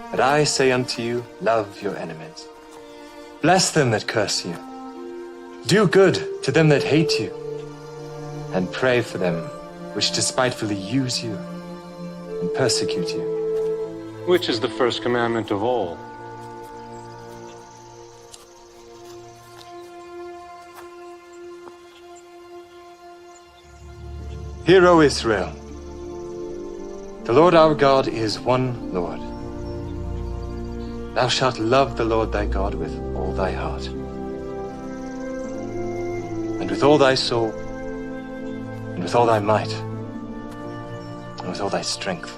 But I say unto you, love your enemies. Bless them that curse you. Do good to them that hate you. And pray for them which despitefully use you and persecute you. Which is the first commandment of all? Hear, O Israel, the Lord our God is one Lord. Thou shalt love the Lord thy God with all thy heart, and with all thy soul, and with all thy might, and with all thy strength.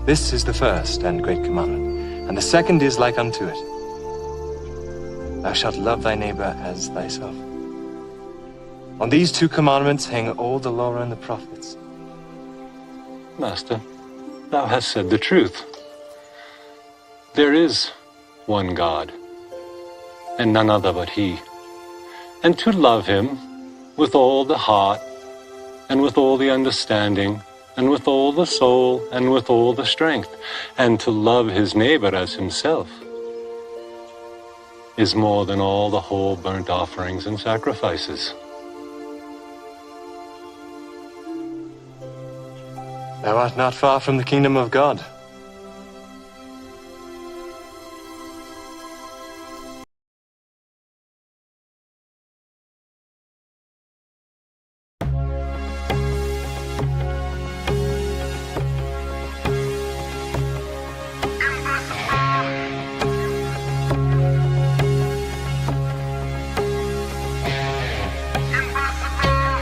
This is the first and great commandment, and the second is like unto it. Thou shalt love thy neighbor as thyself. On these two commandments hang all the law and the prophets. Master, thou hast said the truth. There is one God, and none other but He. And to love Him with all the heart, and with all the understanding, and with all the soul, and with all the strength, and to love his neighbor as himself, is more than all the whole burnt offerings and sacrifices. Thou art not far from the kingdom of God.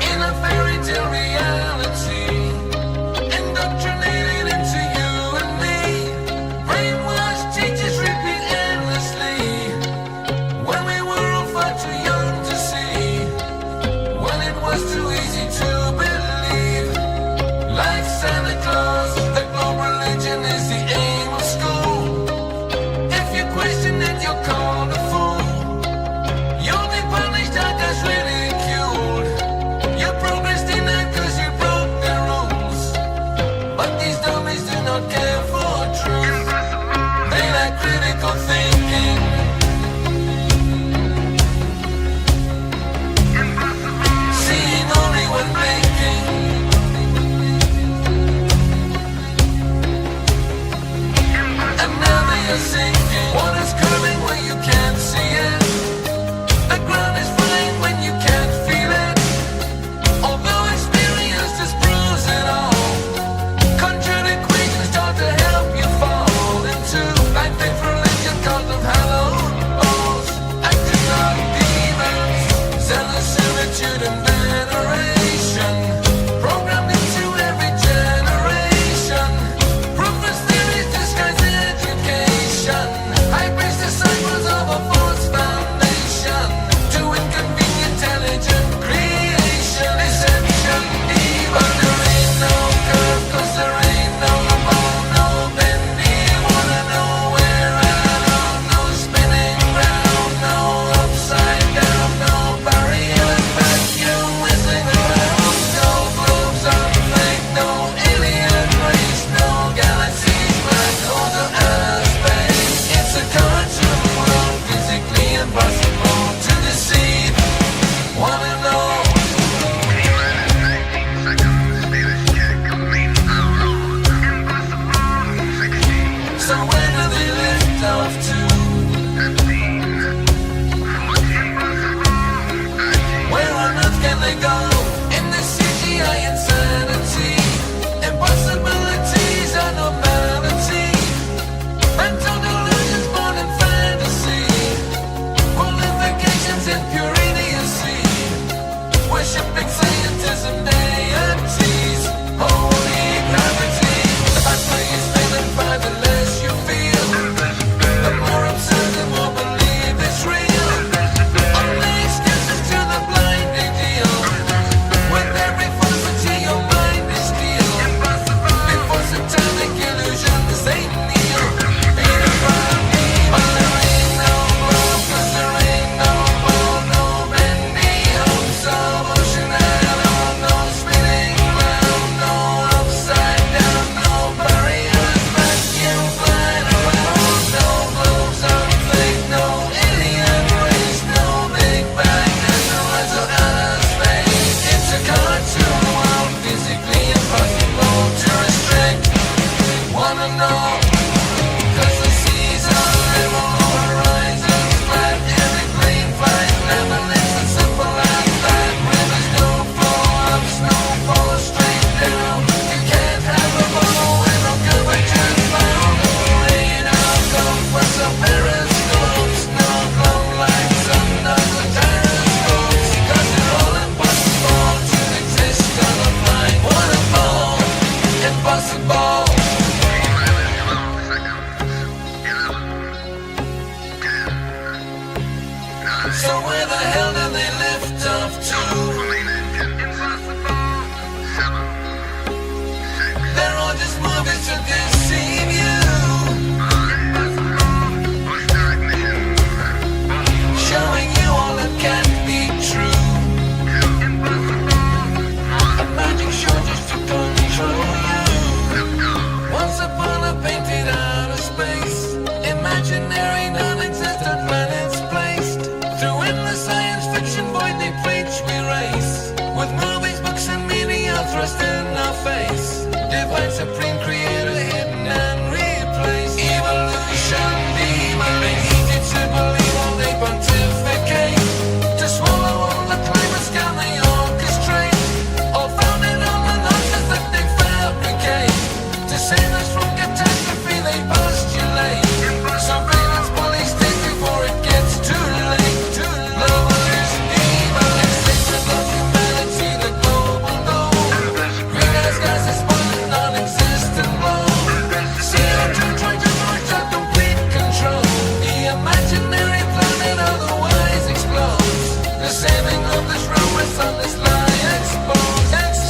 In a fairy tale reality, indoctrinated into you and all just movies to deceive you, showing you all that can't be true. A magic show just to control you. Once upon a painted outer space, imaginary non-existent planets placed through endless science fiction void they preach we race. With movies, books and media thrust in our face, divine supreme creator hidden and replaced. Evolution demons easy to believe all they pontificate, to swallow all the climate scam they orchestrate, all founded on the nonsense that they fabricate. To save us from catastrophe they postulate, surveillance police take before it gets too late. Globalism demons sacred of humanity, the global goal. Greenhouse gases spoiling non-existent globe. CO2 trying to march out complete control. The imaginary planet otherwise explodes. The saving of this room with on this lie exposed.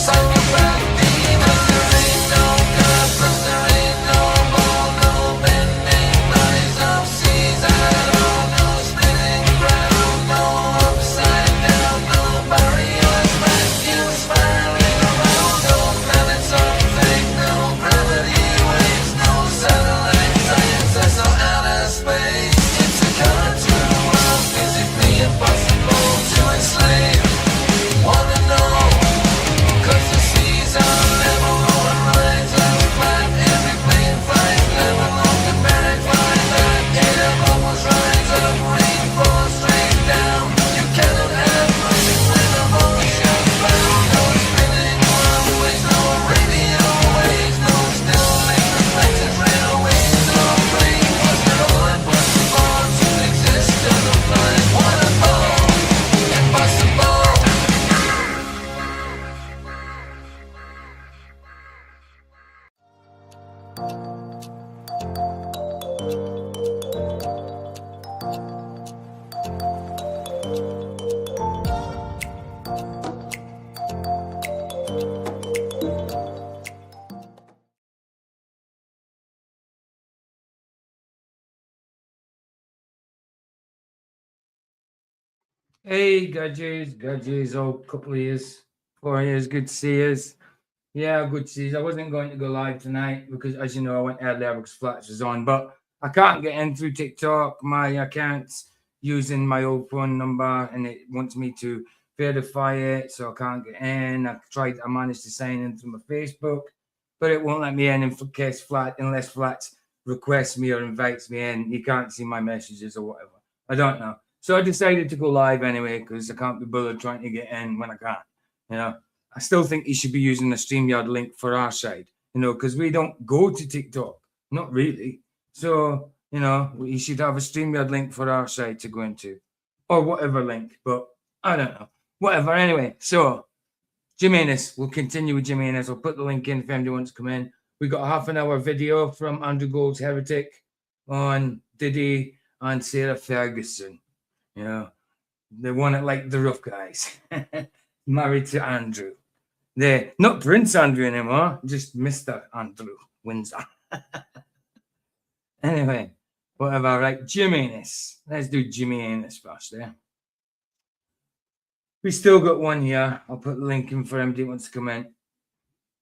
Psychopath demons, there ain't no purpose, there ain't no ball, no bending bodies of seas at all, no spinning ground, no upside down, no barriers, vacuum spiraling around, no planets are fake, no gravity waves, no satellite science, there's no outer space. It's a cartoon world, physically impossible to enslave. Wanna know? 'Cause the seas are level, rolling lines are flat, every plane flies level on the barrack fly back. Air bubbles rise up, rain falls straight down. You cannot have motion when the motion found. No spinning runways, no radio waves, no still lane reflected railways, no plane. Was it all impossible to exist as a flight? What a ball, impossible. Hey, Gudgies, oh, couple of years, 4 years, good to see yous. Yeah, good to see yous. I wasn't going to go live tonight because, as you know, I went earlier because Flats was on, but I can't get in through TikTok. My account's using my old phone number and it wants me to verify it, so I can't get in. I managed to sign in through my Facebook, but it won't let me in case unless Flats requests me or invites me in. You can't see my messages or whatever. I don't know. So I decided to go live anyway because I can't be bothered trying to get in when I can't. You know, I still think you should be using the StreamYard link for our side, you know, because we don't go to TikTok. Not really. So, you know, you should have a StreamYard link for our side to go into or whatever link. But I don't know. Whatever. Anyway, so Jimenez, we'll continue with Jimenez. I'll put the link in if anybody wants to come in. We got a half-an-hour video from Andrew Gold's Heretic on Diddy and Sarah Ferguson. You know, the one that like the rough guys, married to Andrew. They're not Prince Andrew anymore, just Mr. Andrew Windsor. Anyway, whatever, right? Jimenez. Let's do Jimenez first, yeah. We still got one here. I'll put the link in for anybody who wants to come in.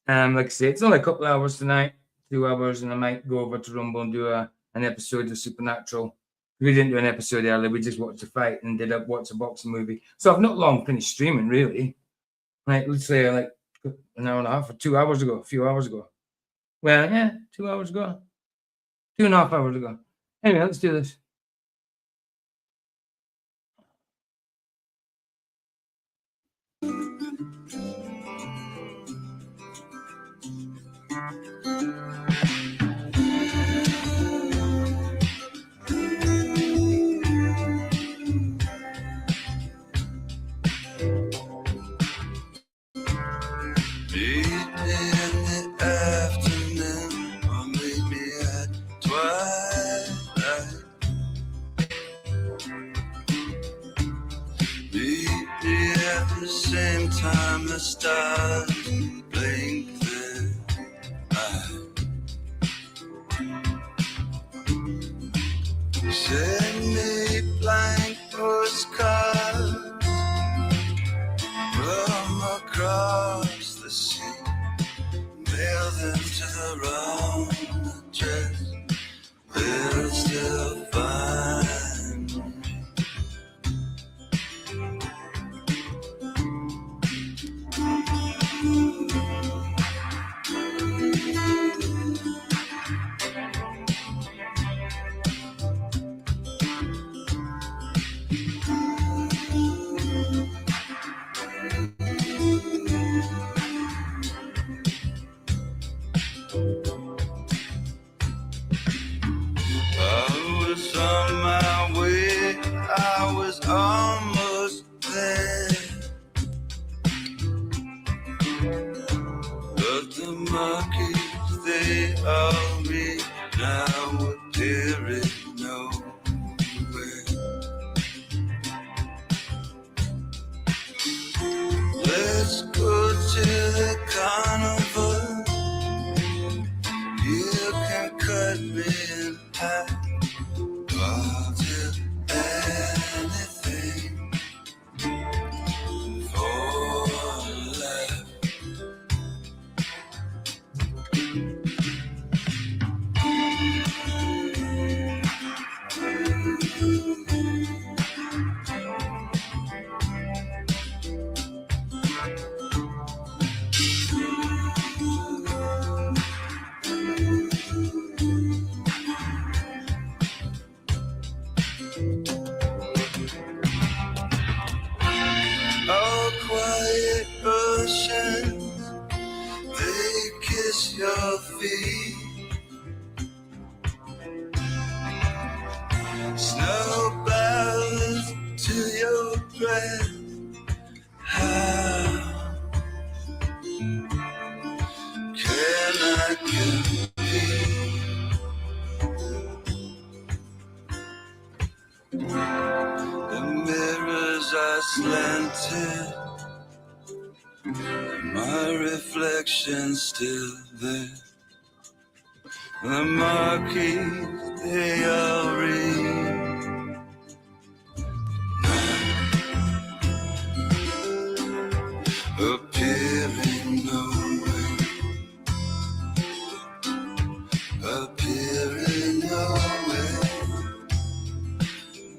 Like I say, it's only a couple of hours tonight, 2 hours, and I might go over to Rumble and do an episode of Supernatural. We didn't do an episode earlier. We just watched a fight and watch a boxing movie. So I've not long finished streaming, really. Like, let's say like an hour and a half or 2 hours ago, a few hours ago. Well, yeah, 2 hours ago. 2.5 hours ago. Anyway, let's do this. Same time the stars blink then I Send me blank postcards from across the sea. Mail them to the wrong address. They'll still find me. I was on my way, I was almost there. But the monkeys, they all read now appearing nowhere. Let's go to the carnival. You can cut me in half. I'll do anything for love. Oh, quiet oceans, they kiss your feet. Snow bows to your breath. How can I compete? The mirrors are slanted, my reflection's still there. The marquees, they all read. Appearing nowhere. Appearing nowhere.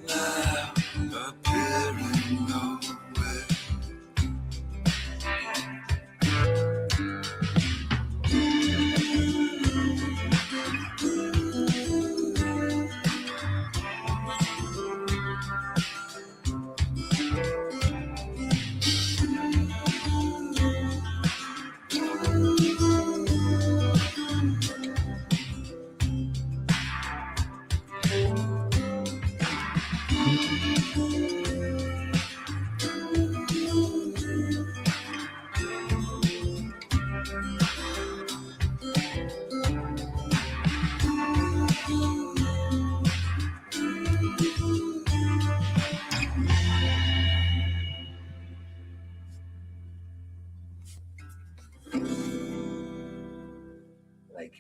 Now appearing nowhere.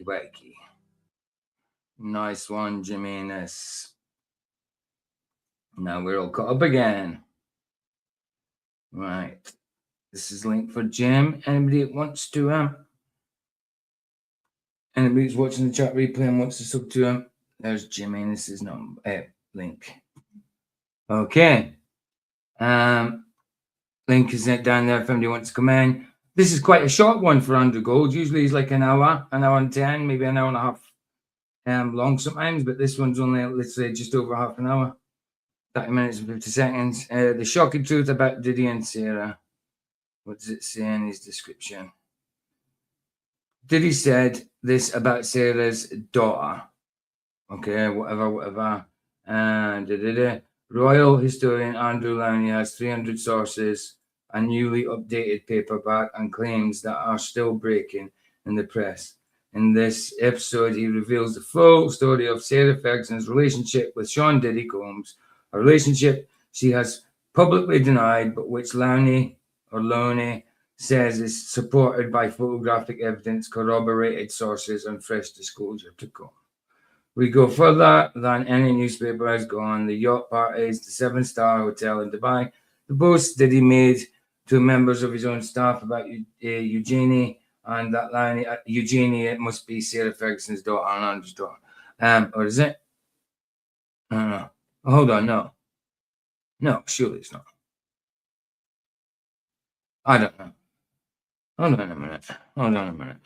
Wakey. Nice one, Jimenez. Now we're all caught up again. Right. This is link for Jim. Anybody that wants to anybody who's watching the chat replay and wants to sub to him, there's Jimenez's number link. Okay. Link is down there if anybody wants to come in. This is quite a short one for Andrew Gold. Usually he's like an hour and 10, maybe an hour and a half long sometimes, but this one's only, let's say, just over half an hour, 30 minutes and 50 seconds. The shocking truth about Diddy and Sarah. What does it say in his description? Diddy said this about Sarah's daughter. Okay, whatever. Royal historian Andrew Lowney has 300 sources, a newly updated paperback, and claims that are still breaking in the press. In this episode, he reveals the full story of Sarah Ferguson's relationship with Sean Diddy Combs, a relationship she has publicly denied, but which Lowney says is supported by photographic evidence, corroborated sources, and fresh disclosure to come. We go further than any newspaper has gone. The yacht parties, the 7-star hotel in Dubai, the boast that he made to members of his own staff about Eugenie, and that line, Eugenie, it must be Sarah Ferguson's daughter and Andrew's daughter. Or is it? I don't know. Oh, hold on, no. No, surely it's not. I don't know. Hold on a minute. Hold on a minute.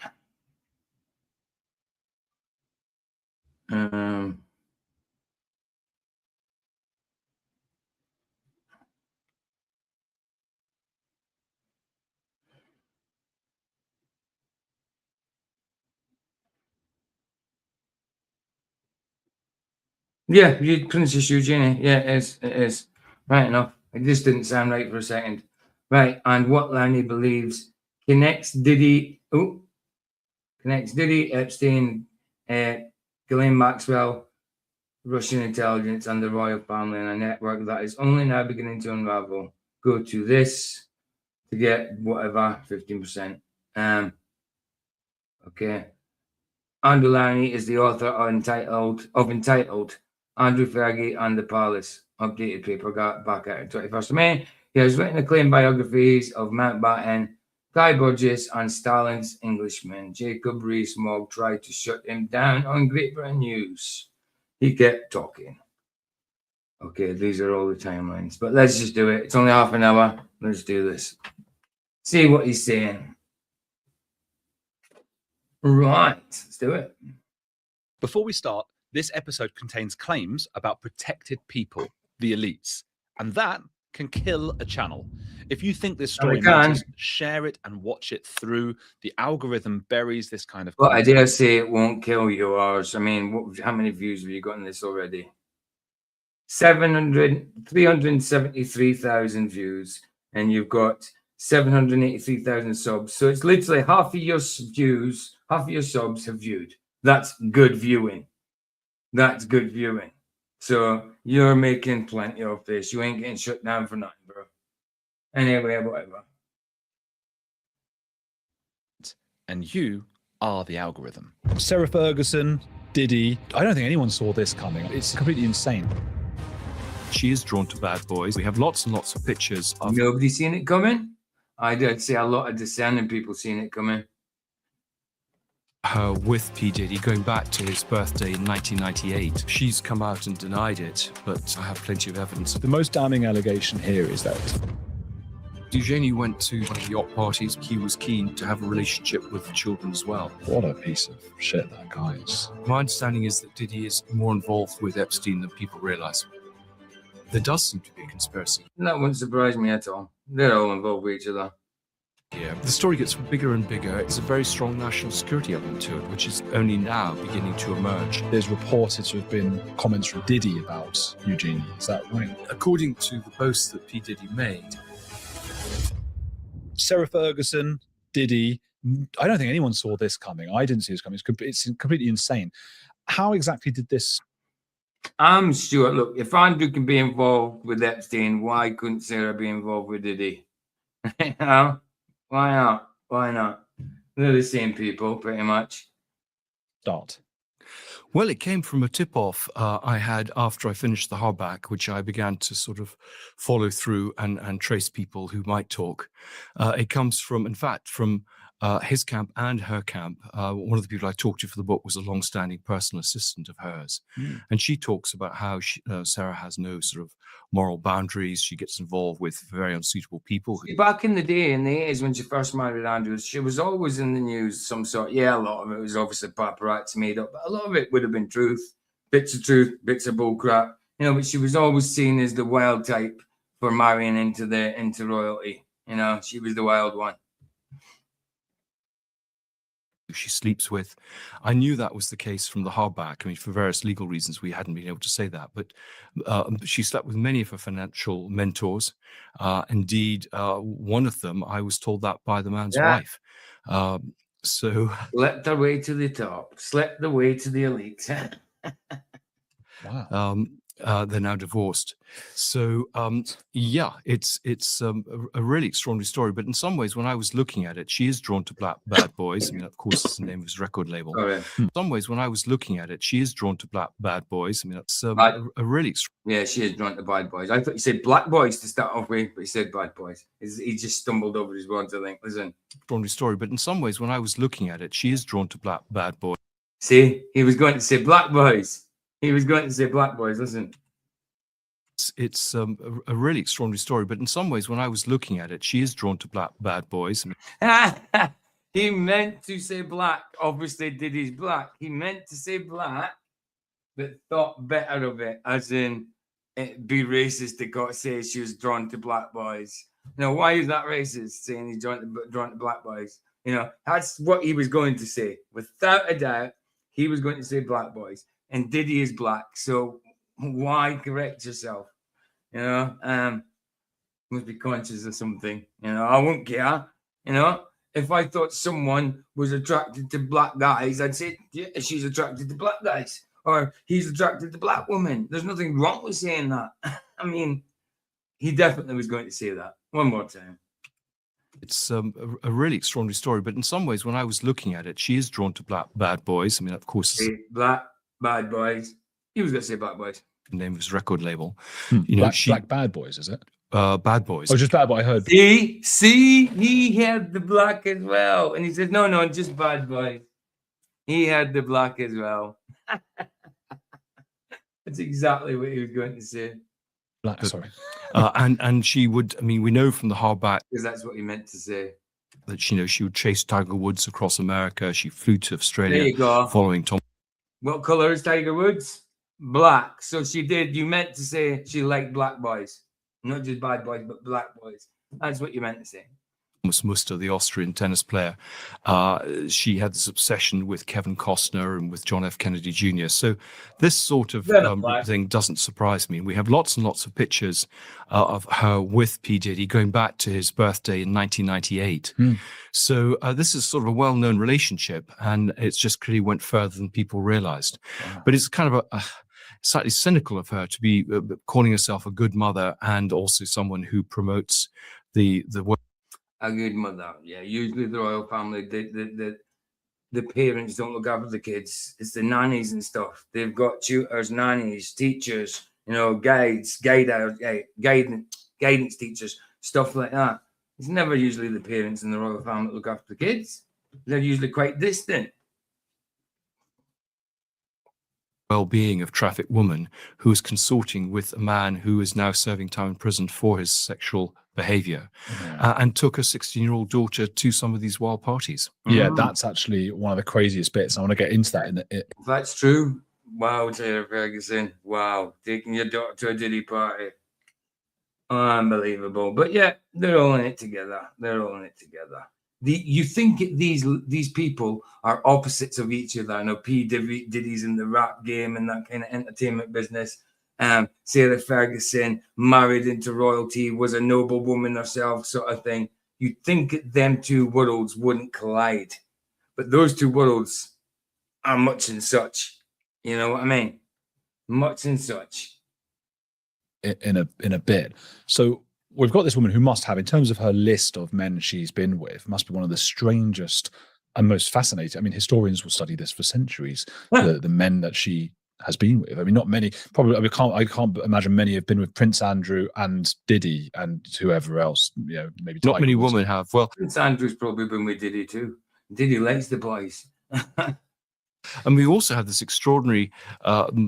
Yeah, Princess Eugenie. Yeah, it is. It is. Right enough. It just didn't sound right for a second. Right, and what Lanny believes connects Diddy, Epstein, Ghislaine Maxwell, Russian intelligence, and the royal family in a network that is only now beginning to unravel. Go to this to get whatever, 15%. Okay. Andrew Lanny is the author of Entitled, Andrew Fergie and the Palace. Updated paper got back out on 21st of May. He has written acclaimed biographies of Mountbatten, Guy Burgess, and Stalin's Englishmen. Jacob Rees-Mogg tried to shut him down on Great Britain News. He kept talking. Okay, these are all the timelines, but let's just do it. It's only half an hour. Let's do this. See what he's saying. Right, let's do it. Before we start, this episode contains claims about protected people, the elites, and that can kill a channel. If you think this story matters, share it and watch it through. The algorithm buries this kind of content. But I dare say it won't kill yours. I mean, how many views have you got on this already? 373,000 views, and you've got 783,000 subs. So it's literally half of your views, half of your subs have viewed. That's good viewing. That's good viewing. So you're making plenty of this. You ain't getting shut down for nothing, bro. Anyway, whatever. And you are the algorithm. Sarah Ferguson, Diddy. I don't think anyone saw this coming. It's completely insane. She is drawn to bad boys. We have lots and lots of pictures of... Nobody seen it coming? I did see a lot of discerning people seeing it coming. Her with P. Diddy going back to his birthday in 1998. She's come out and denied it, but I have plenty of evidence. The most damning allegation here is that Eugenie went to one of the yacht parties. He was keen to have a relationship with the children as well. What a piece of shit that guy is. My understanding is that Diddy is more involved with Epstein than people realize. There does seem to be a conspiracy. That wouldn't surprise me at all. They're all involved with each other. Yeah, the story gets bigger and bigger. It's a very strong national security element to it, which is only now beginning to emerge. There's reported to have been comments from Diddy about Eugenie. Is that right? According to the boasts that P. Diddy made. Sarah Ferguson, Diddy. I don't think anyone saw this coming. I didn't see this coming. It's completely insane. How exactly did this... I'm sure. Look, if Andrew can be involved with Epstein, why couldn't Sarah be involved with Diddy? You know? Why not? Why not? They're the same people, pretty much. Start. Well, it came from a tip-off I had after I finished the hardback, which I began to sort of follow through and trace people who might talk. It comes from, in fact, from his camp and her camp. One of the people I talked to for the book was a long-standing personal assistant of hers. And she talks about how Sarah has no sort of moral boundaries. She gets involved with very unsuitable people. Back in the day, in the 80s, when she first married Andrew, she was always in the news, some sort. Yeah, a lot of it was obviously paparazzi made up, but a lot of it would have been truth, bits of bull crap. You know, but she was always seen as the wild type for marrying into royalty. You know, she was the wild one. She sleeps with. I knew that was the case from the hardback. I mean, for various legal reasons, we hadn't been able to say that. But she slept with many of her financial mentors. Indeed, one of them, I was told that by the man's wife. So slept her way to the top. Slept the way to the elite. Wow. They're now divorced. So yeah, it's a really extraordinary story. But in some ways, when I was looking at it, she is drawn to bad boys. I mean, of course, it's the name of his record label. Sorry. In some ways, when I was looking at it, she is drawn to bad boys. I mean, that's a really Yeah, she is drawn to bad boys. I thought you said black boys to start off with, but he said bad boys. He just stumbled over his words, I think. Listen. extraordinary story. But in some ways, when I was looking at it, she is drawn to bad boys. See, he was going to say black boys. He was going to say black boys. Listen. It's a really extraordinary story. But in some ways, when I was looking at it, she is drawn to bad boys. I mean, he meant to say black. Obviously, Diddy's black. He meant to say black, but thought better of it, as in it'd be racist to say she was drawn to black boys. Now, why is that racist, saying he's drawn to black boys? You know, that's what he was going to say. Without a doubt, he was going to say black boys. And Diddy is black, so why correct yourself? You know, must be conscious of something. You know, I won't care. You know, if I thought someone was attracted to black guys, I'd say, yeah, she's attracted to black guys, or he's attracted to black women. There's nothing wrong with saying that. I mean, he definitely was going to say that. One more time. It's a really extraordinary story. But in some ways, when I was looking at it, she is drawn to bad boys. I mean, of course, black bad boys. He was going to say black boys. The name of his record label. You know, Black Bad Boys, is it? Bad Boys. Oh, just Bad Boy. I heard. See, he had the black as well, and he said, "No, just Bad Boys." He had the black as well. That's exactly what he was going to say. Black, sorry. And she would. I mean, we know from the hardback because that's what he meant to say. That she would chase Tiger Woods across America. She flew to Australia. There you go. Following Tom. What color is Tiger Woods? Black. So she did. You meant to say she liked black boys, not just bad boys, but black boys. That's what you meant to say. Thomas Muster, the Austrian tennis player, she had this obsession with Kevin Costner and with John F. Kennedy Jr. So this sort of thing doesn't surprise me. We have lots and lots of pictures of her with P. Diddy going back to his birthday in 1998. So this is sort of a well-known relationship, and it's just clearly went further than people realized. Wow. But it's kind of a slightly cynical of her to be calling herself a good mother and also someone who promotes the work. A good mother, yeah. Usually the royal family, the parents don't look after the kids. It's the nannies and stuff. They've got tutors, nannies, teachers, you know, guidance teachers, stuff like that. It's never usually the parents in the royal family that look after the kids. They're usually quite distant. Well-being of trafficked woman who is consorting with a man who is now serving time in prison for his sexual behavior, and took a 16-year-old daughter to some of these wild parties. Yeah, that's actually one of the craziest bits. I want to get into that. That's true. Wow, Taylor Ferguson. Wow, taking your daughter to a Diddy party. Unbelievable. But yeah, they're all in it together. You think these people are opposites of each other. I know P. Diddy's in the rap game and that kind of entertainment business. Sarah Ferguson, married into royalty, was a noble woman herself, sort of thing. You'd think them two worlds wouldn't collide. But those two worlds are much and such. You know what I mean? Much and such. In a bit. So we've got this woman who must have, in terms of her list of men she's been with, must be one of the strangest and most fascinating. I mean, historians will study this for centuries. The men that she has been with. I mean, not many. Probably, I can't imagine many have been with Prince Andrew and Diddy and whoever else. You know, maybe not many women have. Well, Prince Andrew's probably been with Diddy too. Diddy likes the boys. And we also had this extraordinary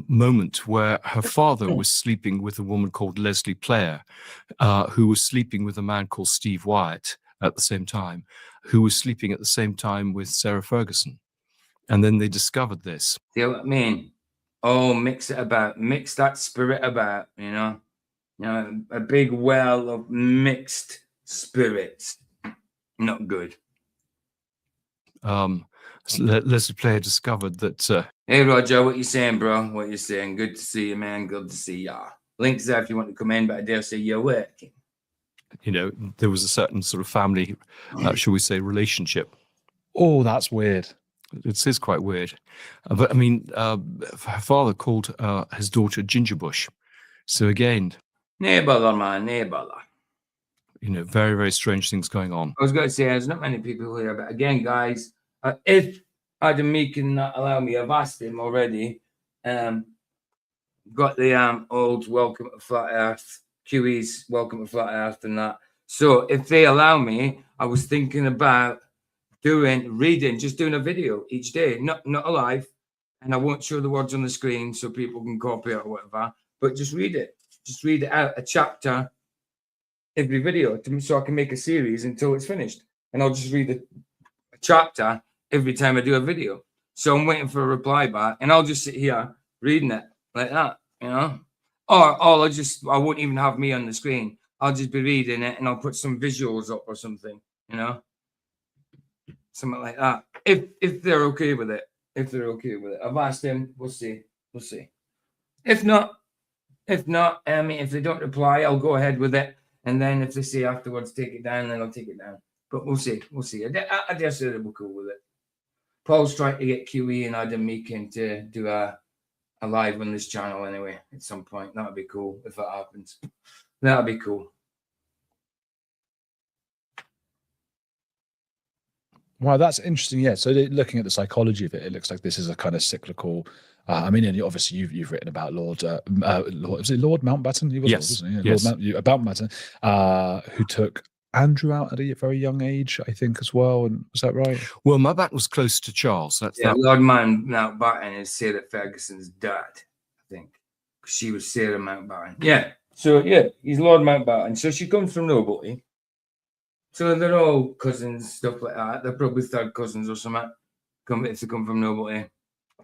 moment where her father was sleeping with a woman called Leslie Player, who was sleeping with a man called Steve Wyatt at the same time, who was sleeping at the same time with Sarah Ferguson. And then they discovered this. You know what I mean? Oh, mix that spirit about, you know, a big well of mixed spirits. Not good. Leslie Player discovered that. Hey, Roger, what you saying, bro? What you saying? Good to see you, man. Good to see ya. Links there if you want to come in, but I dare say you're working. You know, there was a certain sort of family, shall we say, relationship. Oh, that's weird. It is quite weird. But I mean, her father called his daughter Ginger Bush, So again, No bother, man. No bother. very, very strange things going on. I was going to say there's not many people here, but again, guys, if Adam Meakin not allow me, I've asked him already. Got the old Welcome to Flat Earth, QE's Welcome to Flat Earth, and that. So if they allow me, I was thinking about just doing a video each day, not a live, and I won't show the words on the screen so people can copy it or whatever, but just read it out, a chapter every video, so I can make a series until it's finished, and I'll just read a chapter every time I do a video. So I'm waiting for a reply back, and I'll just sit here reading it like that, or I won't even have me on the screen. I'll just be reading it, and I'll put some visuals up or something, something like that. If they're okay with it, I've asked him. We'll see. If not, if they don't reply, I'll go ahead with it. And then if they say afterwards, take it down, then I'll take it down. But we'll see. I dare say they'll be cool with it. Paul's trying to get QE and Adam Meakin to do a live on this channel anyway at some point. That'd be cool if that happens. That'd be cool. Wow, that's interesting. Yeah. So looking at the psychology of it, it looks like this is a kind of cyclical. I mean, and obviously you've written about Lord was it Lord Mountbatten? He was, yes, wasn't he? Yes. About Mountbatten, who took Andrew out at a very young age, I think, as well. And was that right? Well, Mountbatten was close to Charles. Lord Mountbatten is Sarah Ferguson's dad, I think. She was Sarah Mountbatten. Yeah. So yeah, he's Lord Mountbatten. So she comes from nobility. So they're all cousins, stuff like that. They're probably third cousins or something. If they come from nobility.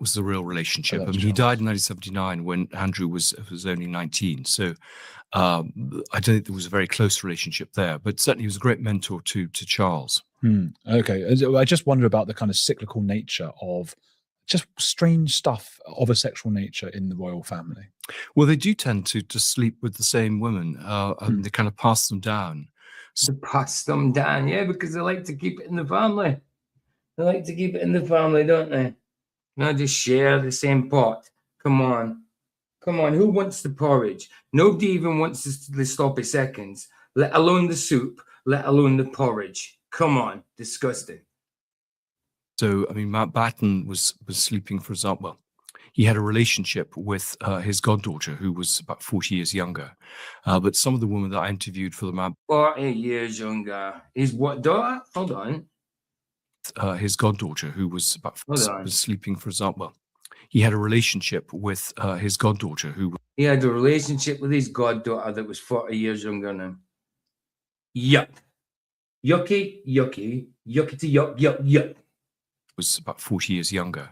Was the real relationship. I mean, he died in 1979 when Andrew was only 19. So I don't think there was a very close relationship there, but certainly he was a great mentor to Charles. Okay. I just wonder about the kind of cyclical nature of just strange stuff of a sexual nature in the royal family. Well, they do tend to sleep with the same women, and they kind of pass them down. So pass them down, yeah, because they like to keep it in the family. They like to keep it in the family, don't they? Not just share the same pot. Come on. Who wants the porridge? Nobody even wants the sloppy seconds, let alone the soup, let alone the porridge. Come on. Disgusting. So, I mean, Mountbatten was sleeping, for example. Well, he had a relationship with his goddaughter, who was about 40 years younger. But some of the women that I interviewed for the Mountbatten... 40 years younger. His what daughter? Hold on. His goddaughter, who was about was sleeping, for example. Well, he had a relationship with his goddaughter, who... He had a relationship with his goddaughter that was 40 years younger than him. Yuck. Yucky, yucky, yucky to yuck, yuck, yuck. Was about 40 years younger.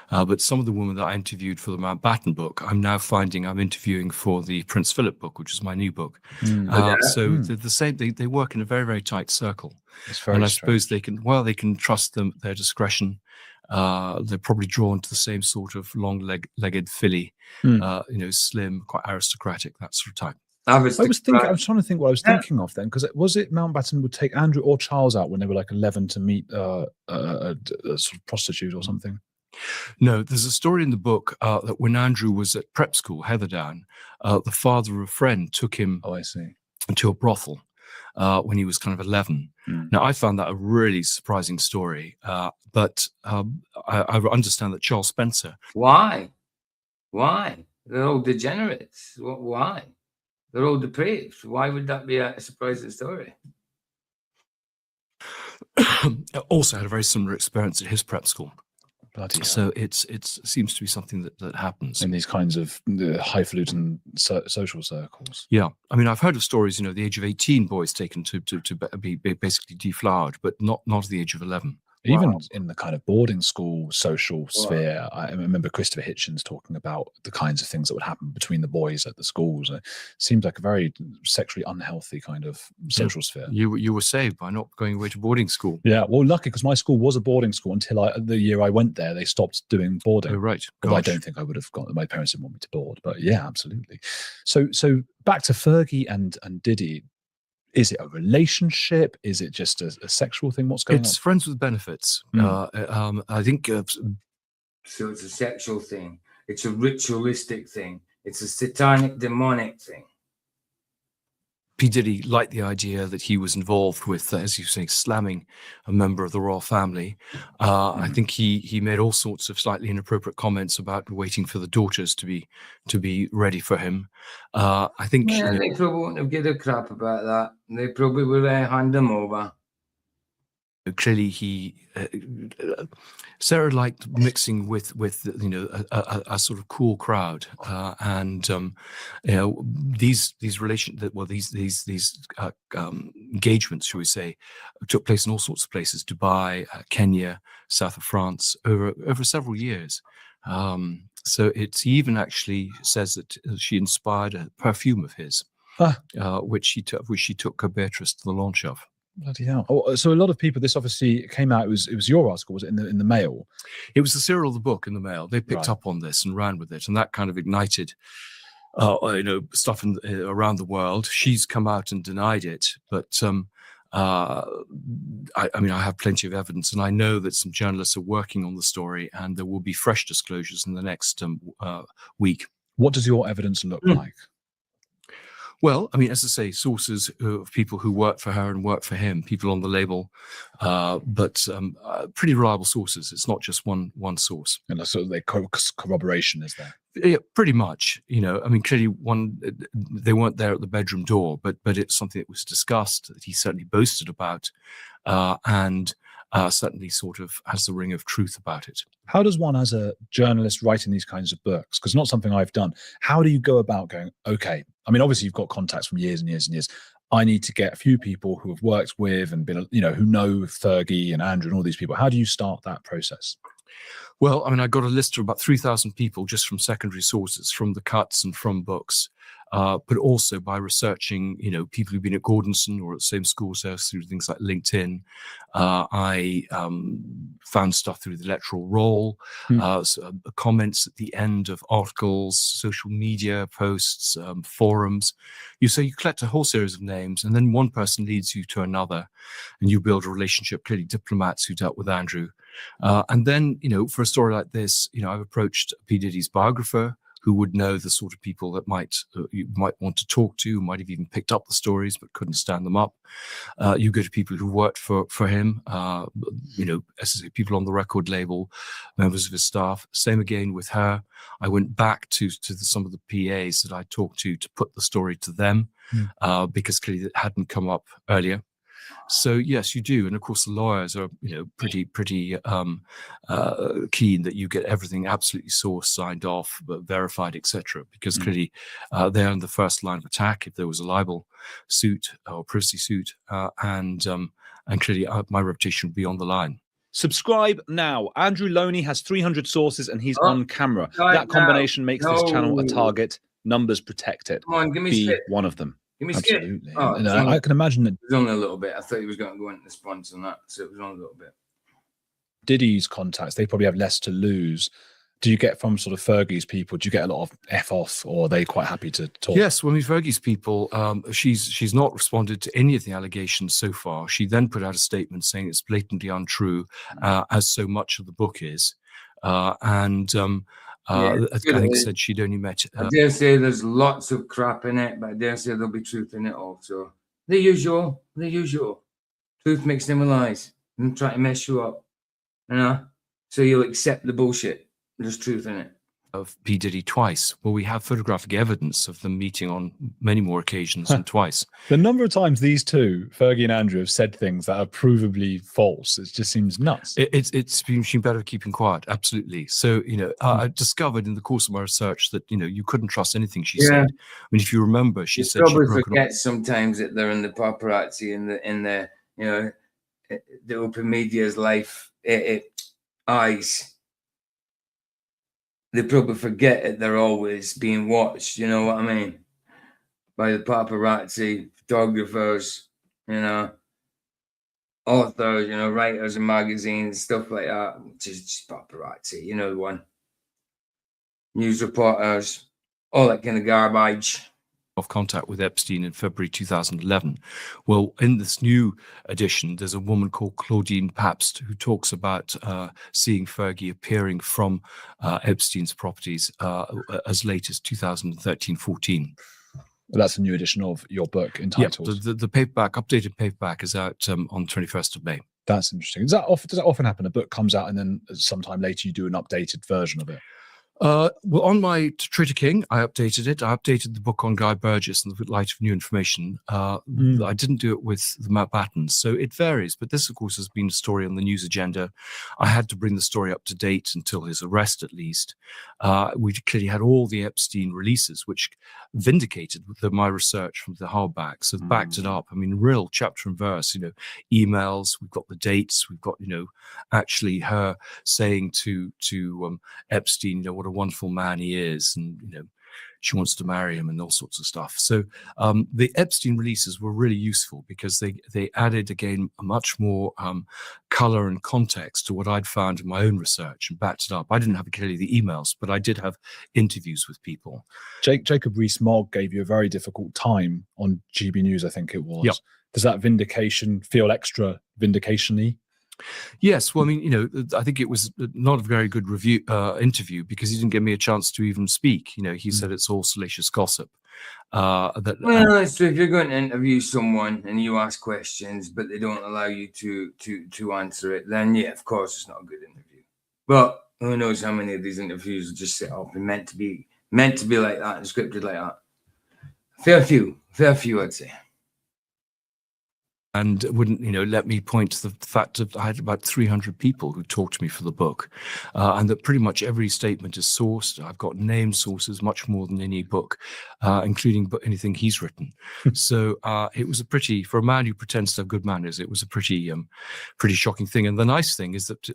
But some of the women that I interviewed for the Mountbatten book, I'm now finding I'm interviewing for the Prince Philip book, which is my new book. So they're the same. They work in a very, very tight circle. And I suppose they can trust them, their discretion. They're probably drawn to the same sort of long-legged filly, slim, quite aristocratic, that sort of type. I was trying to think what I was thinking of then, because was it Mountbatten would take Andrew or Charles out when they were like 11 to meet a sort of prostitute or something? No, there's a story in the book that when Andrew was at prep school, Heatherdown, the father of a friend took him to a brothel when he was kind of 11. Now, I found that a really surprising story, but I understand that Charles Spencer... Why? They're all degenerates. Why? They're all depraved. Why would that be a surprising story? Also had a very similar experience at his prep school. Bloody so it seems to be something that happens in these kinds of highfalutin social circles. Yeah, I mean, I've heard of stories, the age of 18 boys taken to be basically deflowered, but not at the age of 11. Even in the kind of boarding school social sphere, I remember Christopher Hitchens talking about the kinds of things that would happen between the boys at the schools. It seems like a very sexually unhealthy kind of social sphere. You were saved by not going away to boarding school. Yeah, well, lucky, because my school was a boarding school until the year I went there. They stopped doing boarding. Oh, right. I don't think I would have gone. My parents didn't want me to board, but yeah, absolutely. So back to Fergie and Diddy. Is it a relationship? Is it just a sexual thing? What's going on? It's friends with benefits. I think... So it's a sexual thing. It's a ritualistic thing. It's a satanic, demonic thing. P. Diddy liked the idea that he was involved with, as you say, slamming a member of the royal family. I think he made all sorts of slightly inappropriate comments about waiting for the daughters to be ready for him. I think they probably wouldn't have given a crap about that. They probably would hand him over. Clearly Sarah liked mixing with a sort of cool crowd, and these engagements, shall we say, took place in all sorts of places: Dubai, Kenya, south of France, over several years. So he even actually says that she inspired a perfume of his, which she took Beatrice to the launch of. Bloody hell! Oh, so a lot of people. This obviously came out. It was your article, was it, in the Mail? It was the serial of the book in the Mail. They picked up on this and ran with it, and that kind of ignited, stuff around the world. She's come out and denied it, but I have plenty of evidence, and I know that some journalists are working on the story, and there will be fresh disclosures in the next week. What does your evidence look like? Well, I mean, as I say, sources of people who work for her and work for him, people on the label, but pretty reliable sources. It's not just one source. And that's sort of corroboration, is there? Yeah, pretty much. I mean, clearly they weren't there at the bedroom door, but it's something that was discussed, that he certainly boasted about, and certainly sort of has the ring of truth about it. How does one, as a journalist writing these kinds of books, because not something I've done, how do you go about going, okay, I mean, obviously you've got contacts from years and years and years. I need to get a few people who have worked with and been, who know Fergie and Andrew and all these people. How do you start that process? Well, I mean, I got a list of about 3,000 people just from secondary sources, from the cuts and from books, but also by researching, people who've been at Gordonson or at the same schools as through things like LinkedIn. I found stuff through the electoral roll, comments at the end of articles, social media posts, forums. You collect a whole series of names, and then one person leads you to another, and you build a relationship. Clearly, diplomats who dealt with Andrew. And then, for a story like this, I've approached P. Diddy's biographer, who would know the sort of people that you might want to talk to, who might have even picked up the stories but couldn't stand them up. You go to people who worked for him, as I say, people on the record label, members of his staff. Same again with her. I went back to some of the PAs that I talked to put the story to them, because clearly it hadn't come up earlier. So yes, you do, and of course the lawyers are, pretty keen that you get everything absolutely sourced, signed off, verified, etc. Because clearly they're in the first line of attack if there was a libel suit or privacy suit, and clearly my reputation would be on the line. Subscribe now. Andrew Loney has 300 sources and he's on camera. That combination makes this channel a target. Numbers protect it. Come on, give me Be one of them. Give me Absolutely. Oh, I can imagine that it was on a little bit. I thought he was going to go into the sponsor and that, so it was on a little bit. Diddy's contacts, they probably have less to lose. Do you get from sort of Fergie's people, do you get a lot of F off, or are they quite happy to talk? Yes, well, I mean, Fergie's people, she's not responded to any of the allegations so far. She then put out a statement saying it's blatantly untrue, as so much of the book is. I think said she'd only met. I dare say there's lots of crap in it, but I dare say there'll be truth in it also. The usual. Truth mixed in with lies and try to mess you up, so you'll accept the bullshit. There's truth in it. Of P. Diddy twice. Well, we have photographic evidence of them meeting on many more occasions than twice. The number of times these two, Fergie and Andrew, have said things that are provably false, it just seems nuts. It's been better keeping quiet, absolutely. So, I discovered in the course of my research that, you couldn't trust anything she said. I mean, if you remember, she said probably forget sometimes that they're in the paparazzi in the the open media's life eyes. They probably forget that they're always being watched, you know what I mean? By the paparazzi, photographers, authors, writers and magazines, stuff like that. Just paparazzi, the one. News reporters, all that kind of garbage. off contact with Epstein in February 2011. Well, in this new edition, there's a woman called Claudine Pabst who talks about seeing Fergie appearing from Epstein's properties as late as 2013-14. Well, that's a new edition of your book entitled. Yeah, the paperback, updated paperback, is out on 21st of May. That's interesting. Does that often happen? A book comes out and then sometime later you do an updated version of it? Well, on my Traitor King, I updated it. I updated the book on Guy Burgess in the light of new information. I didn't do it with the Mountbattens, so it varies. But this, of course, has been a story on the news agenda. I had to bring the story up to date until his arrest, at least. We clearly had all the Epstein releases, which vindicated my research from the hardback. So backed it up. I mean, real chapter and verse, emails. We've got the dates. We've got, actually her saying to Epstein, what a wonderful man he is, and she wants to marry him and all sorts of stuff. So the Epstein releases were really useful because they added again a much more color and context to what I'd found in my own research and backed it up. I didn't have clearly the emails, but I did have interviews with people. Jacob Rees-Mogg gave you a very difficult time on GB News, I think it was. Yep. Does that vindication feel extra vindication-y? Yes, well, I mean, I think it was not a very good interview because he didn't give me a chance to even speak. He said it's all salacious gossip. So if you're going to interview someone and you ask questions, but they don't allow you to answer it, then yeah, of course, it's not a good interview. But who knows how many of these interviews are just set up and meant to be like that and scripted like that? Fair few, I'd say. And wouldn't, let me point to the fact that I had about 300 people who talked to me for the book, and that pretty much every statement is sourced. I've got named sources, much more than any book, including anything he's written. So it was for a man who pretends to have good manners, it was a pretty shocking thing. And the nice thing is that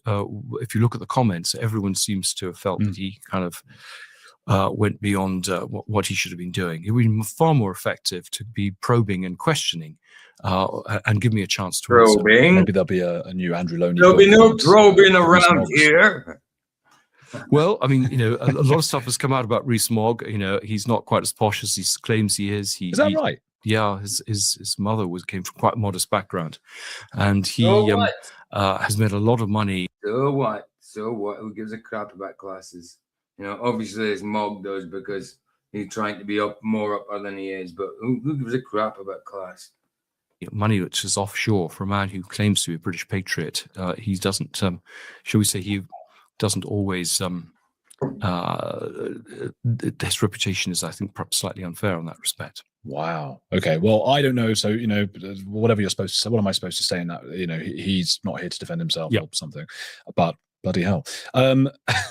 if you look at the comments, everyone seems to have felt that he kind of went beyond what he should have been doing. It would be far more effective to be probing and questioning and give me a chance to probing. Answer. Maybe there'll be a new Andrew Loney. There'll be no probing around here. Well, I mean, a lot of stuff has come out about Rees-Mogg. He's not quite as posh as he claims he is. Is that right? Yeah, his mother came from quite a modest background, and he has made a lot of money. So what? Who gives a crap about classes? Obviously his Mogg does because he's trying to be more upper than he is, but who gives a crap about class? Money which is offshore for a man who claims to be a British patriot. He doesn't, shall we say, he doesn't always, his reputation is, I think, perhaps slightly unfair in that respect. Wow. Okay. Well, I don't know. So, whatever you're supposed to say, what am I supposed to say in that? He's not here to defend himself or something, but bloody hell.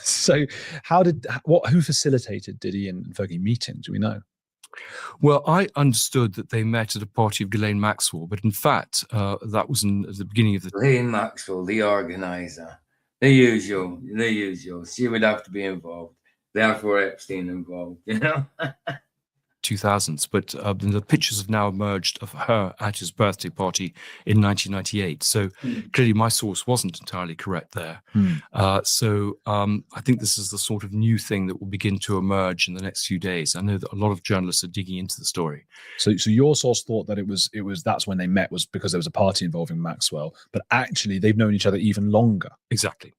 So who facilitated Diddy and Fergie meeting? Do we know? Well, I understood that they met at a party of Ghislaine Maxwell, but in fact, that was at the beginning of the... Ghislaine Maxwell, the organizer. The usual. She would have to be involved. Therefore, Epstein involved, 2000s, but the pictures have now emerged of her at his birthday party in 1998. So clearly my source wasn't entirely correct there. So I think this is the sort of new thing that will begin to emerge in the next few days. I know that a lot of journalists are digging into the story. So your source thought that it was that's when they met was because there was a party involving Maxwell, but actually they've known each other even longer. Exactly.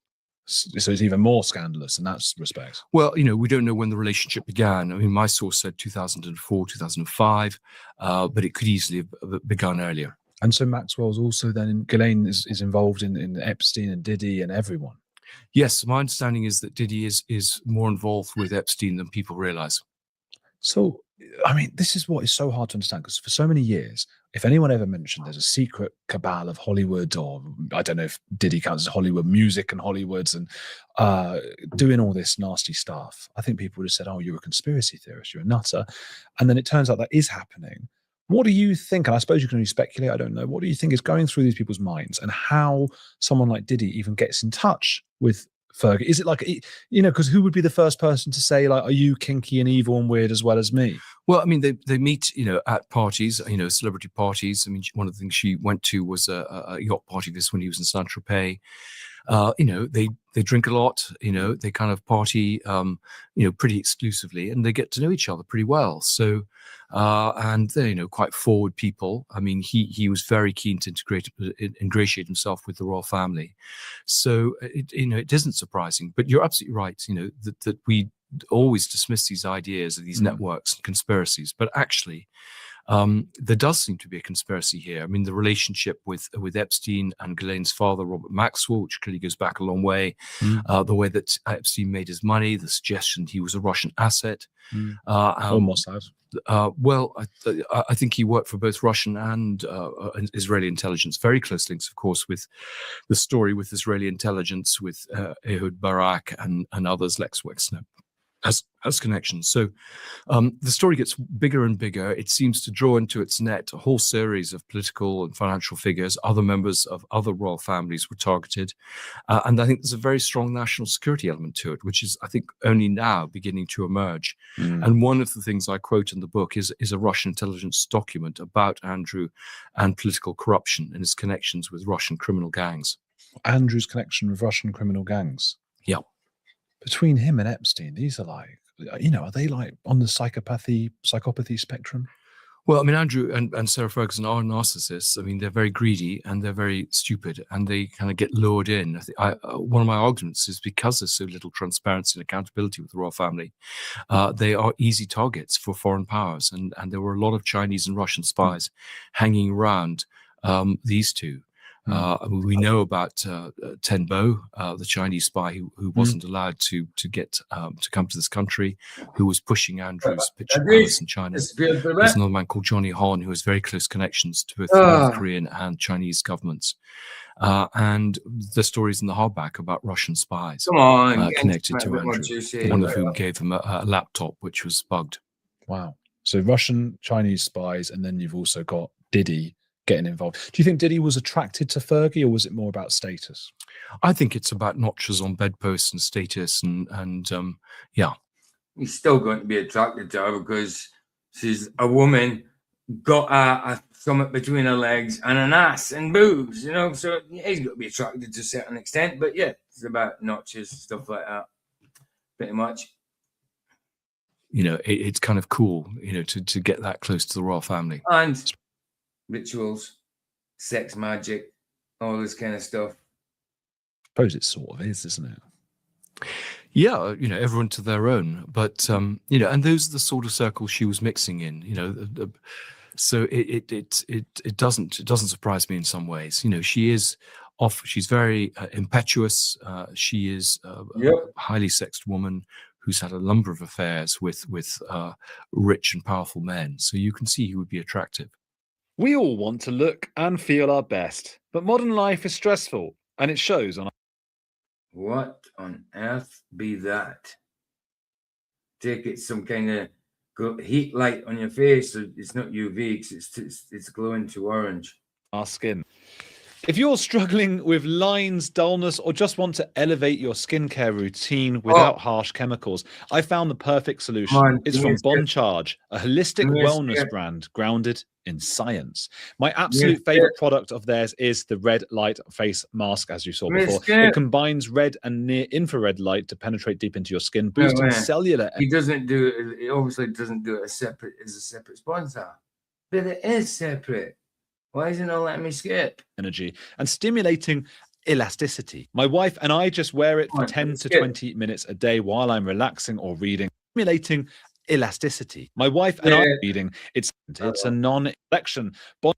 So it's even more scandalous in that respect. Well, we don't know when the relationship began. I mean, my source said 2004, 2005, but it could easily have begun earlier. And so Maxwell's also then, Ghislaine is involved in Epstein and Diddy and everyone. Yes, my understanding is that Diddy is more involved with Epstein than people realize. So, I mean, this is what is so hard to understand because for so many years, if anyone ever mentioned there's a secret cabal of Hollywood, or I don't know if Diddy counts as Hollywood music and Hollywoods and doing all this nasty stuff, I think people would have said, oh, you're a conspiracy theorist, you're a nutter. And then it turns out that is happening. What do you think? And I suppose you can only speculate, I don't know. What do you think is going through these people's minds and how someone like Diddy even gets in touch with Fergie? Is it like, because who would be the first person to say, like, are you kinky and evil and weird as well as me? Well, I mean, they meet, at parties, celebrity parties. I mean, one of the things she went to was a yacht party this when he was in Saint-Tropez. They drink a lot, they kind of party, pretty exclusively, and they get to know each other pretty well. So and they're, quite forward people. I mean, he was very keen to ingratiate himself with the royal family. So it isn't surprising. But you're absolutely right. That we always dismiss these ideas of these networks and conspiracies, but actually. There does seem to be a conspiracy here. I mean, the relationship with Epstein and Ghislaine's father, Robert Maxwell, which clearly goes back a long way, the way that Epstein made his money, the suggestion he was a Russian asset. Almost has. Well, I think he worked for both Russian and Israeli intelligence. Very close links, of course, with the story with Israeli intelligence, with Ehud Barak and others, Lex Wexner. Has connections. So the story gets bigger and bigger. It seems to draw into its net a whole series of political and financial figures. Other members of other royal families were targeted. And I think there's a very strong national security element to it, which is, I think, only now beginning to emerge. And one of the things I quote in the book is a Russian intelligence document about Andrew and political corruption and his connections with Russian criminal gangs. Andrew's connection with Russian criminal gangs. Yeah. Between him and Epstein, these are like, are they like on the psychopathy spectrum? Well, I mean, Andrew and Sarah Ferguson are narcissists. I mean, they're very greedy and they're very stupid, and they kind of get lured in. One of my arguments is because there's so little transparency and accountability with the royal family, they are easy targets for foreign powers. And there were a lot of Chinese and Russian spies hanging around these two. We know about Tenbo, the Chinese spy who wasn't allowed to get to come to this country, who was pushing Andrew's picture palace in China. There's another man called Johnny Hon, who has very close connections to both North Korean and Chinese governments. And the stories in the hardback about Russian spies connected to Andrew, one of whom gave him a laptop which was bugged. Wow. So Russian, Chinese spies, and then you've also got Diddy getting involved. Do you think Diddy was attracted to Fergie, or was it more about status? I think it's about notches on bedposts and status, and yeah. He's still going to be attracted to her because she's a woman, got a stomach between her legs and an ass and boobs, so he's got to be attracted to a certain extent. But yeah, it's about notches, stuff like that, pretty much. It's kind of cool, to get that close to the royal family. And rituals, sex magic, all this kind of stuff. I suppose it sort of is, isn't it? Yeah, everyone to their own. But and those are the sort of circles she was mixing in. So it doesn't surprise me in some ways. She is off. She's very impetuous. She is a highly sexed woman who's had a number of affairs with rich and powerful men. So you can see he would be attractive. We all want to look and feel our best, but modern life is stressful, and it shows on. What on earth be that? Take it some kind of heat light on your face, so it's not UV, because it's glowing to orange. Our skin. If you're struggling with lines, dullness, or just want to elevate your skincare routine without harsh chemicals, I found the perfect solution. It's from Bon Charge, a holistic wellness brand grounded in science. My absolute favorite product of theirs is the red light face mask, as you saw before. It combines red and near infrared light to penetrate deep into your skin, boosting cellular. He doesn't do it. He obviously doesn't do it as a separate sponsor, but it is separate. Why isn't it letting me skip? Energy and stimulating elasticity. My wife and I just wear it for 10 to 20 minutes a day while I'm relaxing or reading. Stimulating elasticity. My wife and I are reading. It's a non-election.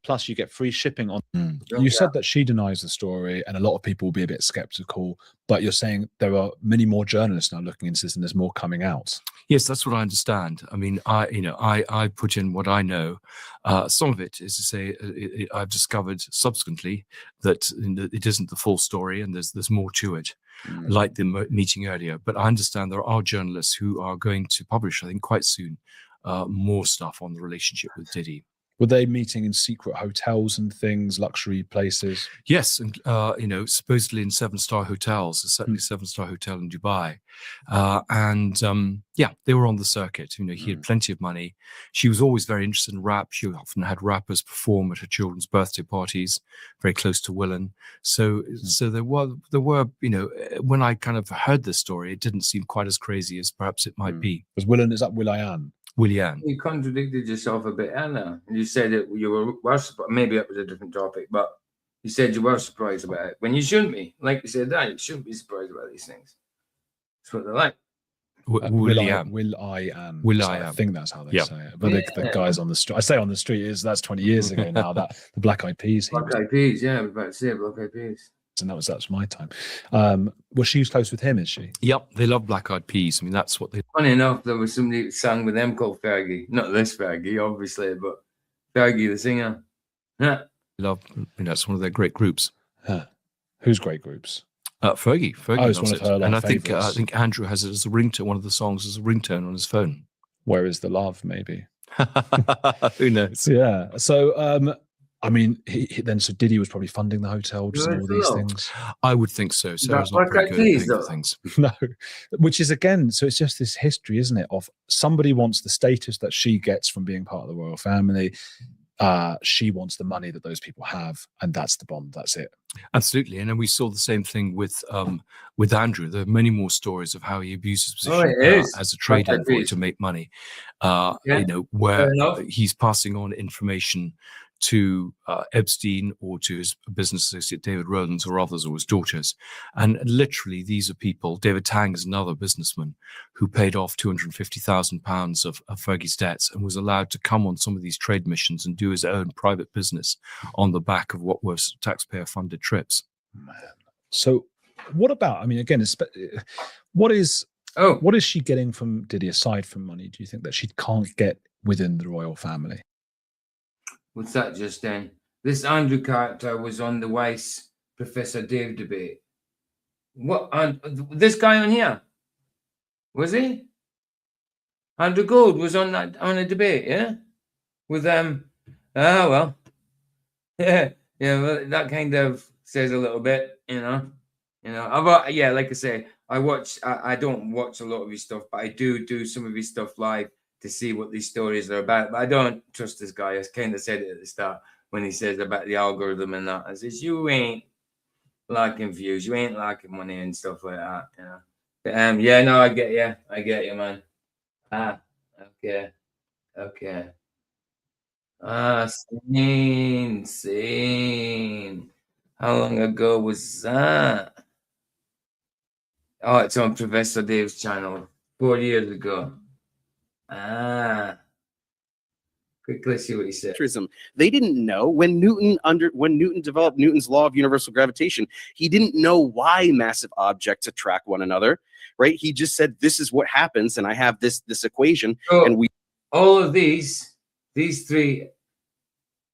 Plus, you get free shipping on. You said that she denies the story, and a lot of people will be a bit skeptical. But you're saying there are many more journalists now looking into this, and there's more coming out. Yes, that's what I understand. I mean, I put in what I know. Some of it is to say I've discovered subsequently that it isn't the full story, and there's more to it, like the meeting earlier. But I understand there are journalists who are going to publish, I think, quite soon, more stuff on the relationship with Diddy. Were they meeting in secret hotels and things, luxury places? Yes, and supposedly in 7-star hotels, certainly 7-star hotel in Dubai, they were on the circuit. He had plenty of money. She was always very interested in rap. She often had rappers perform at her children's birthday parties, very close to Willen. So there were when I kind of heard this story, it didn't seem quite as crazy as perhaps it might be. Was Willen? Is that Will.i.am? Willian. You contradicted yourself a bit, Anna. You said that you were maybe that was a different topic, but you said you were surprised about it when you shouldn't be. Like you said, that you shouldn't be surprised about these things. That's what they're like. Willian. I think that's how they say it. But the guys on the street, I say on the street, that's 20 years ago now. That the Black Eyed Peas. Black Eyed Peas, yeah, I was about to say Black Eyed Peas. And that's my time. Well, she's close with him, is she? Yep, they love Black Eyed Peas. I mean, that's what they. Funny enough, there was somebody who sang with them called Fergie. Not this Fergie, obviously, but Fergie, the singer. Yeah, love. That's one of their great groups. Whose great groups? Fergie. Oh, it's one of her. And I think Andrew has it as a ringtone. One of the songs as a ringtone on his phone. Where is the love? Maybe. Who knows? Yeah. So, I mean, so Diddy was probably funding the hotel, just all these things. I would think so. Sarah's not very good at things. No, which is again, so it's just this history, isn't it? Of somebody wants the status that she gets from being part of the royal family. She wants the money that those people have, and that's the bond. That's it. Absolutely, and then we saw the same thing with Andrew. There are many more stories of how he abuses his position as a trade envoy to make money. You know, where he's passing on information to Epstein or to his business associate David Rowlands or others, or his daughters. And literally, these are people. David Tang is another businessman who paid off £250,000 of Fergie's debts and was allowed to come on some of these trade missions and do his own private business on the back of what was taxpayer-funded trips. Man. So what about, I mean, again, what is she getting from Diddy aside from money, do you think, that she can't get within the royal family? What's that just then? This Andrew character was on the Weiss Professor Dave debate. What? This guy on here? Was he? Andrew Gold was on a debate, yeah? With well. Yeah, well, that kind of says a little bit, you know. Like I say, I don't watch a lot of his stuff, but I do some of his stuff live to see what these stories are about. But I don't trust this guy. I kind of said it at the start when he says about the algorithm and that. I says, you ain't liking views, you ain't liking money and stuff like that, you know. But, I get you, man. Okay. Seen. How long ago was that? Oh, it's on Professor Dave's channel 4 years ago. Quickly see what he said. They didn't know when Newton developed Newton's law of universal gravitation. He didn't know why massive objects attract one another, right? He just said, "This is what happens," and I have this equation, and we. All of these three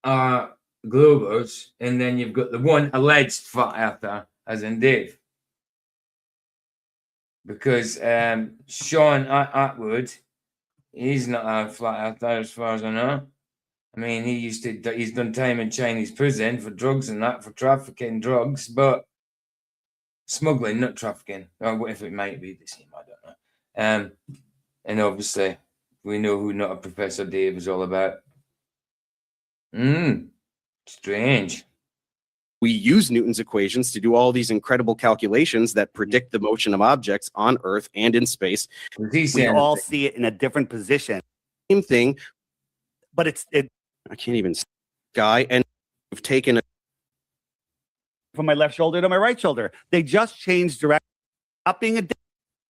are globers, and then you've got the one alleged flat earther, as in Dave. Because Sean Atwood, he's not a flat earther as far as I know. I mean, he's done time in Chinese prison for drugs and that, for trafficking drugs, but smuggling, not trafficking. Or what if it might be the same? I don't know. And obviously, we know who Not a Professor Dave is all about. Strange. We use Newton's equations to do all these incredible calculations that predict the motion of objects on Earth and in space. We all see it in a different position. Same thing, but I can't even see sky, and we've taken it from my left shoulder to my right shoulder. They just changed direction. Not being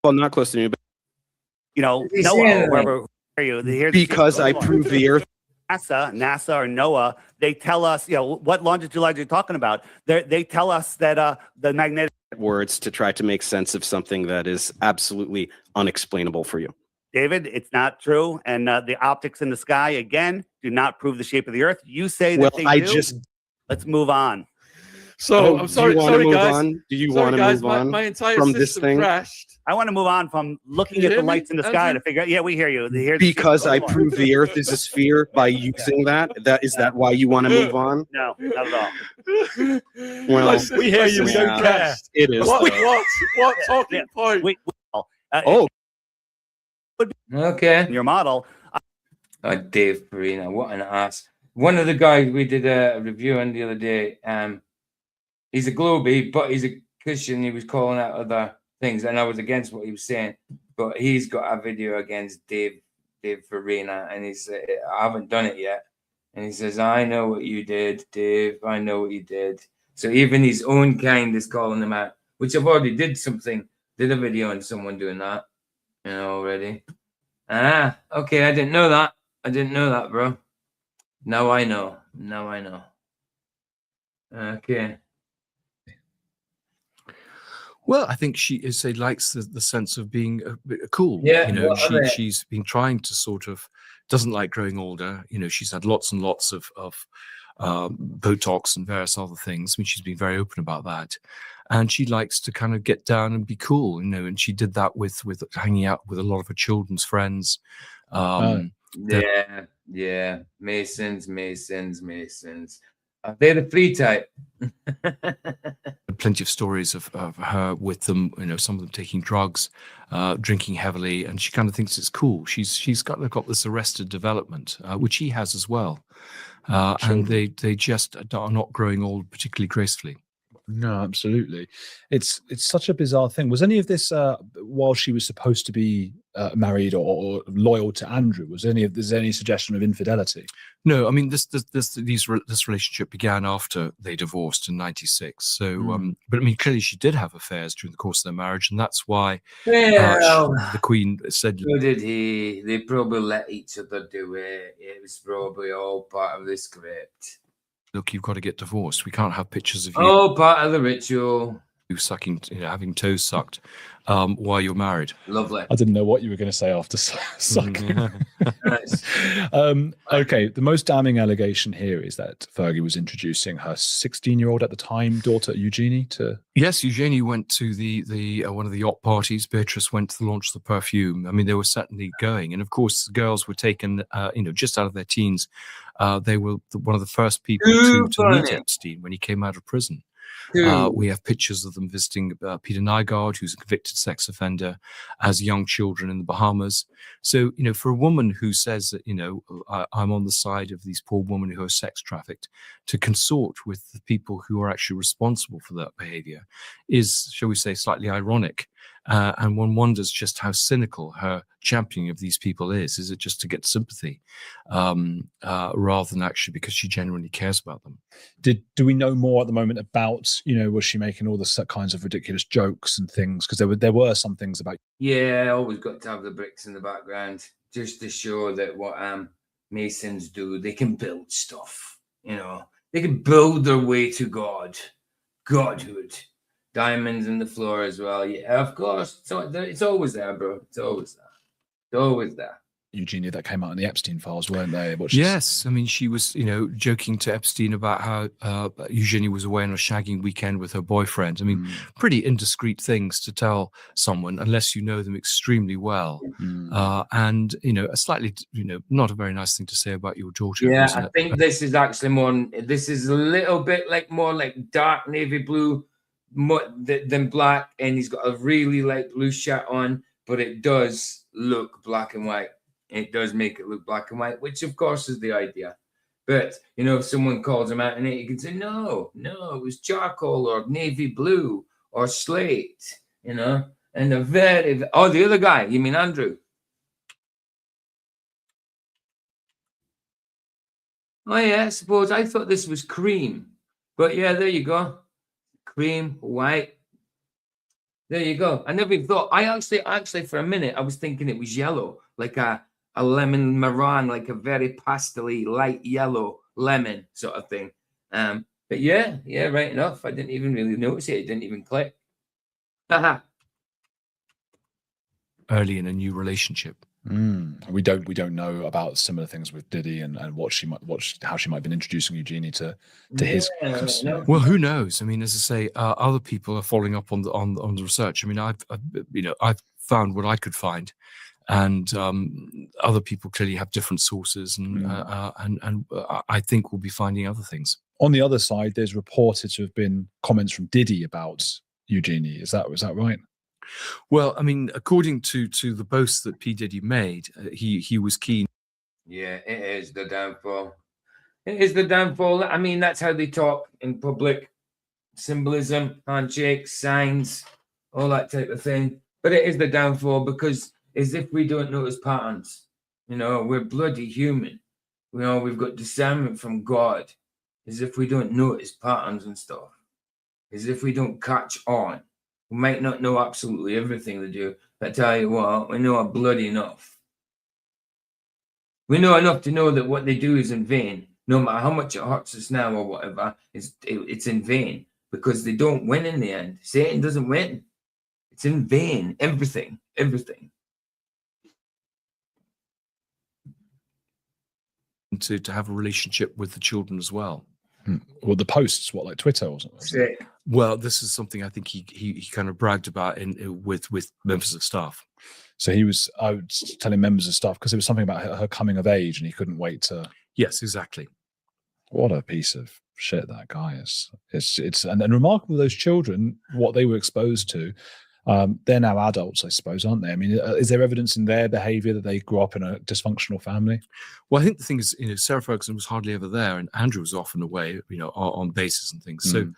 not close to me, but Noah, wherever are you? Because I proved the Earth. NASA or NOAA, they tell us, what longitude are you talking about? They tell us that the magnetic words to try to make sense of something that is absolutely unexplainable for you. David, it's not true. And the optics in the sky, again, do not prove the shape of the Earth. You say that they do. Let's move on. So I'm sorry, guys. Do you want to move on my entire from this thing? Crashed. I want to move on from looking at the lights in the sky to figure out. Yeah, we hear you. Because I proved the Earth is a sphere by using that. Is that why you want to move on? No, not at all. Well, we hear you. We don't care. It is. What talking point? Okay. Your model. Dave Farina, what an ass. One of the guys we did a review on the other day, he's a Globie, but he's a Christian. He was calling out other things, and I was against what he was saying. But he's got a video against Dave Dave Farina, and he said, I haven't done it yet. And he says, I know what you did, Dave. I know what you did. So even his own kind is calling him out, which I've already did a video on someone doing that, already. Okay, I didn't know that. Bro. Now I know. Okay. Well, I think she likes the sense of being cool. Yeah, she's been trying to sort of doesn't like growing older. She's had lots and lots of Botox and various other things. I mean, she's been very open about that, and she likes to kind of get down and be cool. And she did that with hanging out with a lot of her children's friends. Yeah. Masons. They're the free type. Plenty of stories of her with them, some of them taking drugs, drinking heavily, and she kind of thinks it's cool. She's got this arrested development, which he has as well, and they just are not growing old particularly gracefully. No, absolutely. It's such a bizarre thing. Was any of this while she was supposed to be married or loyal to Andrew? Was there's any suggestion of infidelity? No, I mean this relationship began after they divorced in '96. So, but I mean clearly she did have affairs during the course of their marriage, and that's why the Queen said. So did he? They probably let each other do it. It was probably all part of the script. Look, you've got to get divorced. We can't have pictures of you. Oh, part of the ritual. You sucking, having toes sucked while you're married. Lovely. I didn't know what you were going to say after sucking. Nice. Okay, the most damning allegation here is that Fergie was introducing her 16-year-old at the time daughter Eugenie to. Yes, Eugenie went to the one of the yacht parties. Beatrice went to the launch of the perfume. I mean, they were certainly going, and of course, the girls were taken, just out of their teens. They were one of the first people to meet Epstein when he came out of prison. We have pictures of them visiting Peter Nygaard, who's a convicted sex offender, as young children in the Bahamas. So, for a woman who says that, I'm on the side of these poor women who are sex trafficked, to consort with the people who are actually responsible for that behavior is, shall we say, slightly ironic. And one wonders just how cynical her championing of these people is. Is it just to get sympathy rather than actually because she genuinely cares about them? Do we know more at the moment about, was she making all the kinds of ridiculous jokes and things? Because there were some things about. Yeah, always got to have the bricks in the background just to show that what Masons do, they can build stuff. They can build their way to godhood. Diamonds in the floor as well. Yeah, of course. So it's always there, bro. It's always there. Eugenie, that came out in the Epstein files, weren't they? Yes, I mean, she was, joking to Epstein about how Eugenie was away on a shagging weekend with her boyfriend. I mean, pretty indiscreet things to tell someone unless you know them extremely well. And, a slightly, not a very nice thing to say about your daughter. Yeah, I think this is actually this is a little bit more like dark navy blue than black, and he's got a really light blue shirt on, but it does look black and white. It does make it look black and white, which of course is the idea. But if someone calls him out in it, you can say no, it was charcoal or navy blue or slate, and the other guy, you mean Andrew? Oh yeah, I suppose I thought this was cream, but yeah, there you go. Cream, white. There you go. I never even thought. I actually, for a minute, I was thinking it was yellow, like a lemon meringue, like a very pastel-y, light yellow lemon sort of thing. But yeah, right enough. I didn't even really notice it. It didn't even click. Early in a new relationship. We don't know about similar things with Diddy and how she might have been introducing Eugenie to his. No. Well, who knows? I mean, as I say, other people are following up on the research. I mean, I've found what I could find, and other people clearly have different sources, and I think we'll be finding other things. On the other side, there's reported to have been comments from Diddy about Eugenie. Is that right? Well, I mean, according to the boasts that P. Diddy made, he was keen. Yeah, it is the downfall. It is the downfall. I mean, that's how they talk in public. Symbolism, handshakes, signs, all that type of thing. But it is the downfall because as if we don't notice patterns. You know, we're bloody human. You know, we've got discernment from God. As if we don't notice patterns and stuff. As if we don't catch on. We might not know absolutely everything they do, but I tell you what, we know bloody enough. We know enough to know that what they do is in vain. No matter how much it hurts us now or whatever, it's in vain because they don't win in the end. Satan doesn't win. It's in vain. Everything. To have a relationship with the children as well. Well, the posts, what, like Twitter or something? Sick. Well, this is something I think he kind of bragged about with members of staff. So I was telling members of staff because it was something about her coming of age, and he couldn't wait to. Yes, exactly. What a piece of shit that guy is. It's and remarkable. Those children, what they were exposed to. They're now adults, I suppose, aren't they? I mean, is there evidence in their behaviour that they grew up in a dysfunctional family? Well, I think the thing is, Sarah Ferguson was hardly ever there, and Andrew was often away, on bases and things. So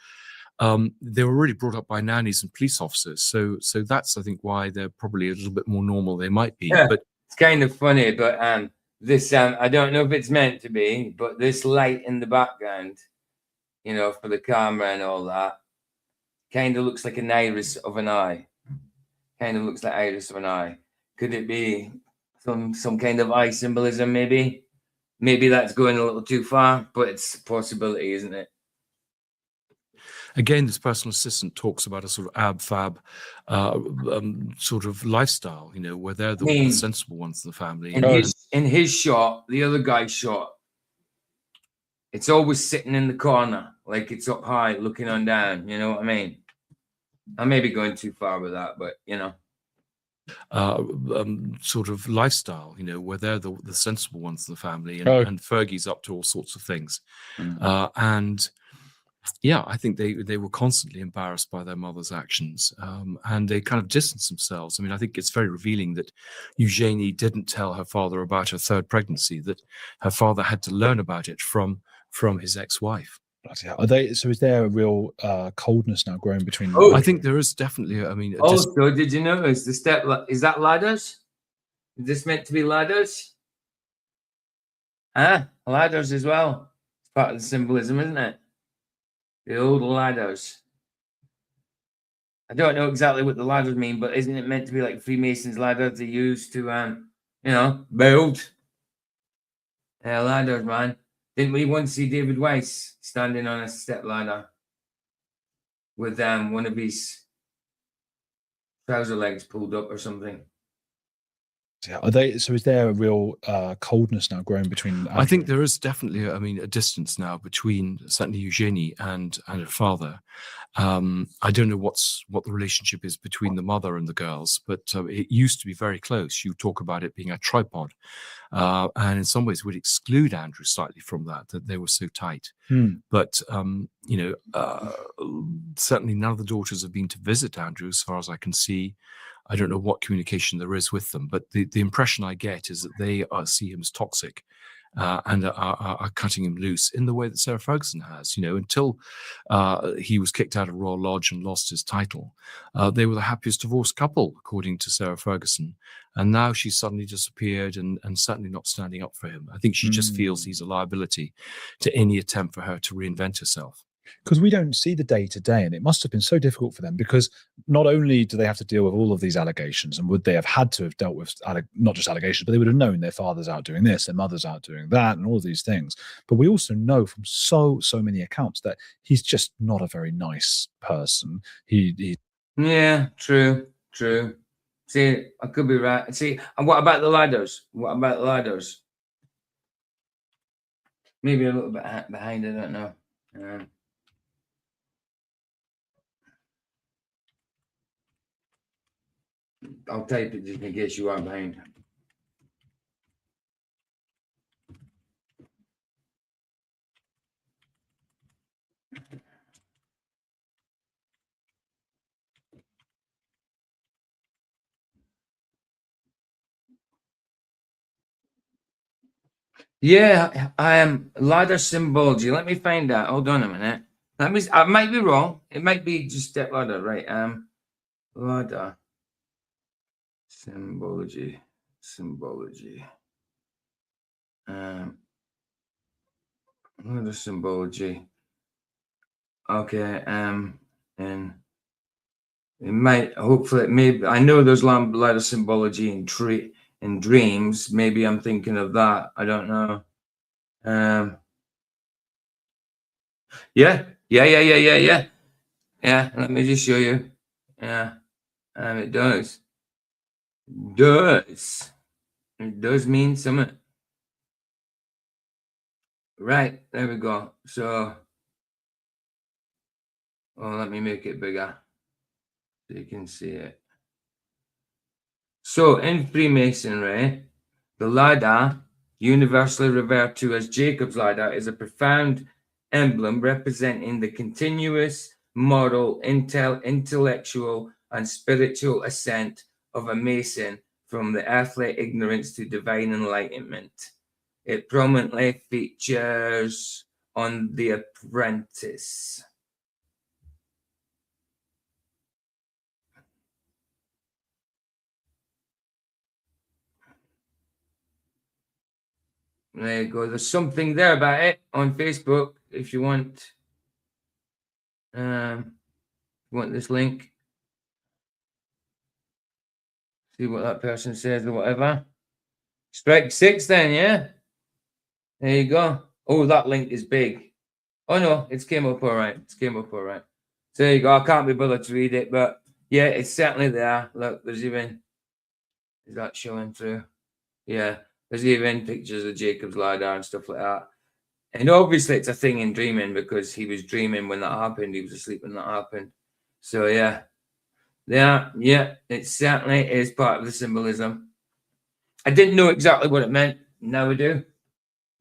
they were really brought up by nannies and police officers. So that's, I think, why they're probably a little bit more normal. They might be, yeah, but it's kind of funny. But this, I don't know if it's meant to be, but this light in the background, for the camera and all that, kind of looks like an iris of an eye. Kind of looks like iris of an eye. Could it be some kind of eye symbolism? Maybe that's going a little too far, but it's a possibility, isn't it? Again, this personal assistant talks about a sort of ab-fab sort of lifestyle, where they're the sensible ones in the family. In his shot, the other guy's shot, it's always sitting in the corner, like it's up high, looking on down. You know what I mean? I may be going too far with that, but sort of lifestyle, where they're the sensible ones in the family, and Fergie's up to all sorts of things. And yeah, I think they were constantly embarrassed by their mother's actions, and they kind of distanced themselves. I mean, I think it's very revealing that Eugenie didn't tell her father about her third pregnancy, that her father had to learn about it from his ex-wife. So is there a real coldness now growing between them? I think there is definitely. I mean, also, did you notice the step? Is that ladders? Is this meant to be ladders? Ladders as well. It's part of the symbolism, isn't it? The old ladders. I don't know exactly what the ladders mean, but isn't it meant to be like Freemasons' ladders they use to, build? Ladders, man. Didn't we once see David Weiss standing on a step ladder with one of his trouser legs pulled up or something? So is there a real coldness now growing between Andrew? I think there is definitely a distance now between certainly Eugenie and her father. I don't know what the relationship is between the mother and the girls, but it used to be very close. You talk about it being a tripod, and in some ways would exclude Andrew slightly from that they were so tight. But certainly none of the daughters have been to visit Andrew as far as I can see. I don't know what communication there is with them, but the impression I get is that they see him as toxic and are cutting him loose in the way that Sarah Ferguson has. Until he was kicked out of Royal Lodge and lost his title, they were the happiest divorced couple, according to Sarah Ferguson. And now she's suddenly disappeared and certainly not standing up for him. I think she just feels he's a liability to any attempt for her to reinvent herself. Because we don't see the day-to-day, and it must have been so difficult for them, because not only do they have to deal with all of these allegations, and would they have had to have dealt with not just allegations, but they would have known their father's out doing this, their mother's out doing that, and all of these things. But we also know from so many accounts that he's just not a very nice person. Yeah, true. See, I could be right. See, and what about the ladders? Maybe a little bit behind, I don't know. I'll type it just in case you are behind. Yeah, I am ladder symbology. Let me find out. Hold on a minute. I might be wrong. It might be just step ladder, right? Ladder symbology. Ladder symbology. Okay, and it might, hopefully, maybe, I know there's ladder symbology in dreams. Maybe I'm thinking of that. I don't know. Yeah. Yeah, let me just show you. Yeah, it does. It does mean something. Right, there we go. So, let me make it bigger so you can see it. So, in Freemasonry, the ladder, universally referred to as Jacob's ladder, is a profound emblem representing the continuous moral, intellectual, and spiritual ascent of a Mason from the earthly ignorance to divine enlightenment. It prominently features on The Apprentice. There you go. There's something there about it on Facebook if you want. Want this link? See what that person says or whatever. Strike 6 then, yeah? There you go. Oh, that link is big. Oh no, it came up all right. So there you go. I can't be bothered to read it, but yeah, it's certainly there. Look, there's even, is that showing through? Yeah, there's even pictures of Jacob's ladder and stuff like that. And obviously it's a thing in dreaming because he was dreaming when that happened. He was asleep when that happened. So yeah, it certainly is part of the symbolism. I didn't know exactly what it meant. Now we do.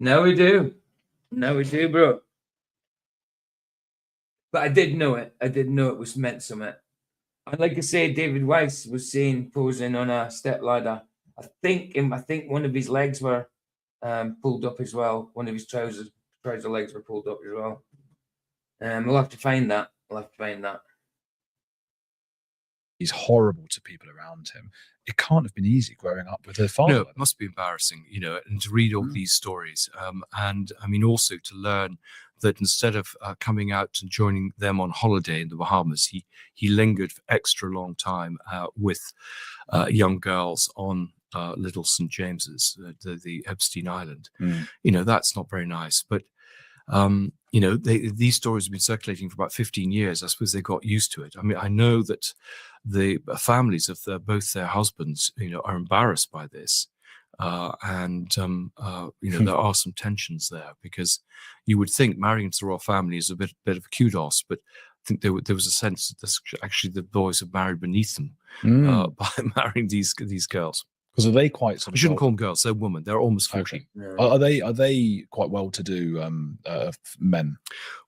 Now we do, bro. But I did know it. I did know it was meant something. And like I say, David Weiss was seen posing on a step ladder. I think one of his legs were pulled up as well. One of his trouser legs were pulled up as well. We'll have to find that. He's horrible to people around him. It can't have been easy growing up with her father. No, it must be embarrassing, and to read all these stories. And I mean, also to learn that instead of coming out and joining them on holiday in the Bahamas, he lingered for extra long time with young girls on Little St. James's, the Epstein Island. That's not very nice. But these stories have been circulating for about 15 years. I suppose they got used to it. I mean, I know that the families of both their husbands, are embarrassed by this. There are some tensions there because you would think marrying into the royal family is a bit of a kudos, but I think there was a sense that actually the boys have married beneath them by marrying these girls. Because are they quite sort of? I shouldn't call them girls; they're women. They're almost 40. Okay. Are they quite well-to-do men?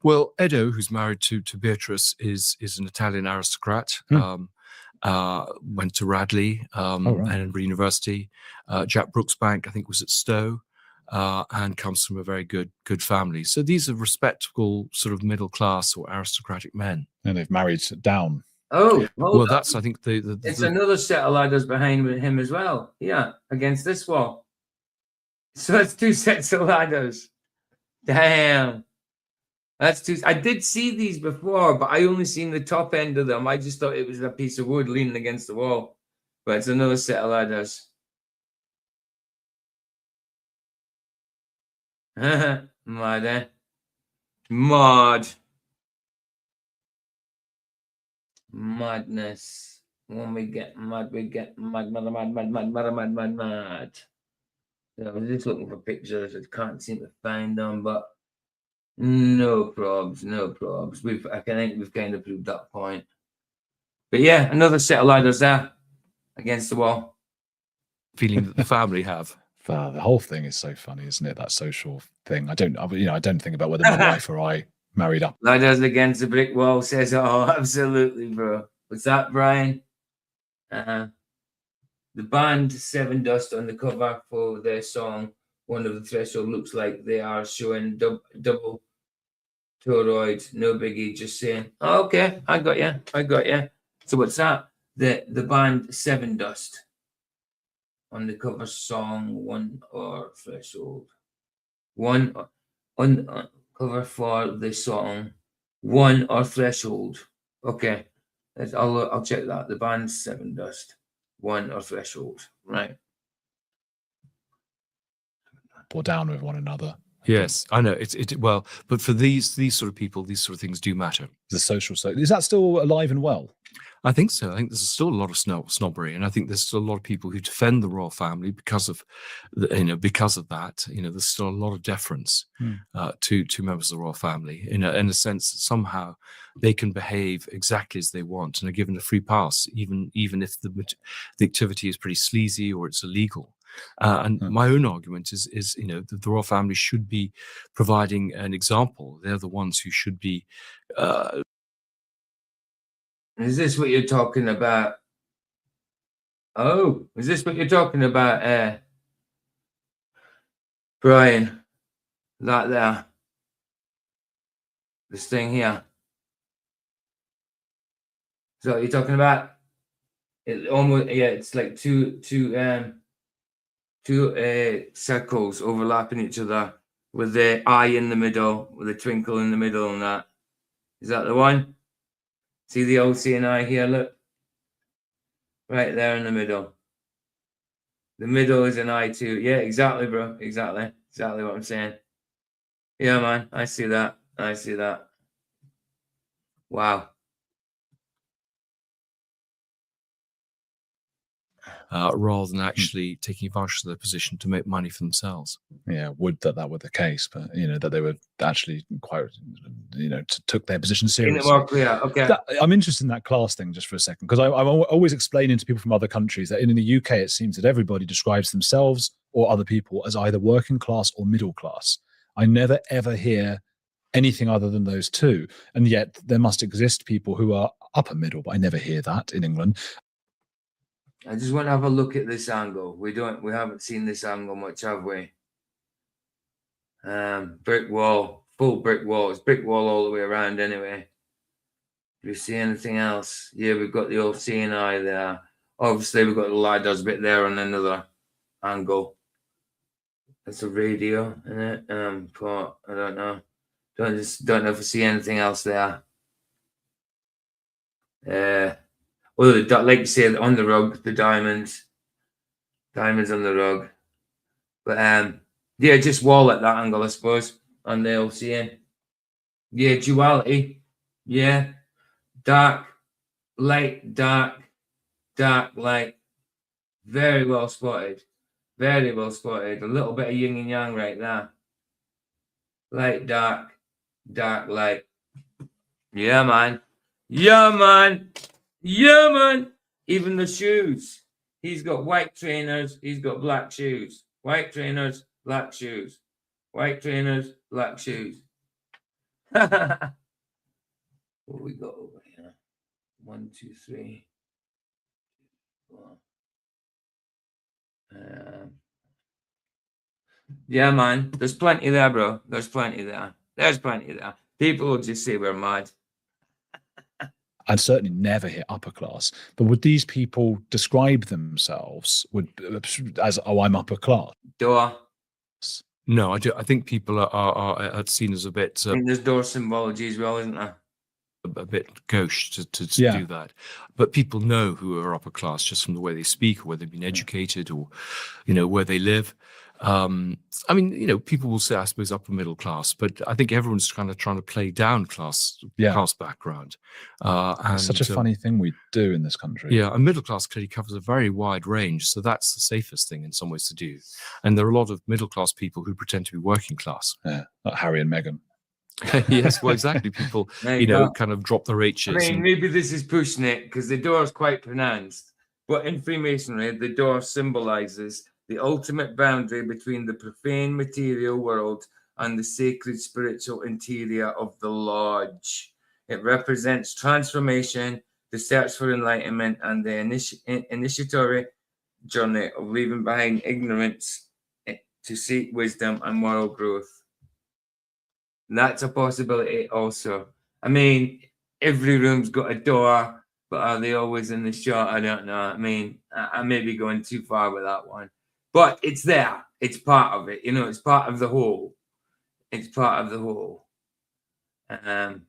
Well, Edo, who's married to Beatrice, is an Italian aristocrat. Went to Radley and Edinburgh University. Jack Brooksbank, I think, was at Stowe, and comes from a very good family. So these are respectable, sort of middle class or aristocratic men. And they've married down. Oh, well, that's, I think, it's another set of ladders behind him as well. Yeah, against this wall. So that's 2 sets of ladders. Damn. That's 2. I did see these before, but I only seen the top end of them. I just thought it was a piece of wood leaning against the wall. But it's another set of ladders. Mad, eh? Mad. Madness. When we get mad, we get mad. So I was just looking for pictures. I can't seem to find them, but no probs. I think we've kind of proved that point. But yeah, another set of ladders there against the wall. Feeling that the family have. The whole thing is so funny, isn't it? That social thing. I don't think about whether my wife or I married up. Ladders against the brick wall says, "Oh, absolutely, bro." What's that, Brian? The band Seven Dust on the cover for their song "One of the Threshold" looks like they are showing double toroid. No biggie, just saying. Oh, okay, I got you. So what's that? The band Seven Dust on the cover song "One or Threshold." One on cover for the song, One or Threshold. Okay, I'll check that. The band's Seven Dust, One or Threshold. Right. Or down with one another. Yes, I know. Well, but for these sort of people, these sort of things do matter. The social, so is that still alive and well? I think so. I think there's still a lot of snobbery, and I think there's still a lot of people who defend the royal family because of, because of that. There's still a lot of deference to members of the royal family. In a sense that somehow they can behave exactly as they want and are given a free pass, even if the activity is pretty sleazy or it's illegal. And my own argument is that the royal family should be providing an example. They're the ones who should be. Is this what you're talking about? Oh, is this what you're talking about, Brian? That there. This thing here. So you're talking about it almost, yeah, it's like two circles overlapping each other with the eye in the middle, with a twinkle in the middle and that. Is that the one? See the old seeing eye here, look. Right there in the middle. The middle is an eye too. Yeah, exactly, bro. Exactly. Exactly what I'm saying. Yeah, man. I see that. I see that. Wow. Rather than actually taking advantage of their position to make money for themselves. Yeah, would that were the case, but that they were actually quite, took their position seriously. Okay. I'm interested in that class thing just for a second, because I'm always explaining to people from other countries that in the UK it seems that everybody describes themselves or other people as either working class or middle class. I never ever hear anything other than those two, and yet there must exist people who are upper middle, but I never hear that in England. I just want to have a look at this angle. We haven't seen this angle much, have we? Brick wall, full brick wall. It's brick wall all the way around anyway. Do we see anything else? Yeah, we've got the old seeing eye there. Obviously, we've got the LiDAR's bit there on another angle. That's a radio, isn't it? But I don't know. Don't know if I see anything else there. Well, like you say, on the rug, the diamonds on the rug. But yeah, just wall at that angle, I suppose, on the LCN. Yeah, duality. Yeah, dark, light, dark, light. Very well spotted. Very well spotted. A little bit of yin and yang right there. Light, dark, light. Yeah, man. Yeah, man. Yeah, man. Even the shoes. He's got white trainers. He's got black shoes. White trainers, black shoes. White trainers, black shoes. What we got over here? 1, 2, 3. 4. Yeah, man. There's plenty there, bro. There's plenty there. There's plenty there. People will just say we're mad. I'd certainly never hear upper class, but would these people describe themselves as, oh, I'm upper class? Door. No, I do. I think people are seen as a bit. I think there's door symbology as well, isn't there? A bit gauche to do that, but people know who are upper class just from the way they speak, or where they've been educated, or where they live. I mean, people will say, I suppose, upper middle class, but I think everyone's kind of trying to play down class background. It's such a funny thing we do in this country. Yeah, and middle class clearly covers a very wide range, so that's the safest thing in some ways to do. And there are a lot of middle class people who pretend to be working class. Yeah, like Harry and Meghan. Yes, well, exactly. People, kind of drop their H's. I mean, maybe this is pushing it because the door is quite pronounced, but in Freemasonry, the door symbolizes the ultimate boundary between the profane material world and the sacred spiritual interior of the lodge. It represents transformation, the search for enlightenment, and the initiatory journey of leaving behind ignorance to seek wisdom and moral growth. And that's a possibility also. I mean, every room's got a door, but are they always in the shot? I don't know. I mean, I may be going too far with that one. But it's there. It's part of it. It's part of the whole. It's part of the whole. There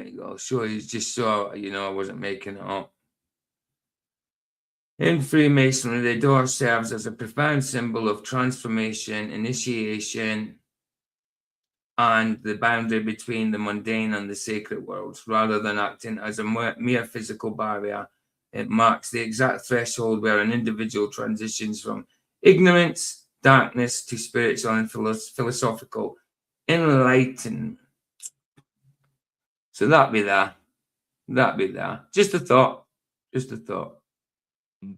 you go. Sure, you just saw, you know, I wasn't making it up. In Freemasonry, the door serves as a profound symbol of transformation, initiation, and the boundary between the mundane and the sacred worlds. Rather than acting as a mere physical barrier, it marks the exact threshold where an individual transitions from ignorance, darkness, to spiritual and philosophical enlightenment. So that'd be that. That'd be that. Just a thought. Just a thought.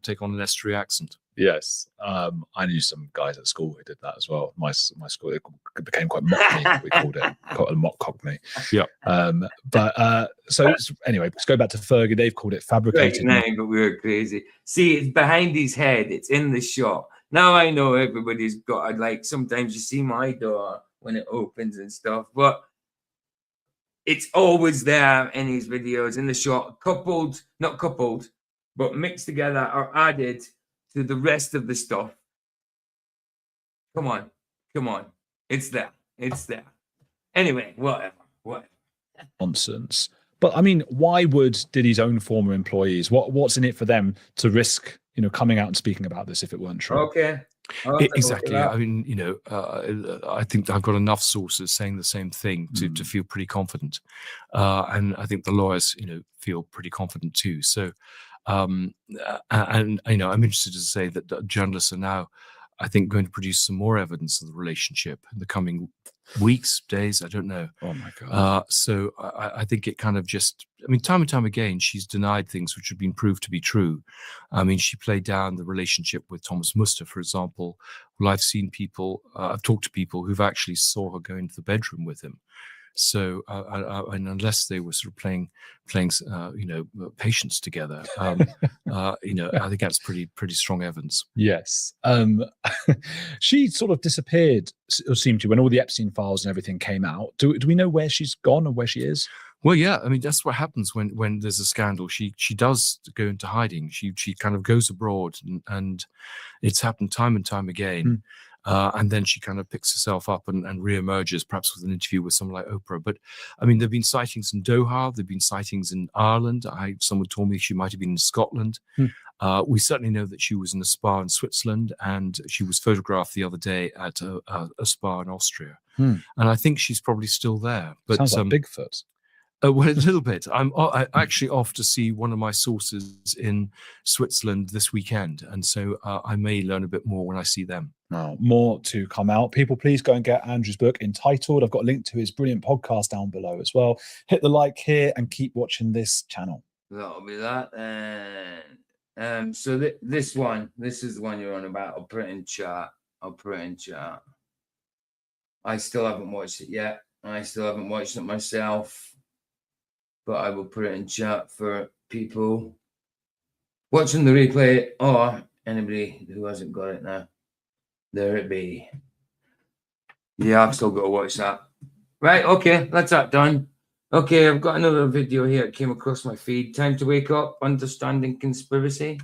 Take on an estuary accent. Yes, I knew some guys at school who did that as well. My school, it became quite mockney. We called it quite a mock cockney. Yeah. So anyway, let's go back to Fergie. They've called it fabricated. Great name, but we were crazy. See, it's behind his head. It's in the shot. Now I know everybody's got. Like sometimes you see my door when it opens and stuff, but it's always there in his videos in the shot, not coupled, but mixed together or added to the rest of the stuff. Come on. It's there. Anyway, whatever. Nonsense. But I mean, why would Diddy's own former employees? What's in it for them to risk, you know, coming out and speaking about this if it weren't true? Okay. Exactly. I mean, you know, I think I've got enough sources saying the same thing to feel pretty confident, and I think the lawyers, you know, feel pretty confident too. So. And you know, I'm interested to say that journalists are now, I think, going to produce some more evidence of the relationship in the coming weeks, days. I don't know. Oh my God. So I think it kind of just, I mean, time and time again, she's denied things which have been proved to be true. I mean, she played down the relationship with Thomas Muster, for example. Well, I've seen people, I've talked to people who've actually saw her go into the bedroom with him. So, and unless they were sort of playing, you know, patience together, you know, I think that's pretty strong evidence. Yes. She sort of disappeared, or seemed to, when all the Epstein files and everything came out. Do we know where she's gone or where she is? Well, yeah, I mean, that's what happens when there's a scandal. She does go into hiding. She kind of goes abroad, and it's happened time and time again. And then she kind of picks herself up and reemerges, perhaps with an interview with someone like Oprah. But I mean, there've been sightings in Doha, there've been sightings in Ireland. Someone told me she might have been in Scotland. We certainly know that she was in a spa in Switzerland, and she was photographed the other day at a spa in Austria. And I think she's probably still there. But sounds like Bigfoot. Well, a little bit. I'm actually off to see one of my sources in Switzerland this weekend, and so I may learn a bit more when I see them. Now, more to come out. People, please go and get Andrew's book, Entitled. I've got a link to his brilliant podcast down below as well. Hit the like here and keep watching this channel. That'll be that. So this is the one you're on about. I'll put it in chat. I still haven't watched it yet. I still haven't watched it myself, but I will put it in chat for people watching the replay or anybody who hasn't got it now. There it be. Yeah, I've still got to watch that. Right, okay, that's that done. Okay, I've got another video here. It came across my feed. Time to wake up, understanding conspiracy.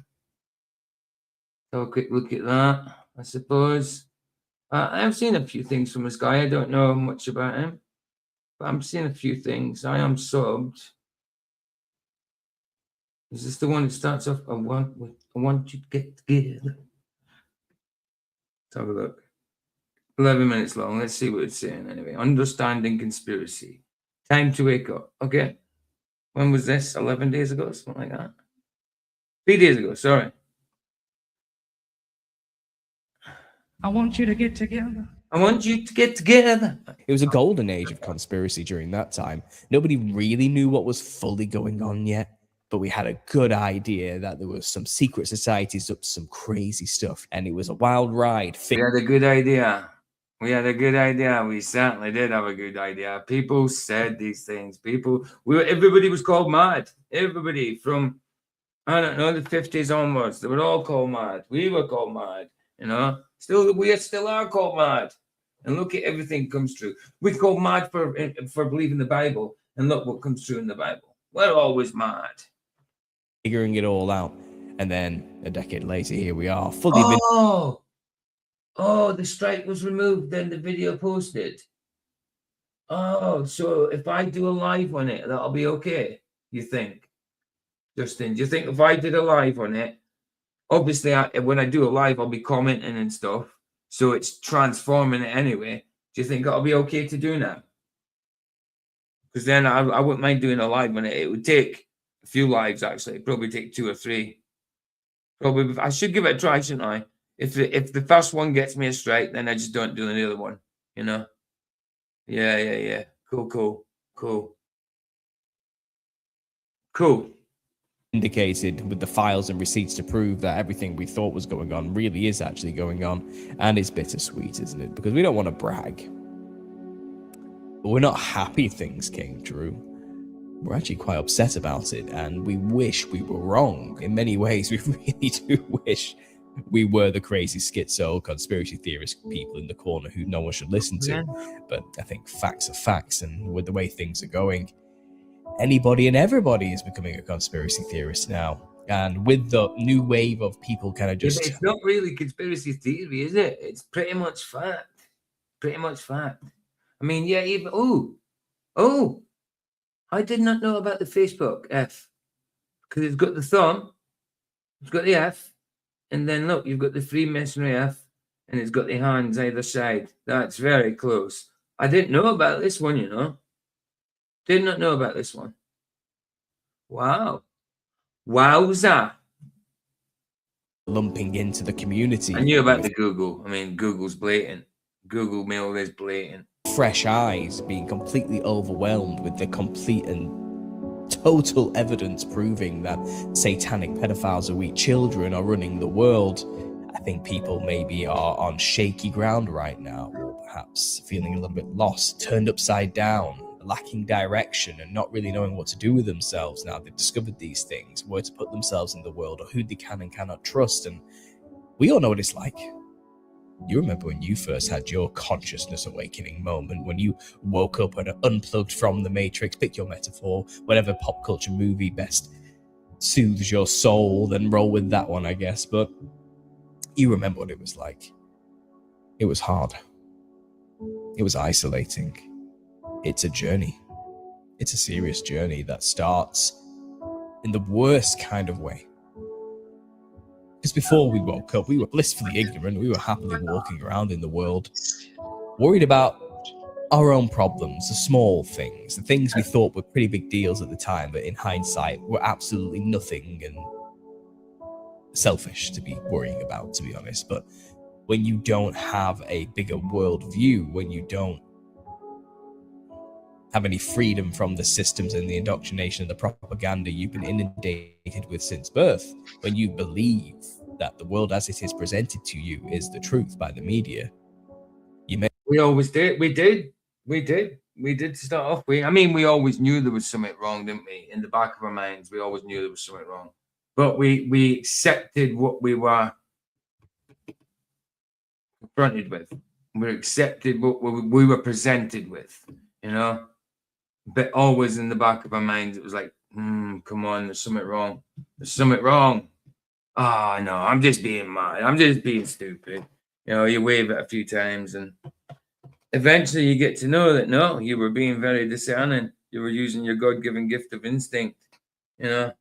Have a quick look at that, I suppose. I've seen a few things from this guy. I don't know much about him, but I'm seeing a few things. I am subbed. Is this the one that starts off? I want you to get together. Let's have a look. 11 minutes long. Let's see what it's saying anyway. Understanding conspiracy. Time to wake up. Okay. When was this? 11 days ago? Something like that. 3 days ago. Sorry. I want you to get together. I want you to get together. It was a golden age of conspiracy during that time. Nobody really knew what was fully going on yet, but we had a good idea that there was some secret societies up to some crazy stuff, and it was a wild ride. We had a good idea. We certainly did have a good idea. People said these things. Everybody was called mad. Everybody from, I don't know, the 50s onwards. They were all called mad. We were called mad, you know. We still are called mad. And look at everything comes true. We're called mad for believing the Bible, and look what comes true in the Bible. We're always mad. Figuring it all out. And then a decade later, here we are, fully. The strike was removed, then the video posted. Oh, so if I do a live on it, that'll be okay, you think? Justin, do you think if I did a live on it, obviously when I do a live, I'll be commenting and stuff, so it's transforming it anyway. Do you think that'll be okay to do now? Because then I wouldn't mind doing a live on it. It would take a few lives, actually. It'd probably take 2 or 3. Probably, I should give it a try, shouldn't I? If the first one gets me a strike, then I just don't do the other one, you know? Yeah. Cool. Indicated with the files and receipts to prove that everything we thought was going on really is actually going on. And it's bittersweet, isn't it? Because we don't want to brag, but we're not happy things came true. We're actually quite upset about it, and we wish we were wrong. In many ways, we really do wish we were the crazy schizo conspiracy theorist people in the corner who no one should listen to. But I think facts are facts, and with the way things are going, anybody and everybody is becoming a conspiracy theorist now. And with the new wave of people kind of just... Yeah, it's not really conspiracy theory, is it? It's pretty much fact. I mean, yeah, even... Oh! I did not know about the Facebook F. Because it's got the thumb, it's got the F, and then look, you've got the Freemasonry F, and it's got the hands either side. That's very close. I didn't know about this one, you know. Did not know about this one. Wow. Wowza. Lumping into the community. I knew about the Google. I mean, Google's blatant. Google Mail is blatant. Fresh eyes being completely overwhelmed with the complete and total evidence proving that satanic pedophiles who eat children are running the world. I think people maybe are on shaky ground right now, or perhaps feeling a little bit lost, turned upside down, lacking direction, and not really knowing what to do with themselves now they've discovered these things, where to put themselves in the world, or who they can and cannot trust. And we all know what it's like. You remember when you first had your consciousness awakening moment, when you woke up and unplugged from the Matrix, pick your metaphor, whatever pop culture movie best soothes your soul, then roll with that one, I guess. But you remember what it was like. It was hard. It was isolating. It's a journey. It's a serious journey that starts in the worst kind of way. Because before we woke up, we were blissfully ignorant. We were happily walking around in the world, worried about our own problems, the small things, the things we thought were pretty big deals at the time, but in hindsight were absolutely nothing and selfish to be worrying about, to be honest. But when you don't have a bigger world view, when you don't have any freedom from the systems and the indoctrination and the propaganda you've been inundated with since birth, when you believe that the world as it is presented to you is the truth by the media, we always did. We did start off with, I mean, we always knew there was something wrong, didn't we? In the back of our minds, we always knew there was something wrong. But we accepted what we were confronted with. We accepted what we were presented with, you know? But always in the back of our minds, it was like, come on, there's something wrong. There's something wrong. Oh, no, I'm just being mad. I'm just being stupid. You know, you wave it a few times and eventually you get to know that, no, you were being very discerning. You were using your God-given gift of instinct, you know.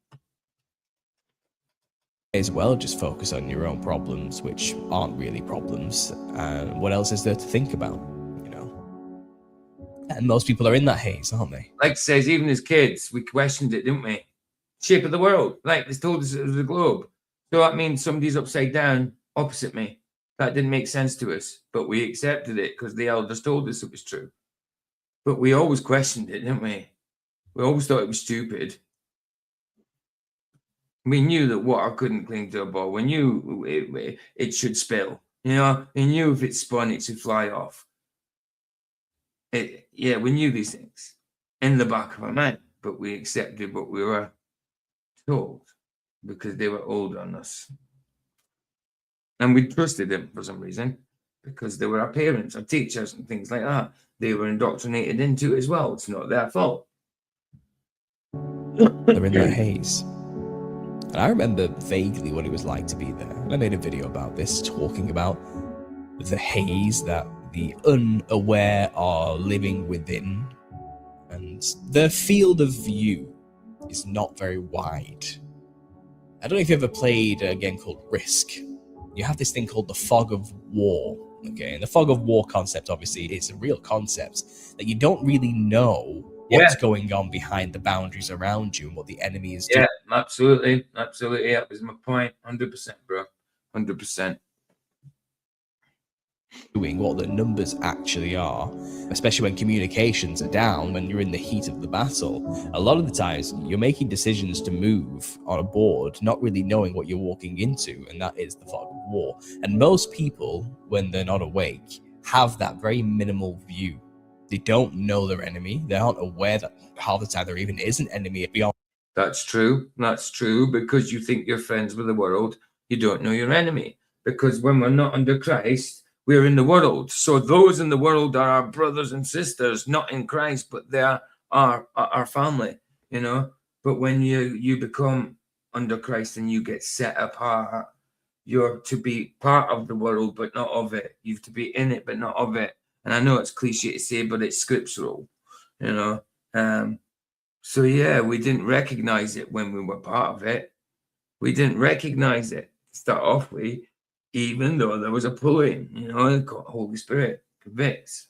as well just focus on your own problems, which aren't really problems. And what else is there to think about? And most people are in that haze, aren't they? Like it says, even as kids, we questioned it, didn't we? Shape of the world. Like they told us it was a globe. So that means somebody's upside down opposite me. That didn't make sense to us, but we accepted it because the elders told us it was true. But we always questioned it, didn't we? We always thought it was stupid. We knew that water couldn't cling to a ball. We knew it should spill. You know, we knew if it spun, it should fly off. Yeah, we knew these things in the back of our mind, but we accepted what we were told because they were older than us. And we trusted them for some reason because they were our parents, our teachers, and things like that. They were indoctrinated into it as well. It's not their fault. They're in their haze. And I remember vaguely what it was like to be there. I made a video about this, talking about the haze that the unaware are living within. And their field of view is not very wide. I don't know if you ever played a game called Risk. You have this thing called the fog of war. Okay, and the fog of war concept, obviously, is a real concept that you don't really know what's going on behind the boundaries around you and what the enemy is doing. Yeah, absolutely. Absolutely. That was my point. 100%, bro. 100%. Doing what the numbers actually are, especially when communications are down, when you're in the heat of the battle. A lot of the times you're making decisions to move on a board, not really knowing what you're walking into, and that is the fog of war. And most people, when they're not awake, have that very minimal view. They don't know their enemy. They aren't aware that half the time there even is an enemy beyond. That's true. That's true. Because you think you're friends with the world, you don't know your enemy. Because when we're not under Christ, we're in the world. So those in the world are our brothers and sisters, not in Christ, but they are our family, you know. But when you become under Christ and you get set apart, you're to be part of the world, but not of it. You have to be in it, but not of it. And I know it's cliche to say, but it's scriptural, you know. So yeah, we didn't recognize it when we were part of it. We didn't recognize it to start off with, even though there was a pulling, you know, the Holy Spirit convicts,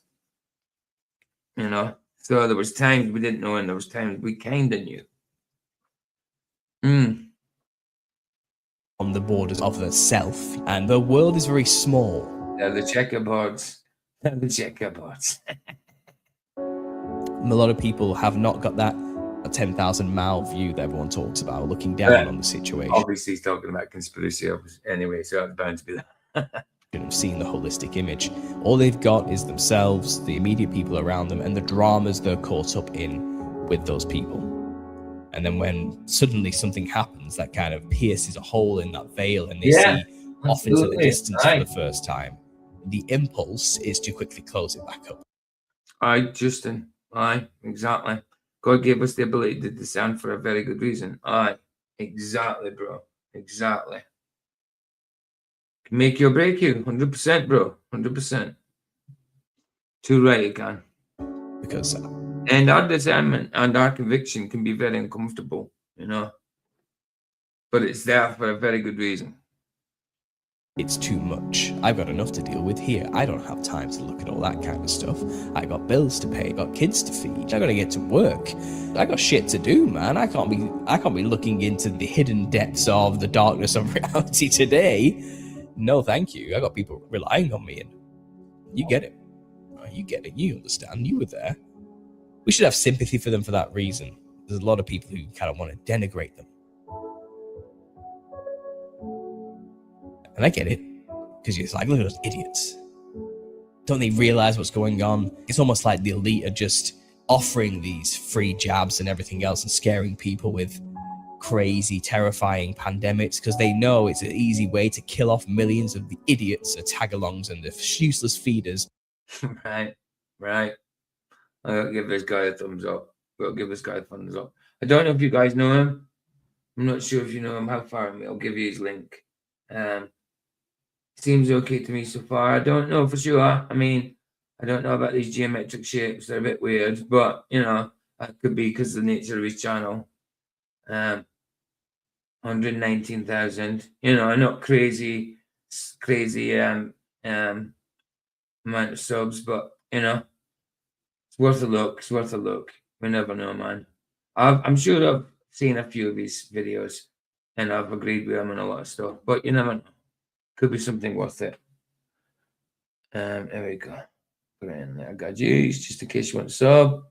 you know. So there was times we didn't know, and there was times we kind of knew. On the borders of the self, and the world is very small. They're the checkerboards. They're the checkerboards. A lot of people have not got that 10,000 mile view that everyone talks about, looking down on the situation. Obviously, he's talking about conspiracy anyway, so it's bound to be that. Seeing the holistic image. All they've got is themselves, the immediate people around them, and the dramas they're caught up in with those people. And then when suddenly something happens that kind of pierces a hole in that veil, and they see off into the distance for the first time, the impulse is to quickly close it back up. Aye, Justin. Aye, exactly. God gave us the ability to discern for a very good reason. Aye, exactly, bro. Exactly. Can make you or break you. 100%, bro. 100%. Too right, it can. Because and our discernment and our conviction can be very uncomfortable, you know. But it's there for a very good reason. It's too much. I've got enough to deal with here. I don't have time to look at all that kind of stuff. I got bills to pay, got kids to feed. I gotta get to work. I got shit to do, man. I can't be looking into the hidden depths of the darkness of reality today. No, thank you. I got people relying on me, and you get it. You get it. You understand. You were there. We should have sympathy for them for that reason. There's a lot of people who kind of want to denigrate them. And I get it, because it's like, look at those idiots. Don't they realize what's going on? It's almost like the elite are just offering these free jabs and everything else and scaring people with crazy, terrifying pandemics because they know it's an easy way to kill off millions of the idiots, the tag-alongs, and the useless feeders. Right. I gotta give this guy a thumbs up. I don't know if you guys know him. I'm not sure if you know him. How far? I'll give you his link. Seems okay to me so far. I don't know for sure. I mean, I don't know about these geometric shapes. They're a bit weird, but you know, that could be because of the nature of his channel. 119,000. You know, not crazy amount of subs, but you know, it's worth a look. We never know, man. I'm sure I've seen a few of his videos, and I've agreed with him on a lot of stuff, but you never know. Could be something worth it. There we go. Put it in there. I got you, just in case you want to sub.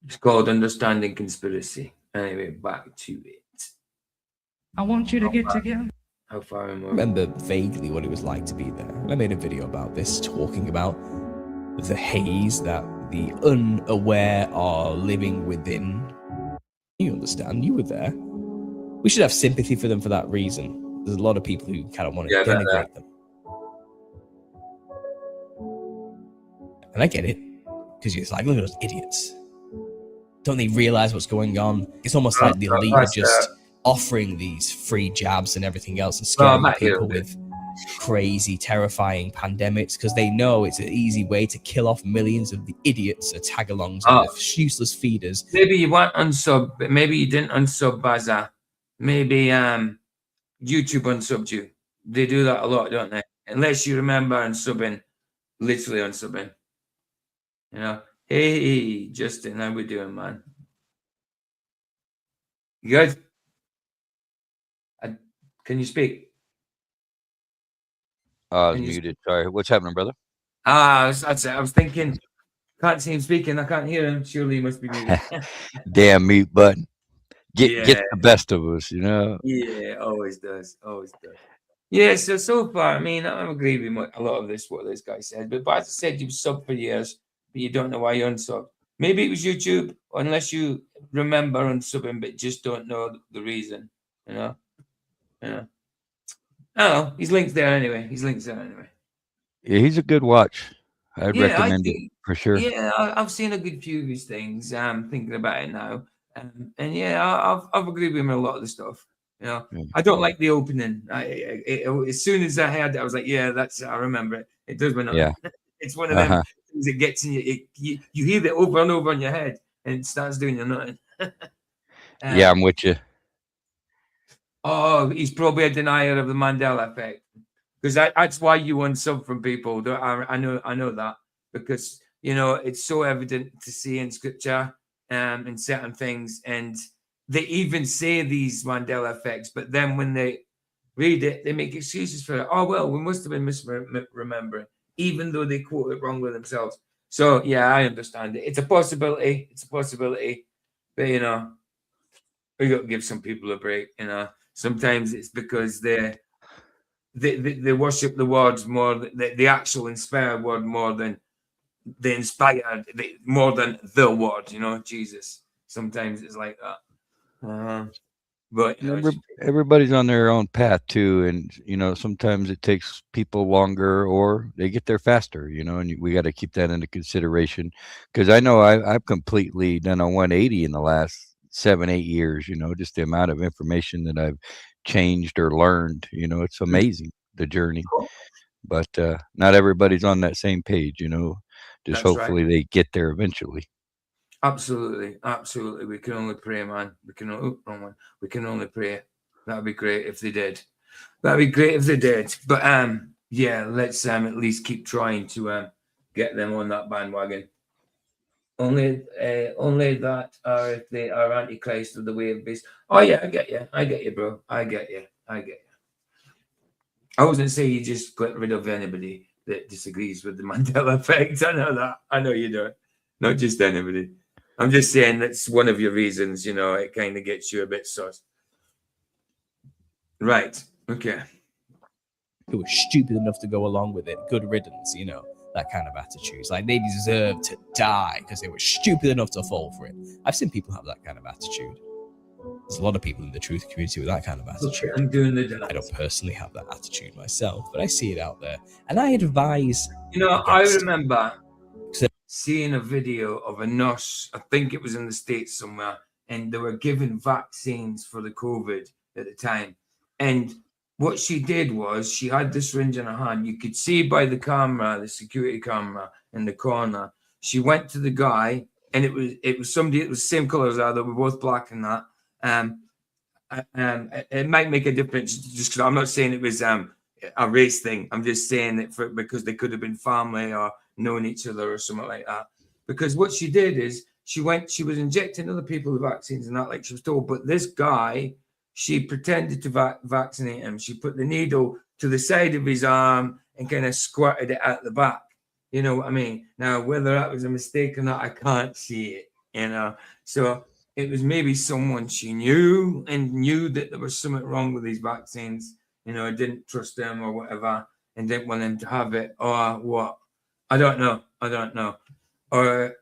It's called Understanding Conspiracy. Anyway, back to it. I want you to get together. How far am I? I remember vaguely what it was like to be there. I made a video about this, talking about the haze that the unaware are living within. You understand. You were there. We should have sympathy for them for that reason. There's a lot of people who kind of want to denigrate them. And I get it, because it's like, look at those idiots. don't they realize what's going on? It's almost like the elite are just offering these free jabs and everything else and scaring people with crazy, terrifying pandemics because they know it's an easy way to kill off millions of the idiots or tag-alongs and the useless feeders. Maybe you want unsub, but maybe you didn't unsub Baza. Maybe YouTube unsubbed you. They do that a lot, don't they? Unless you remember unsubbing, literally unsubbing. You know, hey, Justin, how we doing, man? You good? Can you speak? I was muted. Sorry. What's happening, brother? That's it. I was thinking, can't see him speaking. I can't hear him. Surely he must be muted. Damn mute button. Get the best of us, you know? Yeah, always does. Always does. Yeah, so far, I mean, I agree with a lot of what this guy said. But as I said, you've subbed for years, but you don't know why you unsubbed. Maybe it was YouTube, unless you remember unsubbing, but just don't know the reason, you know? Yeah. I don't know. His link's there anyway. Yeah, he's a good watch. I'd recommend it for sure. Yeah, I've seen a good few of his things. I'm thinking about it now. And yeah, I've agreed with him on a lot of the stuff. You know, I don't like the opening. As soon as I heard it, I was like, yeah, I remember it. It does me nothing. Yeah. It's one of them things that gets in you. You hear it over and over in your head, and it starts doing you nothing. Yeah, I'm with you. Oh, he's probably a denier of the Mandela effect, because that's why you unsub from people. I know that, because you know it's so evident to see in scripture, in certain things, and they even say these Mandela effects, but then when they read it, they make excuses for it. Oh well, we must have been misremembering, even though they quote it wrongly themselves. So yeah, I understand it. It's a possibility. But you know, we got to give some people a break. You know, sometimes it's because they worship the words more, the actual inspired word more than the inspired, more than the word. You know, Jesus. Sometimes it's like that. But you know, everybody's on their own path too, and you know sometimes it takes people longer or they get there faster, you know, and we got to keep that into consideration, because I know I've completely done a 180 in the last 7-8 years, you know, just the amount of information that I've changed or learned, you know, it's amazing, the journey. But not everybody's on that same page, you know, just hopefully they get there eventually. Absolutely. We can only pray, man. We can only pray. That'd be great if they did. But yeah, let's at least keep trying to get them on that bandwagon. Only that if they are antichrist of the way of beast. Oh yeah, I get you, bro. I get you. I wasn't saying you just get rid of anybody that disagrees with the Mandela effect. I know that. I know you don't. Not just anybody. I'm just saying that's one of your reasons, you know, it kind of gets you a bit sus. Right. Okay. Who were stupid enough to go along with it. Good riddance, you know, that kind of attitude. It's like they deserve to die because they were stupid enough to fall for it. I've seen people have that kind of attitude. There's a lot of people in the truth community with that kind of attitude. I'm doing the dance. I don't personally have that attitude myself, but I see it out there. And I advise. You know, I remember seeing a video of a nurse, I think it was in the States somewhere, and they were giving vaccines for the COVID at the time. And what she did was she had the syringe in her hand. You could see by the camera, the security camera in the corner. She went to the guy, and it was somebody that was the same color as her. They were both black and that. It might make a difference, just because I'm not saying it was a race thing. I'm just saying it because they could have been family or known each other or something like that. Because what she did is she was injecting other people with vaccines and that, like she was told. But this guy, she pretended to vaccinate him. She put the needle to the side of his arm and kind of squirted it out the back. You know what I mean? Now, whether that was a mistake or not, I can't see it, you know. So it was maybe someone she knew and knew that there was something wrong with these vaccines, you know, didn't trust them or whatever, and didn't want them to have it, or what. I don't know. Or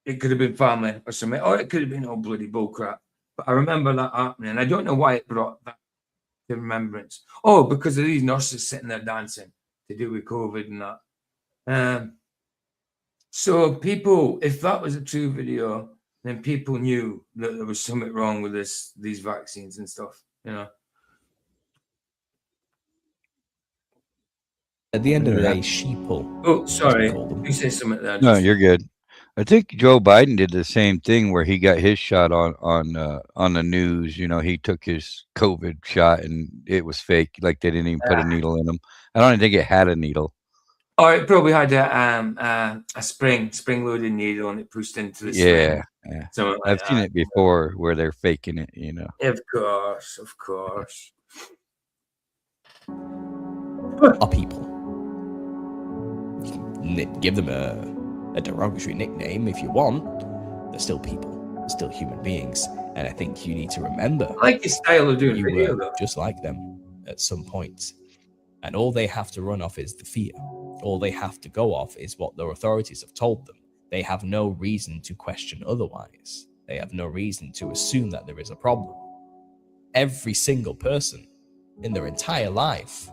it could have been family or something, or it could have been all bloody bullcrap. But I remember that happening. I don't know why it brought that to remembrance. Oh, because of these nurses sitting there dancing to do with COVID and that. So people, if that was a true video, then people knew that there was something wrong with these vaccines and stuff, you know. At the end of the day, sheeple. Oh, sorry. Call them. You say something there. No, you're good. I think Joe Biden did the same thing where he got his shot on the news. You know, he took his COVID shot and it was fake. Like they didn't even put a needle in him. I don't even think it had a needle. Or it probably had a spring-loaded needle and it pushed into the spring. Yeah. Like I've seen it before where they're faking it, you know. Of course. Are people. You can give them a derogatory nickname if you want. They're still people. They're still human beings. And I think you need to remember. I like your style of doing you video, were though. just like them at some point. And all they have to run off is the fear. All they have to go off is what their authorities have told them. They have no reason to question otherwise. They have no reason to assume that there is a problem. Every single person in their entire life,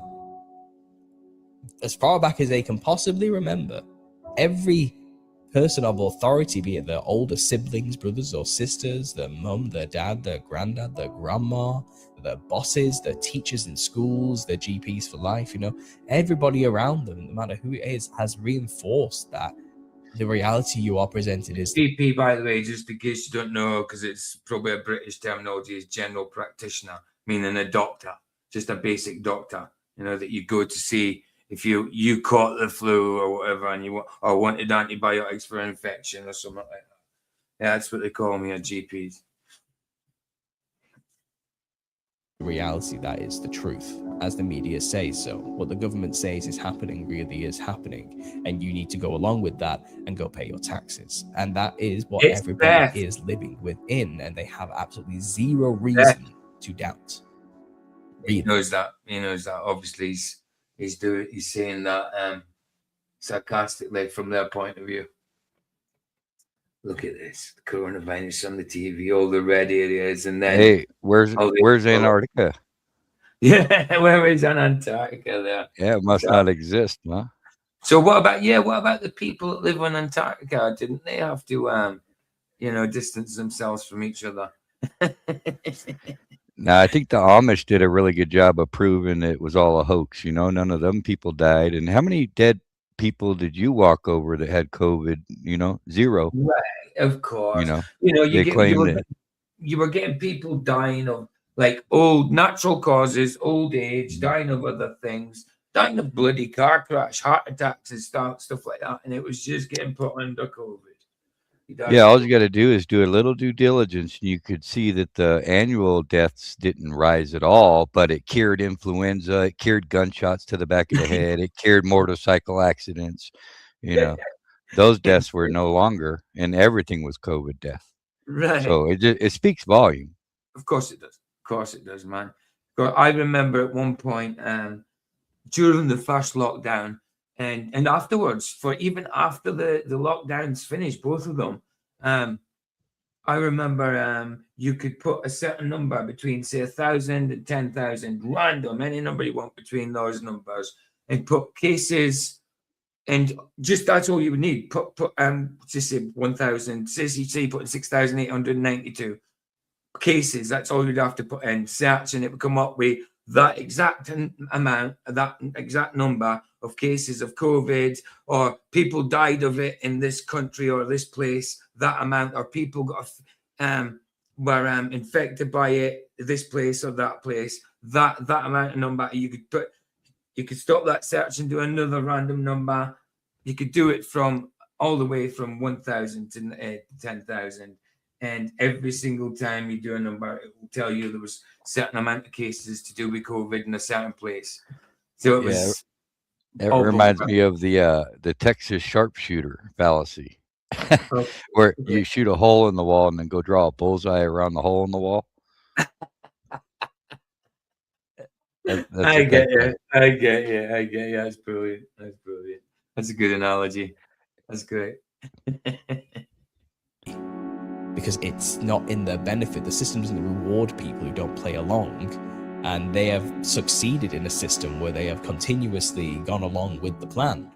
as far back as they can possibly remember, every person of authority, be it their older siblings, brothers or sisters, their mum, their dad, their granddad, their grandma, their bosses, their teachers in schools, their GPs for life, you know, everybody around them, no matter who it is, has reinforced that the reality you are presented is... GP, by the way, just in case you don't know, because it's probably a British terminology, is general practitioner, meaning a doctor, just a basic doctor, you know, that you go to see if you caught the flu or whatever, and you wanted antibiotics for infection or something like that. Yeah, that's what they call me at GPs. Reality, that is the truth, as the media says so. What the government says is happening really is happening, and you need to go along with that and go pay your taxes. And that is what everybody is living within, and they have absolutely zero reason to doubt. He knows that. Obviously, he's saying that sarcastically from their point of view. Look at this, the coronavirus on the TV, all the red areas, and then hey, where's Antarctica? Yeah, where is Antarctica there? Yeah, it must not exist, huh? So what about the people that live on Antarctica? Didn't they have to distance themselves from each other? No, I think the Amish did a really good job of proving it was all a hoax. You know, none of them people died. And how many dead people did you walk over that had COVID? You know, zero. Right, of course. You were getting people dying of like old natural causes, old age, dying of other things, dying of bloody car crash, heart attacks and stuff like that. And it was just getting put under COVID. Yeah, all you got to do is do a little due diligence, and you could see that the annual deaths didn't rise at all, but it cured influenza, it cured gunshots to the back of the head, it cured motorcycle accidents. You know, those deaths were no longer, and everything was COVID death. Right. So it speaks volume. Of course it does. Of course it does, man. I remember at one point during the first lockdown, and afterwards, for even after the lockdowns finished, both of them, I remember you could put a certain number between, say, 1,000 and 10,000, random, any number you want between those numbers, and put cases, and just that's all you would need. Put just say 1,000, say you put 6,892 cases. That's all you'd have to put in, search, and it would come up with that exact amount, that exact number of cases of COVID, or people died of it in this country or this place, that amount, or people got were infected by it, this place or that place, that amount of number. You could stop that search and do another random number. You could do it from all the way from 1,000 to 10,000. And every single time you do a number, it will tell you there was a certain amount of cases to do with COVID in a certain place. So it was. It reminds me of the Texas sharpshooter fallacy, where you shoot a hole in the wall and then go draw a bullseye around the hole in the wall. I get you. That's brilliant. That's a good analogy. That's great. Because it's not in their benefit. The system doesn't reward people who don't play along, and they have succeeded in a system where they have continuously gone along with the plan.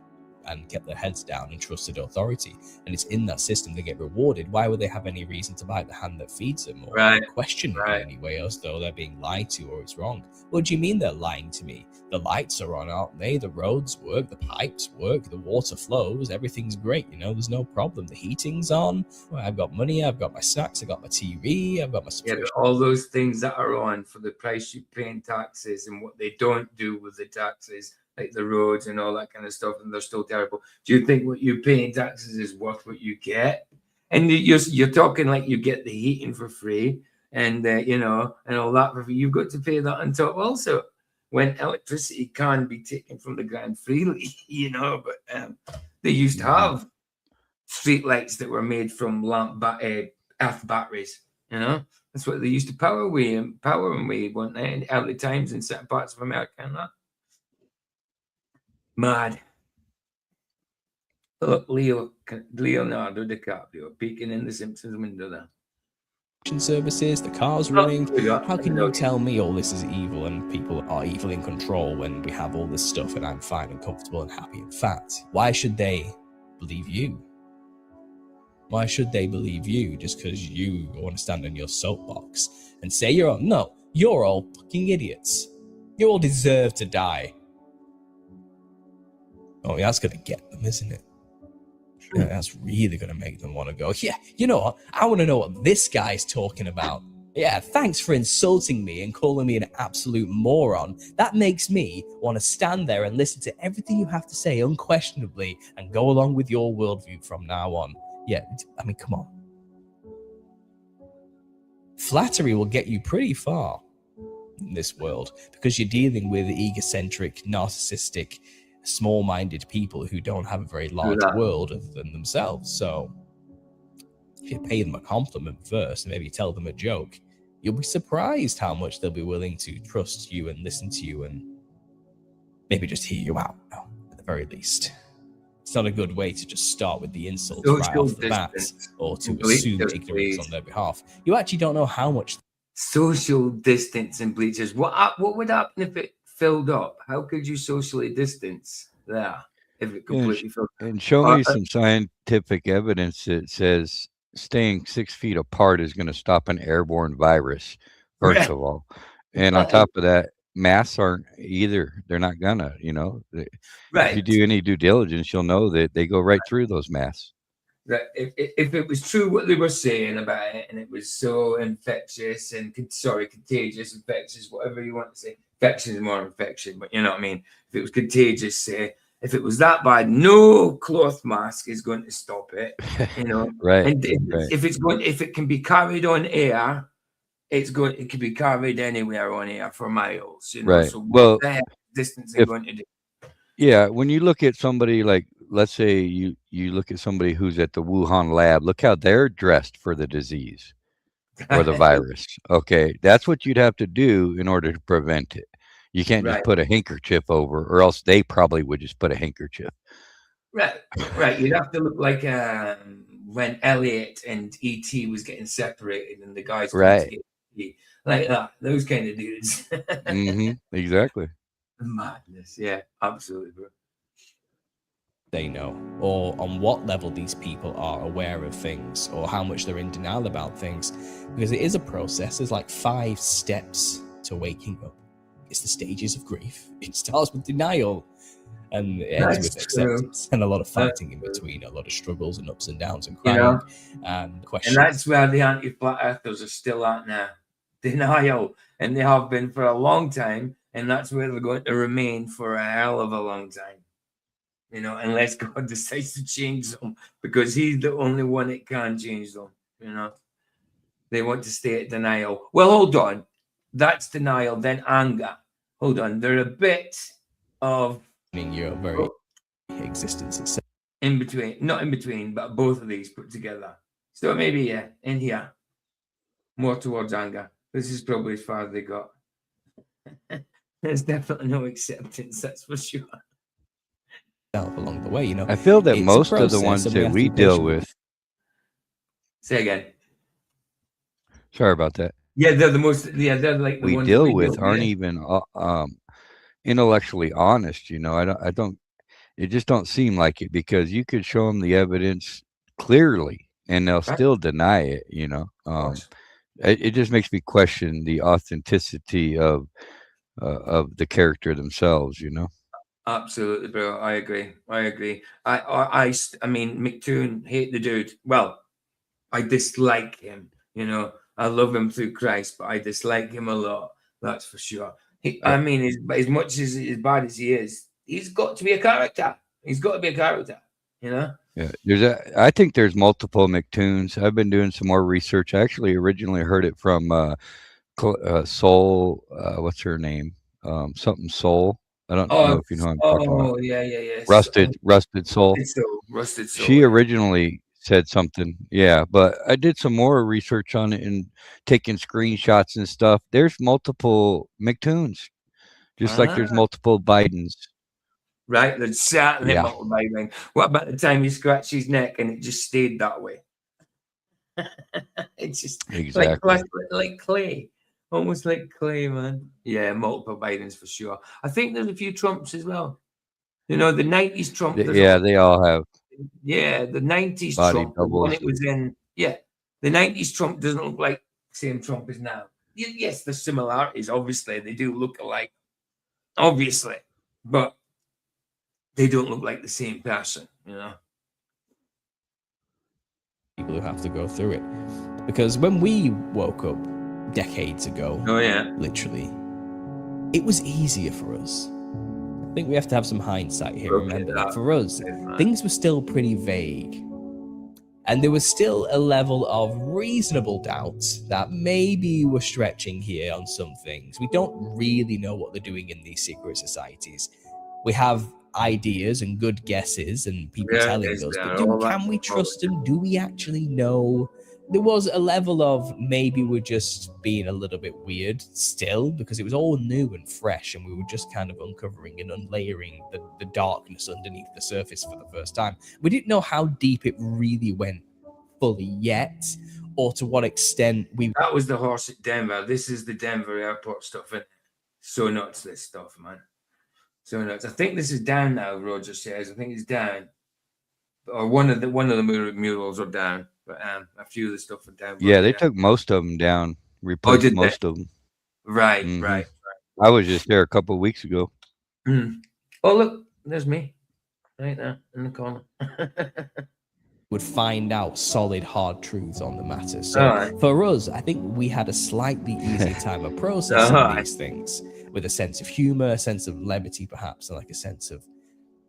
and kept their heads down and trusted authority. And it's in that system they get rewarded. Why would they have any reason to bite the hand that feeds them or question it in any way, as though they're being lied to or it's wrong? What do you mean they're lying to me? The lights are on, aren't they? The roads work, the pipes work, the water flows, everything's great, you know, there's no problem. The heating's on, well, I've got money, I've got my snacks, I've got my TV, I've got my subscription. Yeah, all those things that are on for the price you pay in taxes and what they don't do with the taxes, like the roads and all that kind of stuff, and they're still terrible. Do you think what you pay in taxes is worth what you get? And you're talking like you get the heating for free and, you know, and all that for free. You've got to pay that on top also, when electricity can be taken from the ground freely, you know. But they used to have street lights that were made from earth batteries, you know. That's what they used to power them with, weren't they, in early times in certain parts of America and that. Mad. Look, Leonardo DiCaprio peeking in the Simpsons window there. Services, the car's running. How can you tell me all this is evil and people are evil in control when we have all this stuff and I'm fine and comfortable and happy and fat? Why should they believe you? Why should they believe you just because you want to stand on your soapbox and say you're all, no, you're all fucking idiots. You all deserve to die. Oh, that's going to get them, isn't it? Yeah, that's really going to make them want to go, yeah, you know what? I want to know what this guy's talking about. Yeah, thanks for insulting me and calling me an absolute moron. That makes me want to stand there and listen to everything you have to say unquestionably and go along with your worldview from now on. Yeah, I mean, come on. Flattery will get you pretty far in this world because you're dealing with egocentric, narcissistic, small-minded people who don't have a very large world other than themselves. So if you pay them a compliment first and maybe tell them a joke, you'll be surprised how much they'll be willing to trust you and listen to you and maybe just hear you out, at the very least. It's not a good way to just start with the insults right off the bat or to assume ignorance on their behalf. You actually don't know how much. Social distance and bleachers. What would happen if it filled up? How could you socially distance there if it completely filled up? And show me some scientific evidence that says staying 6 feet apart is going to stop an airborne virus, first of all. And on top of that, masks aren't either. They're not gonna, you know. If you do any due diligence, you'll know that they go right through those masks. Right. If it was true what they were saying about it, and it was so infectious and contagious, infectious, whatever you want to say. Infection is more infection, but you know what I mean. If it was contagious, say, if it was that bad, no cloth mask is going to stop it. You know, right. And if it can be carried on air, it can be carried anywhere on air for miles. You know, right. So well, what distance is going to do? Yeah, when you look at somebody like, let's say you look at somebody who's at the Wuhan lab, look how they're dressed for the disease or the virus. Okay, that's what you'd have to do in order to prevent it. You can't just put a handkerchief over, or else they probably would just put a handkerchief. Right. You'd have to look like when Elliot and E.T. was getting separated, and the guys like that. Those kind of dudes. Exactly. Madness. Yeah, absolutely, bro. They know, or on what level these people are aware of things, or how much they're in denial about things, because it is a process. There's like 5 steps to waking up. It's the stages of grief. It starts with denial and it ends with acceptance, and a lot of fighting in between, a lot of struggles and ups and downs and crying and questions. And that's where the anti-flat earthers are still at now. Denial, and they have been for a long time, and that's where they're going to remain for a hell of a long time. You know, unless God decides to change them, because He's the only one that can change them. You know, they want to stay at denial. Well, hold on, that's denial. Then anger. Hold on, they're a bit of your very existence itself. In between, not in between, but both of these put together. So maybe in here, more towards anger. This is probably as far as they got. There's definitely no acceptance, that's for sure. Along the way, you know, I feel that most of the ones that we deal with. Say again. Sorry about that. Yeah, they're the most. Yeah, they're like the we ones deal with aren't even intellectually honest. You know, I don't. It just don't seem like it, because you could show them the evidence clearly and they'll still deny it, it just makes me question the authenticity of the character themselves, Absolutely, bro. I agree. I mean, McToon, hate the dude. Well, I dislike him. I love him through Christ, but I dislike him a lot. That's for sure. I mean, as much as bad as he is, he's got to be a character. He's got to be a character. Yeah, I think there's multiple McToons. I've been doing some more research. I actually originally heard it from Soul. What's her name? Something Soul. I don't know if you know what I'm talking about. Oh, yeah. Rusted Soul. Rusted Soul. She originally said something, yeah, but I did some more research on it and taking screenshots and stuff. There's multiple McToons, just like there's multiple Bidens. Right, there's certainly multiple Biden. What about the time you scratched his neck and it just stayed that way? It's just like clay. Almost like clay, man. Yeah, multiple Bidens for sure. I think there's a few Trumps as well. The 90s Trump. They all have. Yeah, the 90s body Trump, doubles. when it was in. Yeah, the 90s Trump doesn't look like the same Trump as now. Yes, there's similarities. Obviously, they do look alike. Obviously, but they don't look like the same person, People who have to go through it. Because when we woke up decades ago, literally, it was easier for us. I think we have to have some hindsight here. Remember that for us, things were still pretty vague. And there was still a level of reasonable doubt that maybe we're stretching here on some things. We don't really know what they're doing in these secret societies. We have ideas and good guesses and people telling us, but can we trust them? Do we actually know? There was a level of maybe we're just being a little bit weird still, because it was all new and fresh and we were just kind of uncovering and unlayering the darkness underneath the surface for the first time. We didn't know how deep it really went fully yet, or to what extent we... That was the horse at Denver. This is the Denver airport stuff. So nuts, this stuff, man. So nuts. I think this is down now, Roger says. I think it's down. Or one of the murals are down. But a few of the stuff are down. Yeah, they took most of them down. Replaced most of them. Right. I was just there a couple of weeks ago. Oh, look, there's me. Right there in the corner. Would find out solid, hard truths on the matter. So for us, I think we had a slightly easier time of processing these things with a sense of humor, a sense of levity, perhaps, and like a sense of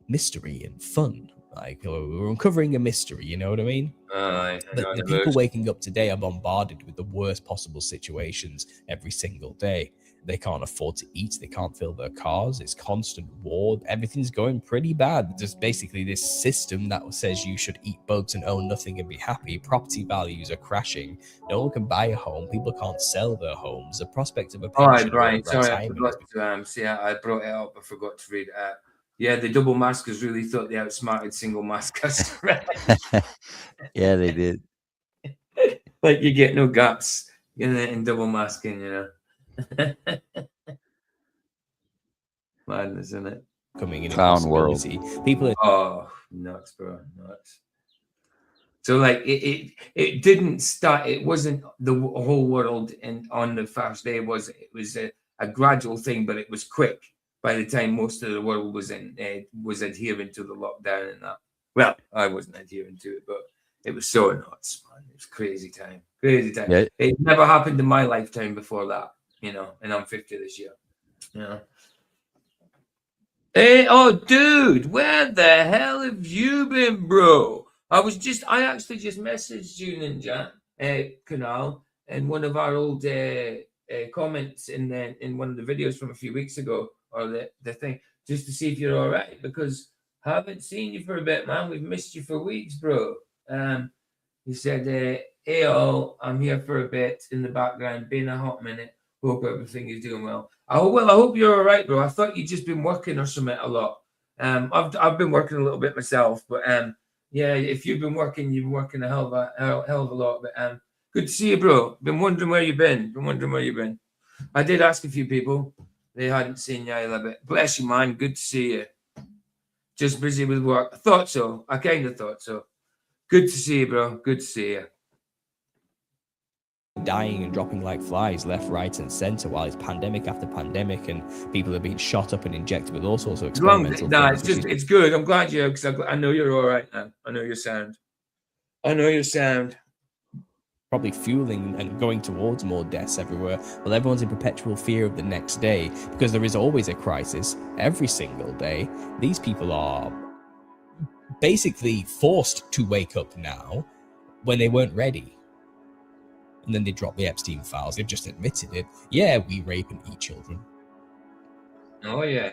mystery and fun. Like we're uncovering a mystery, you know what I mean? The people waking up today are bombarded with the worst possible situations every single day. They can't afford to eat. They can't fill their cars. It's constant war. Everything's going pretty bad. There's basically this system that says you should eat bugs and own nothing and be happy. Property values are crashing. No one can buy a home. People can't sell their homes. The prospect of a pension. All right, Brian. Sorry, I forgot to I brought it up. I forgot to read it out. Yeah, the double maskers really thought they outsmarted single maskers. Yeah, they did. Like you get no gaps in double masking, Madness, isn't it? Coming in clown world. People are nuts, bro, nuts. So like it didn't start. It wasn't the whole world on the first day. It was a gradual thing, but it was quick. By the time most of the world was adhering to the lockdown and that. Well, I wasn't adhering to it, but it was so nuts, man. It was crazy time. Yeah. It never happened in my lifetime before that, and I'm 50 this year. Hey, oh, dude, where the hell have you been, bro? I actually just messaged you, Ninja, Kunal, in one of our old comments in one of the videos from a few weeks ago. Or the thing, just to see if you're all right, because I haven't seen you for a bit, man. We've missed you for weeks, bro. He said, hey all, I'm here for a bit in the background, been a hot minute. Hope everything is doing well. I hope you're all right, bro. I thought you'd just been working or something a lot. I've been working a little bit myself, but yeah, if you've been working, you've been working a hell of a lot. But good to see you, bro. Been wondering where you've been. I did ask a few people. They hadn't seen you either, but bless you, man. Good to see you. Just busy with work. I thought so. I kind of thought so. Good to see you, bro. Good to see you. Dying and dropping like flies left, right, and center while it's pandemic after pandemic, and people are being shot up and injected with all sorts of experimental things. It's good. I'm glad you, because I know you're all right now. I know you're sound. Probably fueling and going towards more deaths everywhere. Well, everyone's in perpetual fear of the next day because there is always a crisis every single day. These people are basically forced to wake up now when they weren't ready. And then they drop the Epstein files. They've just admitted it. Yeah, we rape and eat children. Oh, yeah.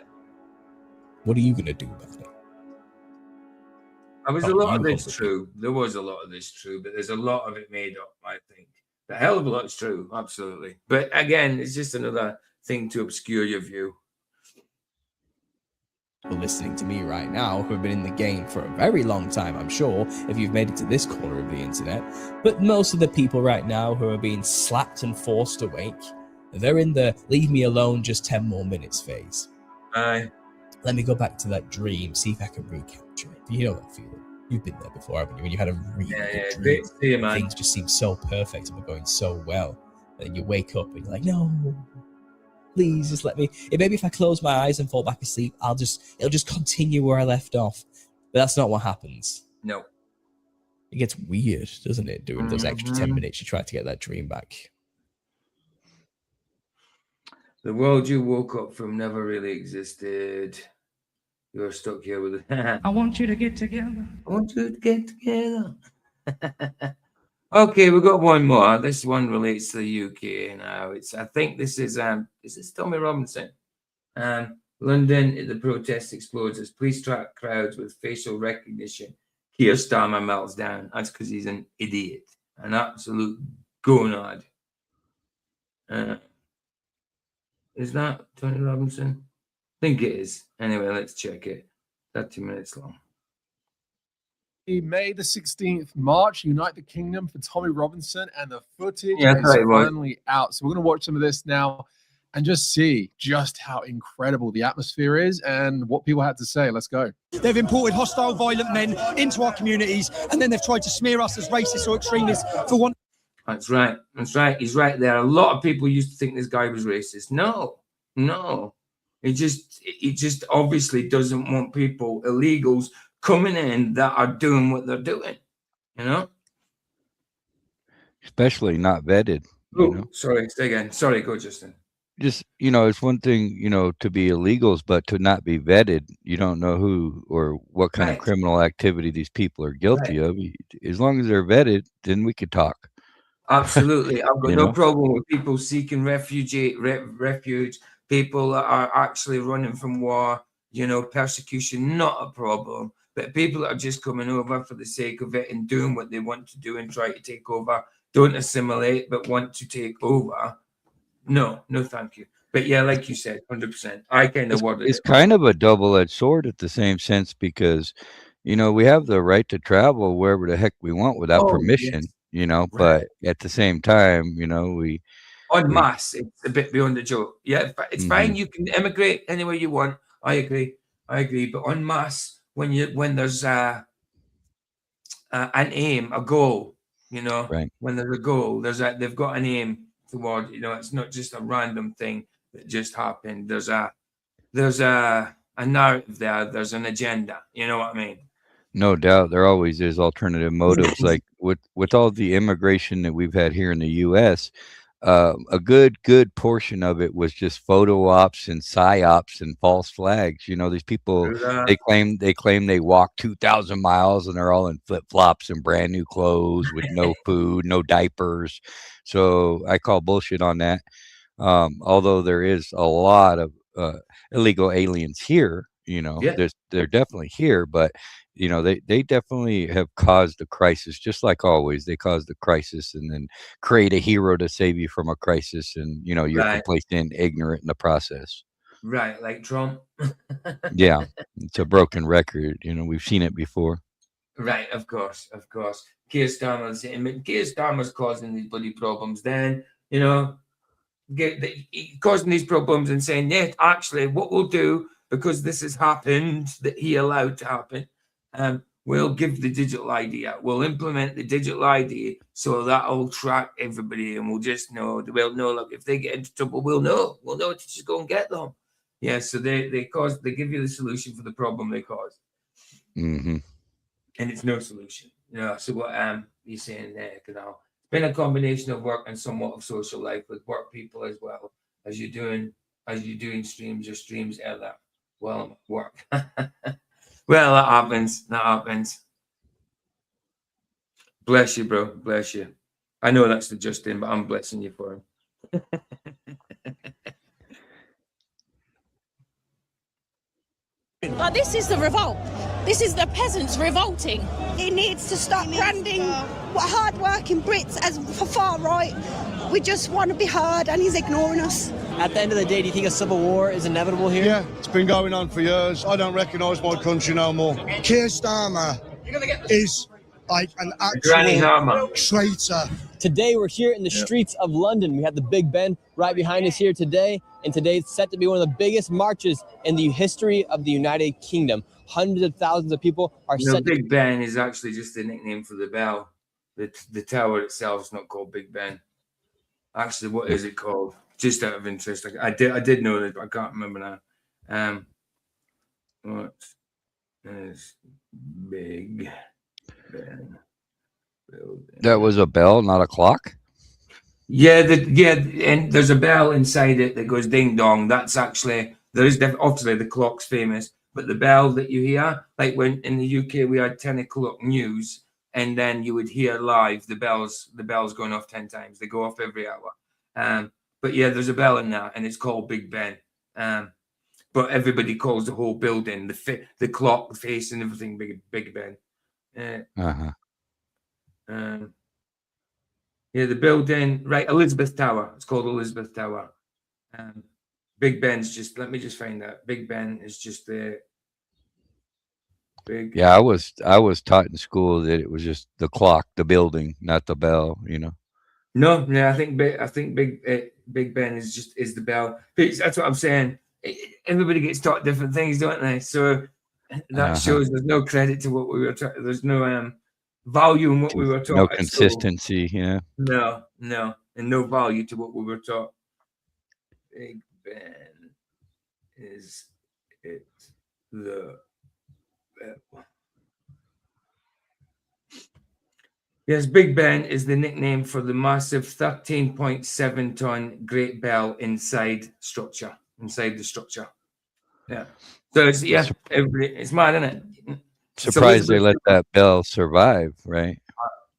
What are you going to do about it? There was a lot of this true. There was a lot of this true, but there's a lot of it made up, I think. A hell of a lot's true, absolutely. But again, it's just another thing to obscure your view. Listening to me right now who have been in the game for a very long time, I'm sure, if you've made it to this corner of the internet. But most of the people right now who are being slapped and forced awake, they're in the leave me alone just 10 more minutes phase. Aye. Let me go back to that dream, see if I can recapture it. You know that feeling. You've been there before, haven't you? When you had a really good dream, great to see you, man. Things just seem so perfect and were going so well. And then you wake up and you're like, no, please just let me. Maybe if I close my eyes and fall back asleep, it'll just continue where I left off. But that's not what happens. No. It gets weird, doesn't it? Doing those extra 10 minutes, you try to get that dream back. The world you woke up from never really existed. You're stuck here with it. I want you to get together. I want you to get together. Okay, we've got one more. This one relates to the UK now. I think this is Tommy Robinson. London, the protest explodes as police track crowds with facial recognition. Keir Stalmer melts down. That's because he's an idiot, an absolute gonad. Is that Tony Robinson? I think it is. Anyway, let's check it. 30 minutes long. May the 16th, March, Unite the Kingdom for Tommy Robinson, and the footage is finally out. So we're going to watch some of this now and just see just how incredible the atmosphere is and what people had to say. Let's go. They've imported hostile, violent men into our communities, and then they've tried to smear us as racist or extremists for one. That's right. That's right. He's right there. A lot of people used to think this guy was racist. No. He just obviously doesn't want people, illegals, coming in that are doing what they're doing, you know? Especially not vetted. Sorry, say again. Sorry, go, Justin. Just, it's one thing, to be illegals, but to not be vetted. You don't know who or what kind of criminal activity these people are guilty of. As long as they're vetted, then we could talk. Absolutely. I've got no problem with people seeking refuge, people that are actually running from war, persecution, not a problem. But people that are just coming over for the sake of it and doing what they want to do and try to take over, don't assimilate, but want to take over. No, thank you. But yeah, like you said, 100%. I kind of worded it. It's kind of a double-edged sword at the same sense because, we have the right to travel wherever the heck we want without permission, but at the same time, we... En masse, it's a bit beyond the joke. Yeah, it's fine. You can immigrate anywhere you want. I agree. But en masse, when there's an aim, a goal, when there's a goal, they've got an aim toward, it's not just a random thing that just happened. There's a narrative there. There's an agenda. You know what I mean? No doubt. There always is alternative motives. Like with all the immigration that we've had here in the U.S., a good portion of it was just photo ops and psyops and false flags. These people, they claim they walked 2,000 miles and they're all in flip-flops and brand new clothes with no food, no diapers. So I call bullshit on that. Although there is a lot of illegal aliens here, they're definitely here, but they definitely have caused a crisis, just like always. They caused a crisis and then create a hero to save you from a crisis, and you're complacent, ignorant in the process. Right, like Trump. Yeah, it's a broken record. We've seen it before. Right, of course. Keir Starmer's causing these bloody problems. Then causing these problems and saying, yeah, actually, what we'll do because this has happened, that he allowed to happen, we'll give the digital ID out. We'll implement the digital ID so that'll track everybody, and we'll just know. We'll know, like, if they get into trouble, we'll know to just go and get them. Yeah, so they give you the solution for the problem they caused. Mm-hmm. And it's no solution. So what you're saying there, it's been a combination of work and somewhat of social life with work people as well. As you're doing streams, your streams are that well work. Well, that happens. Bless you, bro. Bless you. I know that's the Justin, but I'm blessing you for him. Like, this is the revolt. This is the peasants revolting. He needs to stop branding hard-working Brits as far right. We just want to be heard, and he's ignoring us. At the end of the day, do you think a civil war is inevitable here? Yeah, it's been going on for years. I don't recognise my country no more. Keir Stalmer is like an actual traitor. Today, we're here in the streets of London. We have the Big Ben right behind us here today, and today it's set to be one of the biggest marches in the history of the United Kingdom. Hundreds of thousands of people are set. Big Ben is actually just a nickname for the bell. The tower itself is not called Big Ben. Actually, what is it called? Just out of interest, I did know that, but I can't remember now. What is Big Ben building? That was a bell, not a clock. Yeah, and there's a bell inside it that goes ding dong. That's actually obviously the clock's famous, but the bell that you hear, like when in the UK we had 10 o'clock news, and then you would hear live the bells going off 10 times. They go off every hour. But yeah, there's a bell in there, and it's called Big Ben. But everybody calls the whole building, the clock, the face, and everything Big Ben. Yeah, the building, right? Elizabeth Tower. It's called Elizabeth Tower. Big Ben's just. Let me just find that. Big Ben is just the. Big. Yeah, I was taught in school that it was just the clock, the building, not the bell. No, I think Big Ben is the bell. That's what I'm saying. Everybody gets taught different things, don't they? So that shows there's no credit to what we were taught. There's no value in what we were taught. No consistency, yeah. No, and no value to what we were taught. Big Ben is it the bell? Yes, Big Ben is the nickname for the massive 13.7 ton Great Bell inside the structure. Yeah. So it's mad, isn't it? Surprised they let that bell survive, right?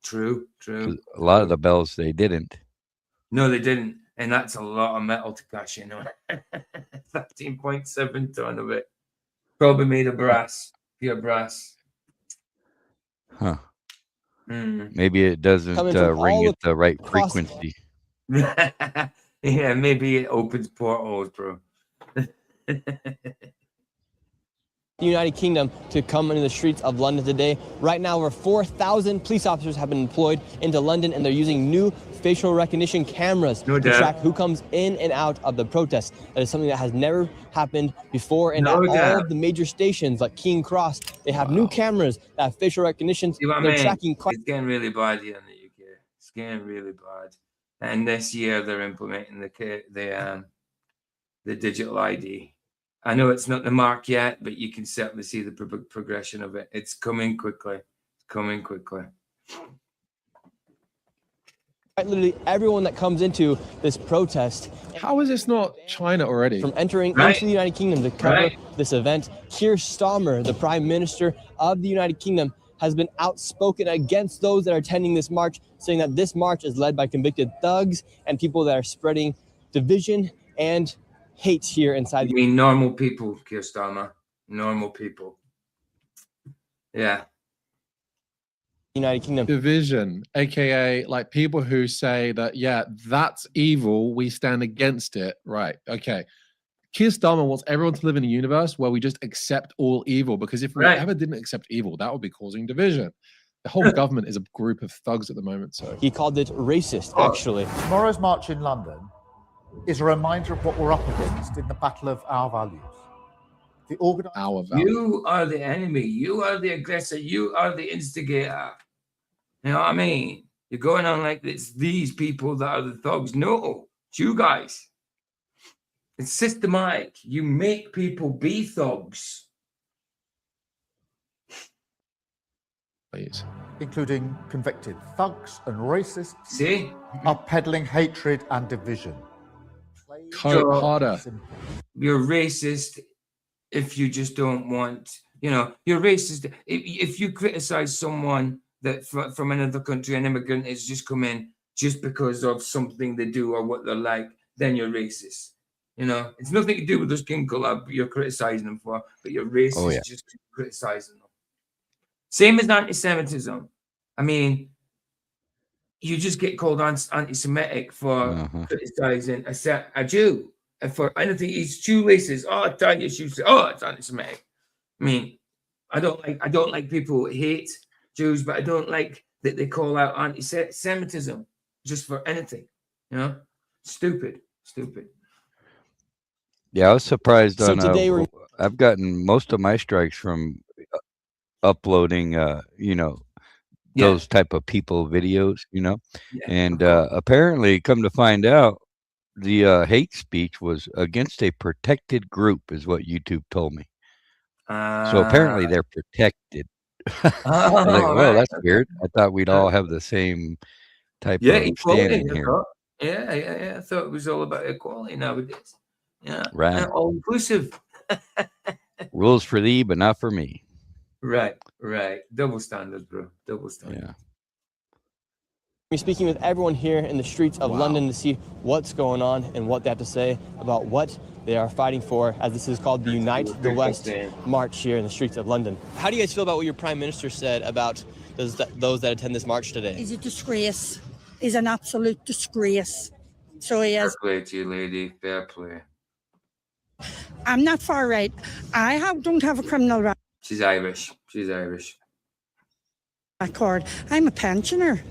True. A lot of the bells they didn't. No, they didn't, and that's a lot of metal to cash in on. 13.7 ton of it, probably made of brass, pure brass. Huh. Maybe it doesn't ring at the right frequency. Yeah, maybe it opens portholes, bro. The United Kingdom to come into the streets of London today. Right now, over 4,000 police officers have been deployed into London, and they're using new facial recognition cameras to track who comes in and out of the protest. That is something that has never happened before. And at all of the major stations like King's Cross, they have new cameras that have facial recognition. They're tracking. It's getting really bad here in the UK. It's getting really bad. And this year they're implementing the digital ID. I know it's not the mark yet, but you can certainly see the progression of it. It's coming quickly. Literally everyone that comes into this protest. How is this not China already? From entering into the United Kingdom to cover this event, Keir Stalmer, the Prime Minister of the United Kingdom, has been outspoken against those that are attending this march, saying that this march is led by convicted thugs and people that are spreading division and hate here inside. You mean normal people, Keir Stalmer? Normal people. Yeah. United Kingdom. Division, aka like people who say that, yeah, that's evil, we stand against it. Right. Okay. Keir Stalmer wants everyone to live in a universe where we just accept all evil, because if we ever didn't accept evil, that would be causing division. The whole government is a group of thugs at the moment. So he called it racist, actually. Tomorrow's march in London is a reminder of what we're up against in the battle of our values. The organized. Our value. You are the enemy. You are the aggressor. You are the instigator. You know what I mean? You're going on like it's these people that are the thugs. No, it's you guys. It's systematic. You make people be thugs. Please. Including convicted thugs and racists. See? Are peddling hatred and division. Harder. You're racist if you just don't want, you're racist. If you criticize someone that from another country, an immigrant has just come in just because of something they do or what they're like, then you're racist. It's nothing to do with the skin color you're criticizing them for, but you're racist just criticizing them. Same as anti-Semitism. I mean, you just get called anti-Semitic for criticizing a Jew. And for anything, he's shoelaces. Oh, tie your shoes. Oh, it's anti-Semitic. I mean, I don't like people who hate Jews, but I don't like that they call out anti-Semitism just for anything. Stupid. Yeah, I was surprised So on. today we're- I've gotten most of my strikes from uploading, those type of people videos, and apparently, come to find out, the hate speech was against a protected group, is what YouTube told me. So apparently, they're protected. I was like, well, that's weird. I thought we'd all have the same type of standing here. Yeah. I thought it was all about equality nowadays. Yeah, Right. All inclusive. Rules for thee, but not for me. Right. Double standards, bro. Double standards. Yeah. We're speaking with everyone here in the streets of London to see what's going on and what they have to say about what they are fighting for, as this is called the Unite the West March here in the streets of London. How do you guys feel about what your Prime Minister said about those that attend this march today? He's a disgrace. He's an absolute disgrace. So he is. Fair play to you, lady. Fair play. I'm not far right. Don't have a criminal record. She's Irish. I'm a pensioner.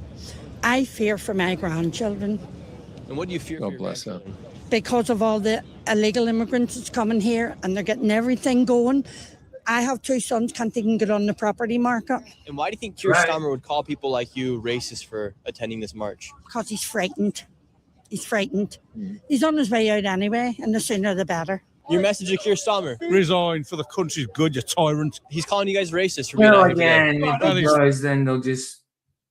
I fear for my grandchildren. And what do you fear? God bless her. Because of all the illegal immigrants that's coming here and they're getting everything going. I have 2 sons, can't even get on the property market. And why do you think Keir Stalmer would call people like you racist for attending this march? Because he's frightened. He's on his way out anyway, and the sooner the better. Your message to Keir Stalmer. Resign for the country's good, you tyrant. He's calling you guys racist for being out here today. Again, if he does, then they'll just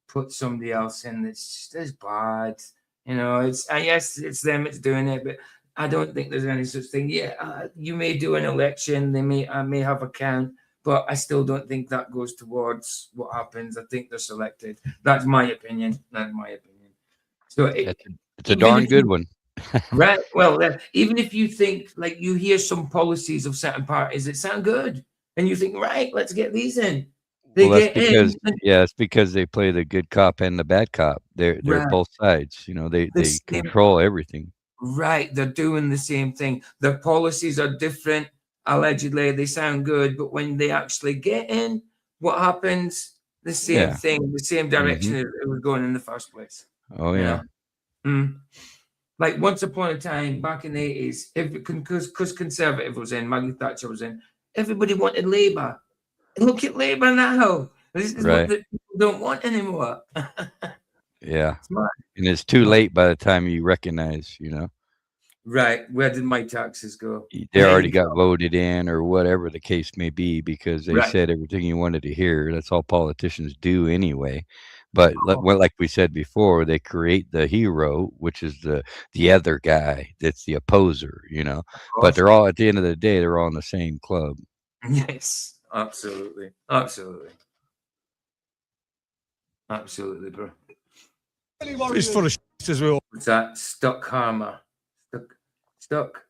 put somebody else in that's just as bad. It's yes, it's them that's doing it, but I don't think there's any such thing. Yeah, you may do an election, I may have a count, but I still don't think that goes towards what happens. I think they're selected. That's my opinion. So it's a darn good one. Right. Well, even if you think like you hear some policies of certain parties that sound good, and you think, right, let's get these in. It's because they play the good cop and the bad cop. They're both sides. They control everything. Right. They're doing the same thing. Their policies are different. Allegedly, they sound good, but when they actually get in, what happens? The same thing, the same direction it was going in the first place. Oh yeah. Like once upon a time, back in the 80s, because Conservative was in, Maggie Thatcher was in, everybody wanted Labour. Look at Labour now. This is what the people don't want anymore. Yeah. And it's too late by the time you recognize, Right. Where did my taxes go? They already got voted in or whatever the case may be because they said everything you wanted to hear. That's all politicians do anyway. But like we said before, they create the hero, which is the other guy that's the opposer, But they're all, at the end of the day, they're all in the same club. Yes, absolutely, bro. It's full of shit as well. What's that? Stuck karma. Stuck.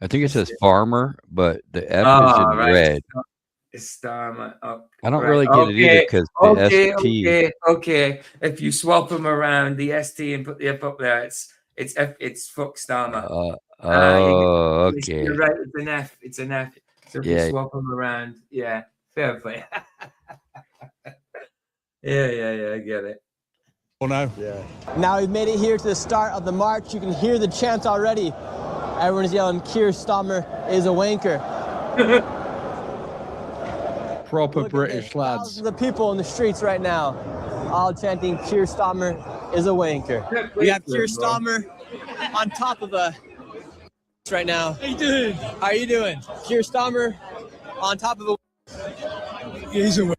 I think it says farmer, but the F is in red. It's Starmer. I don't really get it either because the ST. Okay. If you swap them around the ST and put the F up there, it's fuck Starmer. Okay. You're right. It's an F. So if you swap them around, fair play. Yeah. I get it. Oh no. Yeah. Now we've made it here to the start of the march. You can hear the chants already. Everyone's yelling, "Keir Stalmer is a wanker." Proper British lads. Thousands of people in the streets right now, all chanting Keir Stalmer is a wanker. We have Keir Stalmer on top of a right now. How you doing? How are you doing? Keir Stalmer on top of a. He's a wanker.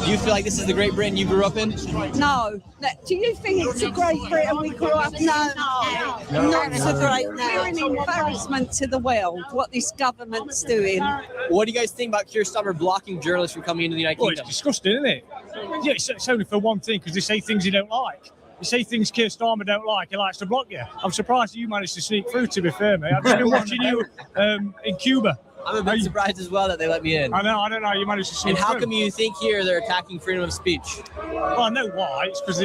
Do you feel like this is the Great Britain you grew up in? No. Do you think it's a Great Britain we grew up? No. Not so great now. We're an embarrassment to the world, what this government's doing. What do you guys think about Keir Stalmer blocking journalists from coming into the United Kingdom? It's disgusting, isn't it? Yeah, it's only for one thing, because they say things you don't like. You say things Keir Stalmer don't like, he likes to block you. I'm surprised you managed to sneak through, to be fair, mate. I've just been watching you in Cuba. I'm a bit surprised as well that they let me in. I don't know, you managed to sneak And how through. come you think here they're attacking freedom of speech? Well, I know why. It's because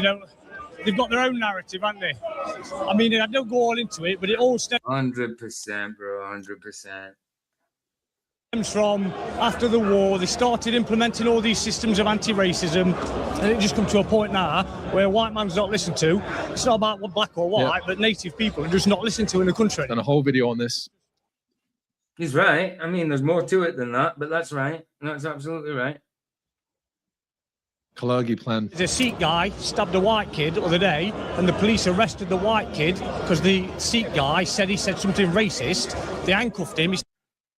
they've got their own narrative, haven't they? I mean, I don't go all into it, but it all stems 100%, bro, 100%. from after the war. They started implementing all these systems of anti-racism, and it just come to a point now where white man's not listened to. It's not about what black or white, but native people are just not listened to in the country. Done a whole video on this. He's right. I mean, there's more to it than that, but that's right. That's absolutely right. Kalergi plan. The Sikh guy stabbed a white kid the other day, and the police arrested the white kid because the Sikh guy said he said something racist. They handcuffed him.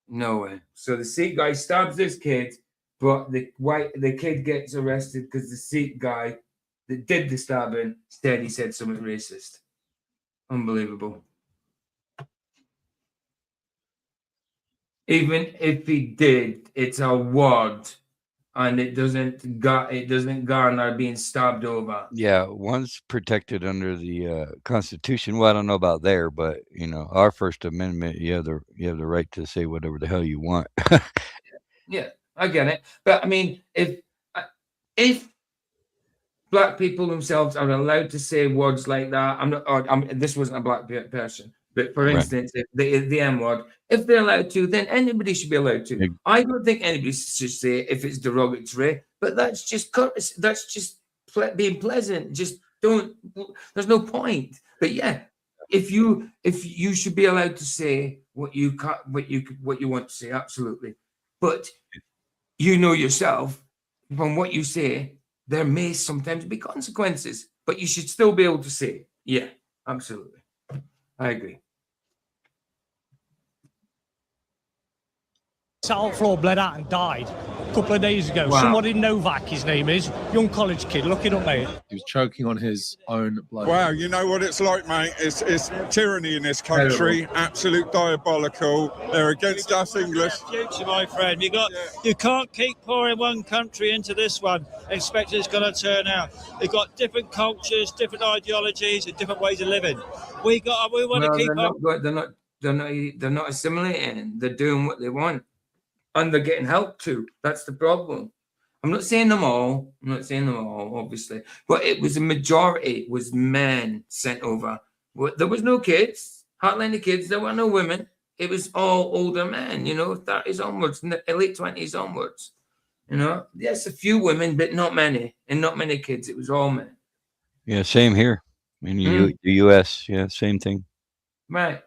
No way. So the Sikh guy stabs this kid, but the kid gets arrested because the Sikh guy that did the stabbing said he said something racist. Unbelievable. Even if he did, it's a word, and it doesn't garner being stabbed over. Yeah, one's protected under the Constitution. Well, I don't know about there, but you know, our First Amendment, you have the right to say whatever the hell you want. Yeah, I get it. But I mean, if black people themselves are allowed to say words like that, this wasn't a black person, but for instance, if the N word, if they're allowed to, then anybody should be allowed to. I don't think anybody should say it if it's derogatory, but that's just courtesy. That's just being pleasant. Just don't. There's no point. But yeah, if you should be allowed to say what you want to say, absolutely. But you know yourself from what you say, there may sometimes be consequences, but you should still be able to say, yeah, absolutely. I agree. Sat on the floor, bled out and died a couple of days ago. Wow. Somebody Novak, his name is, young college kid. Look it up, mate. He was choking on his own blood. Wow, you know what it's like, mate. It's tyranny in this country. Absolute diabolical. They're against us English. Future, my friend. You can't keep pouring one country into this one, expecting it's going to turn out. They've got different cultures, different ideologies, and different ways of living. We want to keep up. They're not assimilating. They're doing what they want. And they're getting help too. That's the problem. I'm not saying them all. Obviously. But it was a majority was men sent over. There was no kids, hardly any kids. There were no women. It was all older men, 30s onwards, late 20s onwards. Yes, a few women, but not many. And not many kids. It was all men. Yeah, same here. In the U.S., yeah, same thing. Right.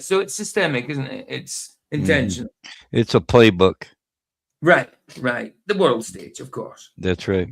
So it's systemic, isn't it? It's intentional. It's a playbook. Right. The world stage, of course. That's right.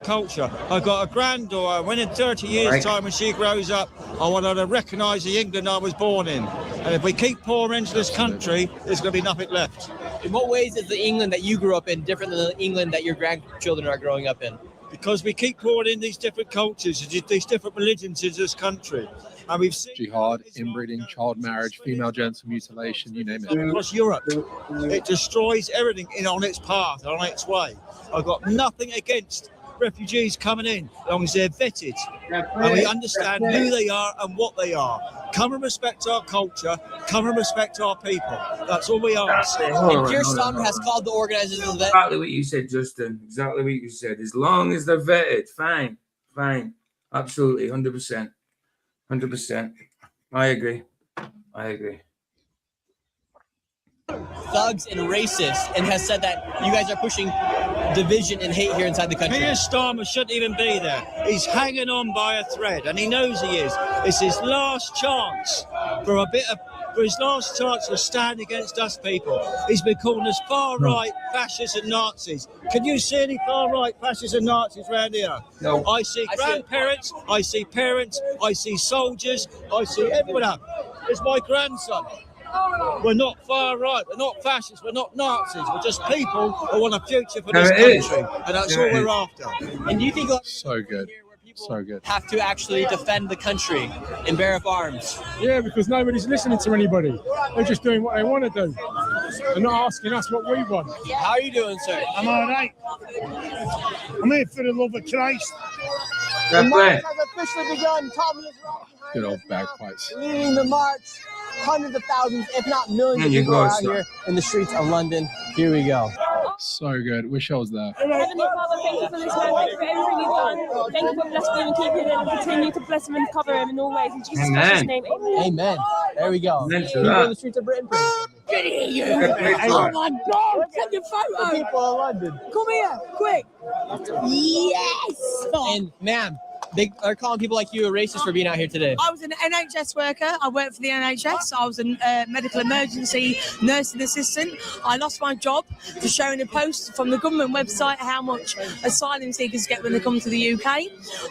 Culture. I've got a granddaughter. When in 30 years' time, when she grows up, I want her to recognise the England I was born in. And if we keep pouring into this country, there's going to be nothing left. In what ways is the England that you grew up in different than the England that your grandchildren are growing up in? Because we keep pouring in these different cultures, these different religions into this country. And we've seen jihad, inbreeding, child marriage, female genital mutilation, you name it. Across Europe, it destroys everything on its path, on its way. I've got nothing against refugees coming in, as long as they're vetted and we understand who they are and what they are. Come and respect our culture, come and respect our people. That's all we ask. And Keir Stalmer has called the organizers of the Exactly what you said, Justin. Exactly what you said. As long as they're vetted, fine. Absolutely, 100%. 100%. I agree. Thugs and racists, and has said that you guys are pushing division and hate here inside the country. Keir Stalmer shouldn't even be there. He's hanging on by a thread, and he knows he is. It's his last chance for a bit of for his last chance to stand against us people. He's been calling us far-right fascists and Nazis. Can you see any far-right fascists and Nazis around here? No. I see grandparents, I see parents, I see soldiers, I see everyone up. It's my grandson. We're not far right, we're not fascists, we're not Nazis, we're just people who want a future for this country, and that's all we're after. And do you think So good. So good. have to actually defend the country and bear up arms? Yeah, because nobody's listening to anybody. They're just doing what they want to do. They're not asking us what we want. How are you doing, sir? I'm all right. I'm here for the love of Christ. The march has officially begun. Tommy is Good old bagpipes. leading the march. Hundreds of thousands, if not millions, of You people go, are out sir. here in the streets of London. Here we go. So good. Wish I was there. Heavenly Father, thank you for this man. Thank you for everything you've done. Thank you for blessing him and keeping him and continue to bless him and cover him in all ways. In Jesus Christ's name, amen. Amen. There we go. Amen to People that. in the streets of Britain. Good to hear you. Oh my God, take your photo. The people of London. Come here, quick. Yes. And ma'am, they are calling people like you a racist for being out here today. I was an NHS worker. I worked for the NHS. I was a medical emergency nursing assistant. I lost my job for showing a post from the government website how much asylum seekers get when they come to the UK.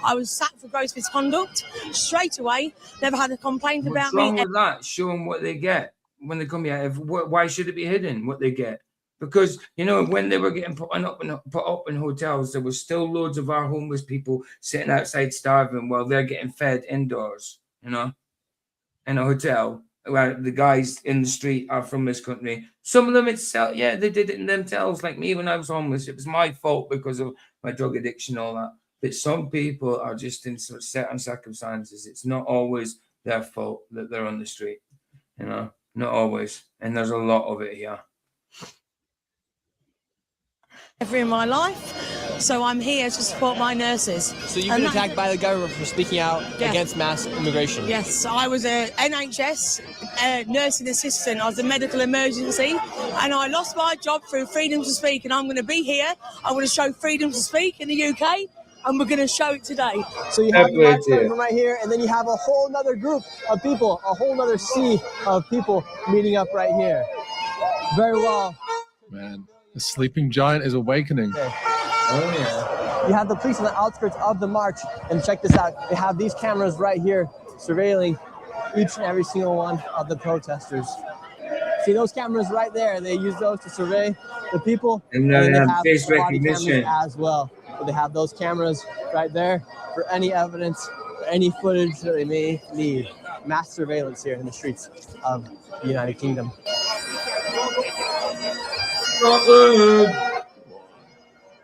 I was sacked for gross misconduct straight away. Never had a complaint What's about wrong me. with that? Show them what they get when they come here. Why should it be hidden what they get? Because, you know, when they were getting put up in hotels, there was still loads of our homeless people sitting outside starving while they're getting fed indoors, you know, in a hotel where the guys in the street are from this country. Some of them, they did it in themselves. Like me when I was homeless, it was my fault because of my drug addiction and all that. But some people are just in certain circumstances. It's not always their fault that they're on the street, you know, not always. And there's a lot of it here. Ever in my life, so I'm here to support my nurses. So you've been attacked by the government for speaking out against mass immigration. Yes, I was a NHS nursing assistant. I was a medical emergency, and I lost my job through freedom to speak. And I'm going to be here. I'm going to show freedom to speak in the UK, and we're going to show it today. So you have the microphone from right here, and then you have a whole other group of people, a whole other sea of people meeting up right here. Very well. Man, the sleeping giant is awakening. Oh, yeah. You have the police on the outskirts of the march, and check this out. They have these cameras right here surveilling each and every single one of the protesters. See those cameras right there? They use those to survey the people, And then they have face the body recognition. cameras as well. So they have those cameras right there for any evidence, for any footage that they may need. Mass surveillance here in the streets of the United Kingdom.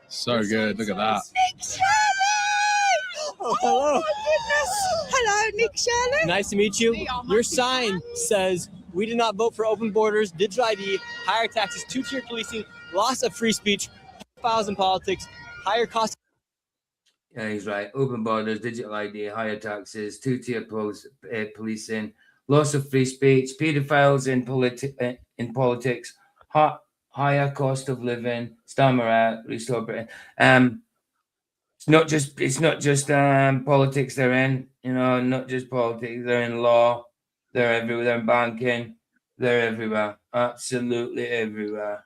So good. Look at that. Oh, hello. Hello, Nick Shirley. Nice to meet you. Your sign says, "We did not vote for open borders, digital ID, higher taxes, two-tier policing, loss of free speech, files in politics, higher costs." Yeah, he's right. Open borders, digital ID, higher taxes, two-tier policing, loss of free speech, pedophiles in politics, higher cost of living, Stammer out, restore Britain. It's not just politics they're in, you know, not just politics. They're in law, they're everywhere. They're in banking, they're everywhere, absolutely everywhere.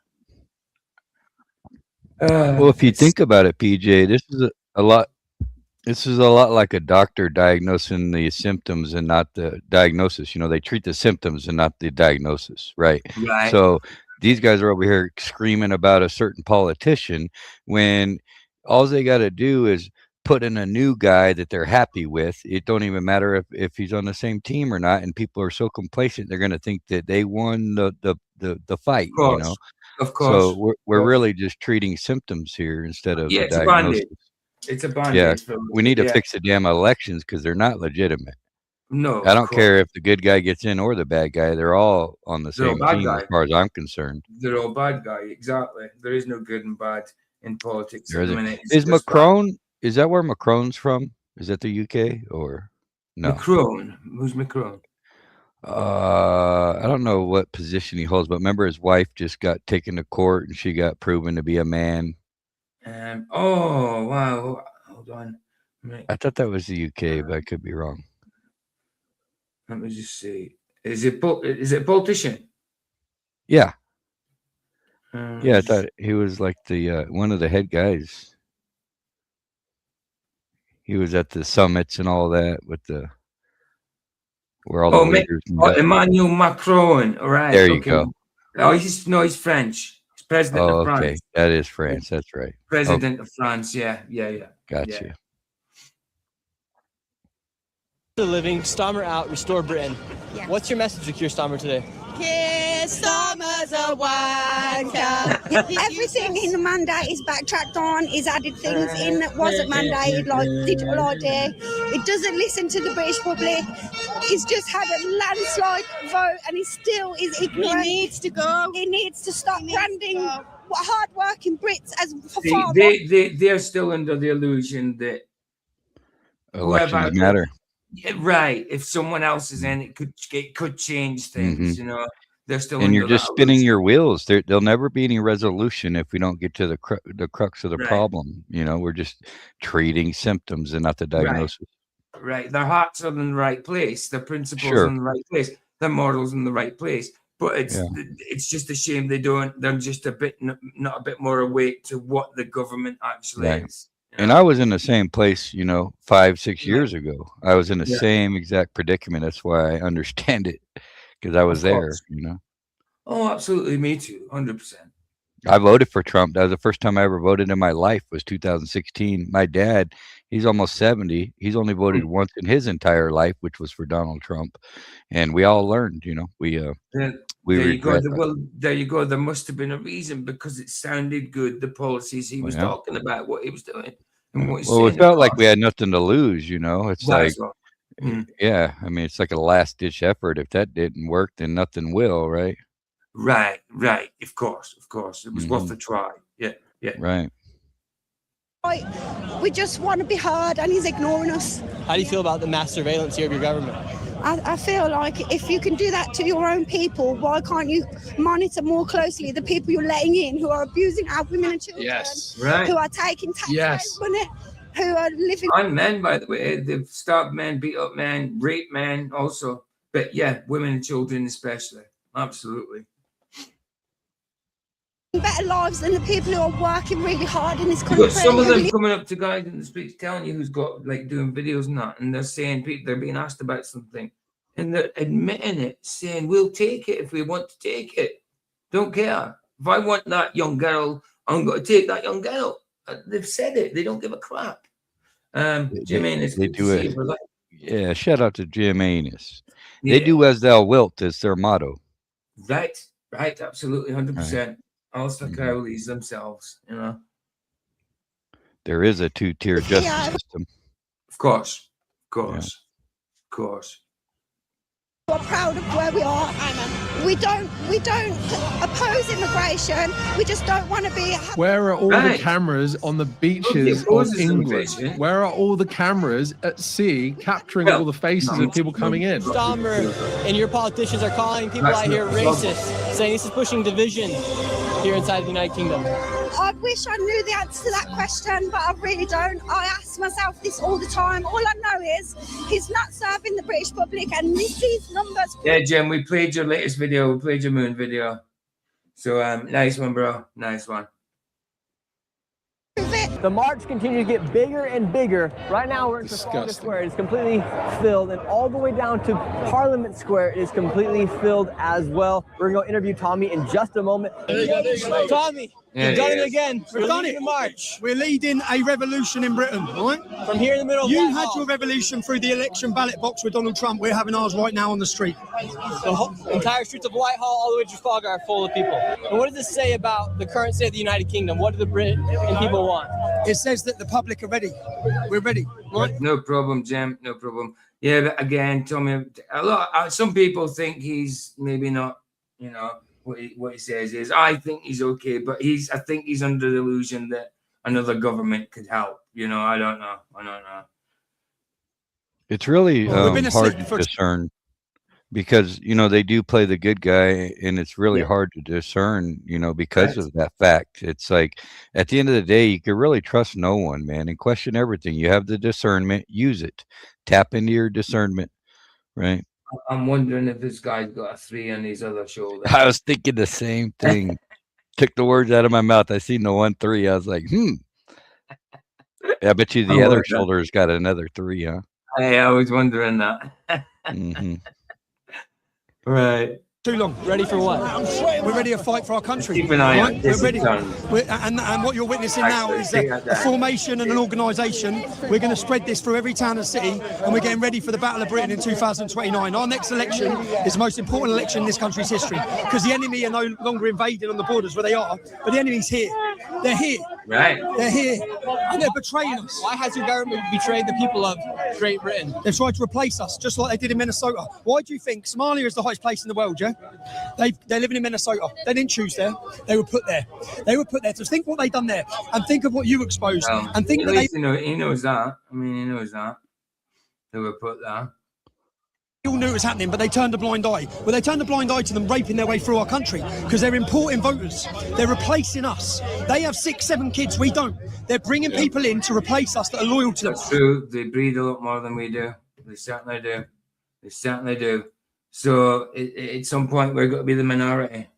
Well, if you think about it, PJ, this is a lot. This is a lot like a doctor diagnosing the symptoms and not the diagnosis. You know, they treat the symptoms and not the diagnosis, right? Right. So these guys are over here screaming about a certain politician when all they got to do is put in a new guy that they're happy with. It don't even matter if he's on the same team or not. And people are so complacent, they're going to think that they won the fight, you know? Of course. So we're really just treating symptoms here instead of Yeah, the it's a diagnosis. bandage. It's a bandage. Yeah, for- we need to yeah. fix the damn elections because they're not legitimate. No, I of don't care if the good guy gets in or the bad guy. They're all on the They're all same bad team guy. as far as I'm concerned. They're all bad guy. Exactly. There is no good and bad in politics There at the isn't. minute. It's Is just Macron? Is that where Macron's from? Is that the UK or no? Macron. Who's Macron? I don't know what position he holds, but remember his wife just got taken to court and she got proven to be a man. Oh wow. Hold on. I thought that was the UK, but I could be wrong. Let me just see. Is it a politician? Yeah. Yeah, I thought he was like the one of the head guys. He was at the summits and all that with where all the leaders meet up. Emmanuel Macron. All right. There you go. Oh, he's French. He's president of France. Okay, that is France. That's right. President of France. Yeah. Got you. The living, Stalmer out, restore Britain. Yeah. What's your message to Keir Stalmer today? Keir Stalmer's a wanker. Everything in the mandate is backtracked on. He's added things in that wasn't mandated, like digital ID. He doesn't listen to the British public. He's just had a landslide vote, and he still is ignorant. He needs to go. He needs to stop branding hard-working Brits as far they're still under the illusion that elections matter. Yeah, right. If someone else is in, it could change things. You know, they're still. And you're just spinning your wheels. There'll never be any resolution if we don't get to the crux of the problem. You know, we're just treating symptoms and not the diagnosis. Right. Their hearts are in the right place. Their principles are in the right place. Their morals in the right place. But it's just a shame they're just not a bit more awake to what the government actually is. And I was in the same place, 5-6 years ago. I was in the same exact predicament. That's why I understand it, because I was there, Oh, absolutely. Me too. 100%. I voted for Trump. That was the first time I ever voted in my life, was 2016. My dad, he's almost 70. He's only voted once in his entire life, which was for Donald Trump. And we all learned, there you go. Well, there you go. There must have been a reason, because it sounded good, the policies he was talking about, what he was doing. And what he's saying, it felt like we had nothing to lose, It's like, yeah, I mean, it's like a last-ditch effort. If that didn't work, then nothing will, right? Right. Of course. It was worth a try. Yeah. Right. We just want to be heard, and he's ignoring us. How do you feel about the mass surveillance here of your government? I feel like if you can do that to your own people, why can't you monitor more closely the people you're letting in who are abusing our women and children? Yes, right. Who are taking taxpayers' money, who are living... And men, by the way, they've stabbed men, beat up men, raped men also. But yeah, women and children especially. Absolutely. Better lives than the people who are working really hard in this country. But some of them coming up to guys in the streets telling you who's got doing videos and that, and they're saying they're being asked about something, and they're admitting it, saying we'll take it if we want to take it. Don't care. If I want that young girl, I'm going to take that young girl. They've said it. They don't give a crap. Jim Anus, they do it. Yeah, shout out to Jim Anus. They do as thou wilt is their motto. Right, absolutely, 100%. Also, Cowleys themselves, There is a two-tier justice system. Of course. We're proud of where we are. We don't oppose immigration. We just don't want to be. Where are all the cameras on the beaches of England? Where are all the cameras at sea capturing all the faces of people coming in? Stalmer and your politicians are calling people out here racist, saying this is pushing division here inside the United Kingdom. I wish I knew the answer to that question, but I really don't. I ask myself this all the time. All I know is he's not serving the British public, and these numbers. Yeah, Jim, we played your latest video. We played your moon video. So, nice one, bro. Nice one. The march continues to get bigger and bigger. Right now, we're in Trafalgar Square. It's completely filled, and all the way down to Parliament Square is completely filled as well. We're going to interview Tommy in just a moment. Tommy, you've done it again. We've done it. March. We're leading a revolution in Britain, right? From here in the middle of You had your revolution through the election ballot box with Donald Trump. We're having ours right now on the street. The entire streets of Whitehall, all the way to Trafalgar, are full of people. And what does this say about the current state of the United Kingdom? What do the Brit and people want? It says that the public are ready. We're ready, right? No problem, Jim. No problem. Yeah, but again, Tommy, some people think he's maybe not, what he says is. I think he's okay, but I think he's under the illusion that another government could help. I don't know. It's really hard to discern, because they do play the good guy, and it's really hard to discern, because of that fact. It's like at the end of the day, you can really trust no one, man, and question everything. You have the discernment, use it, tap into your discernment, right? I'm wondering if this guy's got a 3 on his other shoulder. I was thinking the same thing. Took the words out of my mouth. I seen the 1 3. I was like, I bet you the other shoulder's got another 3, huh? Hey, I was wondering that. Right. Too long. Ready for what? We're ready to fight for our country. Keep an eye on We're this. ready. And what you're witnessing now is a formation and an organisation. We're going to spread this through every town and city, and we're getting ready for the Battle of Britain in 2029. Our next election is the most important election in this country's history, because the enemy are no longer invading on the borders where they are, but the enemy's here. They're here. Right. They're here. And they're betraying us. Why has your government betrayed the people of Great Britain? They've tried to replace us, just like they did in Minnesota. Why do you think Somalia is the hottest place in the world, yeah? They're living in Minnesota. They didn't choose there. They were put there. They were put there. So think what they've done there, and think of what you exposed, and think that he knows that. I mean, he knows that. They were put there. They all knew it was happening, but they turned a blind eye. Well, they turned a blind eye to them raping their way through our country, because they're importing voters. They're replacing us. They have 6, 7 kids. We don't. They're bringing people in to replace us that are loyal to them. That's true. They breed a lot more than we do. They certainly do. They certainly do. So at some point, we're going to be the minority.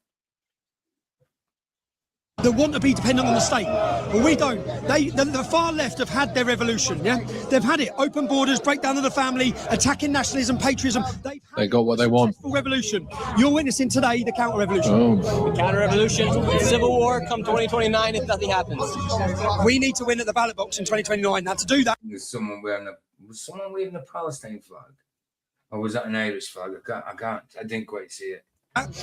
That want to be dependent on the state. Well, we don't. The far left have had their revolution, yeah? They've had it. Open borders, breakdown of the family, attacking nationalism, patriotism. They got what they want. Revolution. You're witnessing today the counter-revolution. The counter-revolution, civil war come 2029 if nothing happens. We need to win at the ballot box in 2029. Now, to do that... Was someone waving the Palestine flag? Or was that an Irish flag? I didn't quite see it.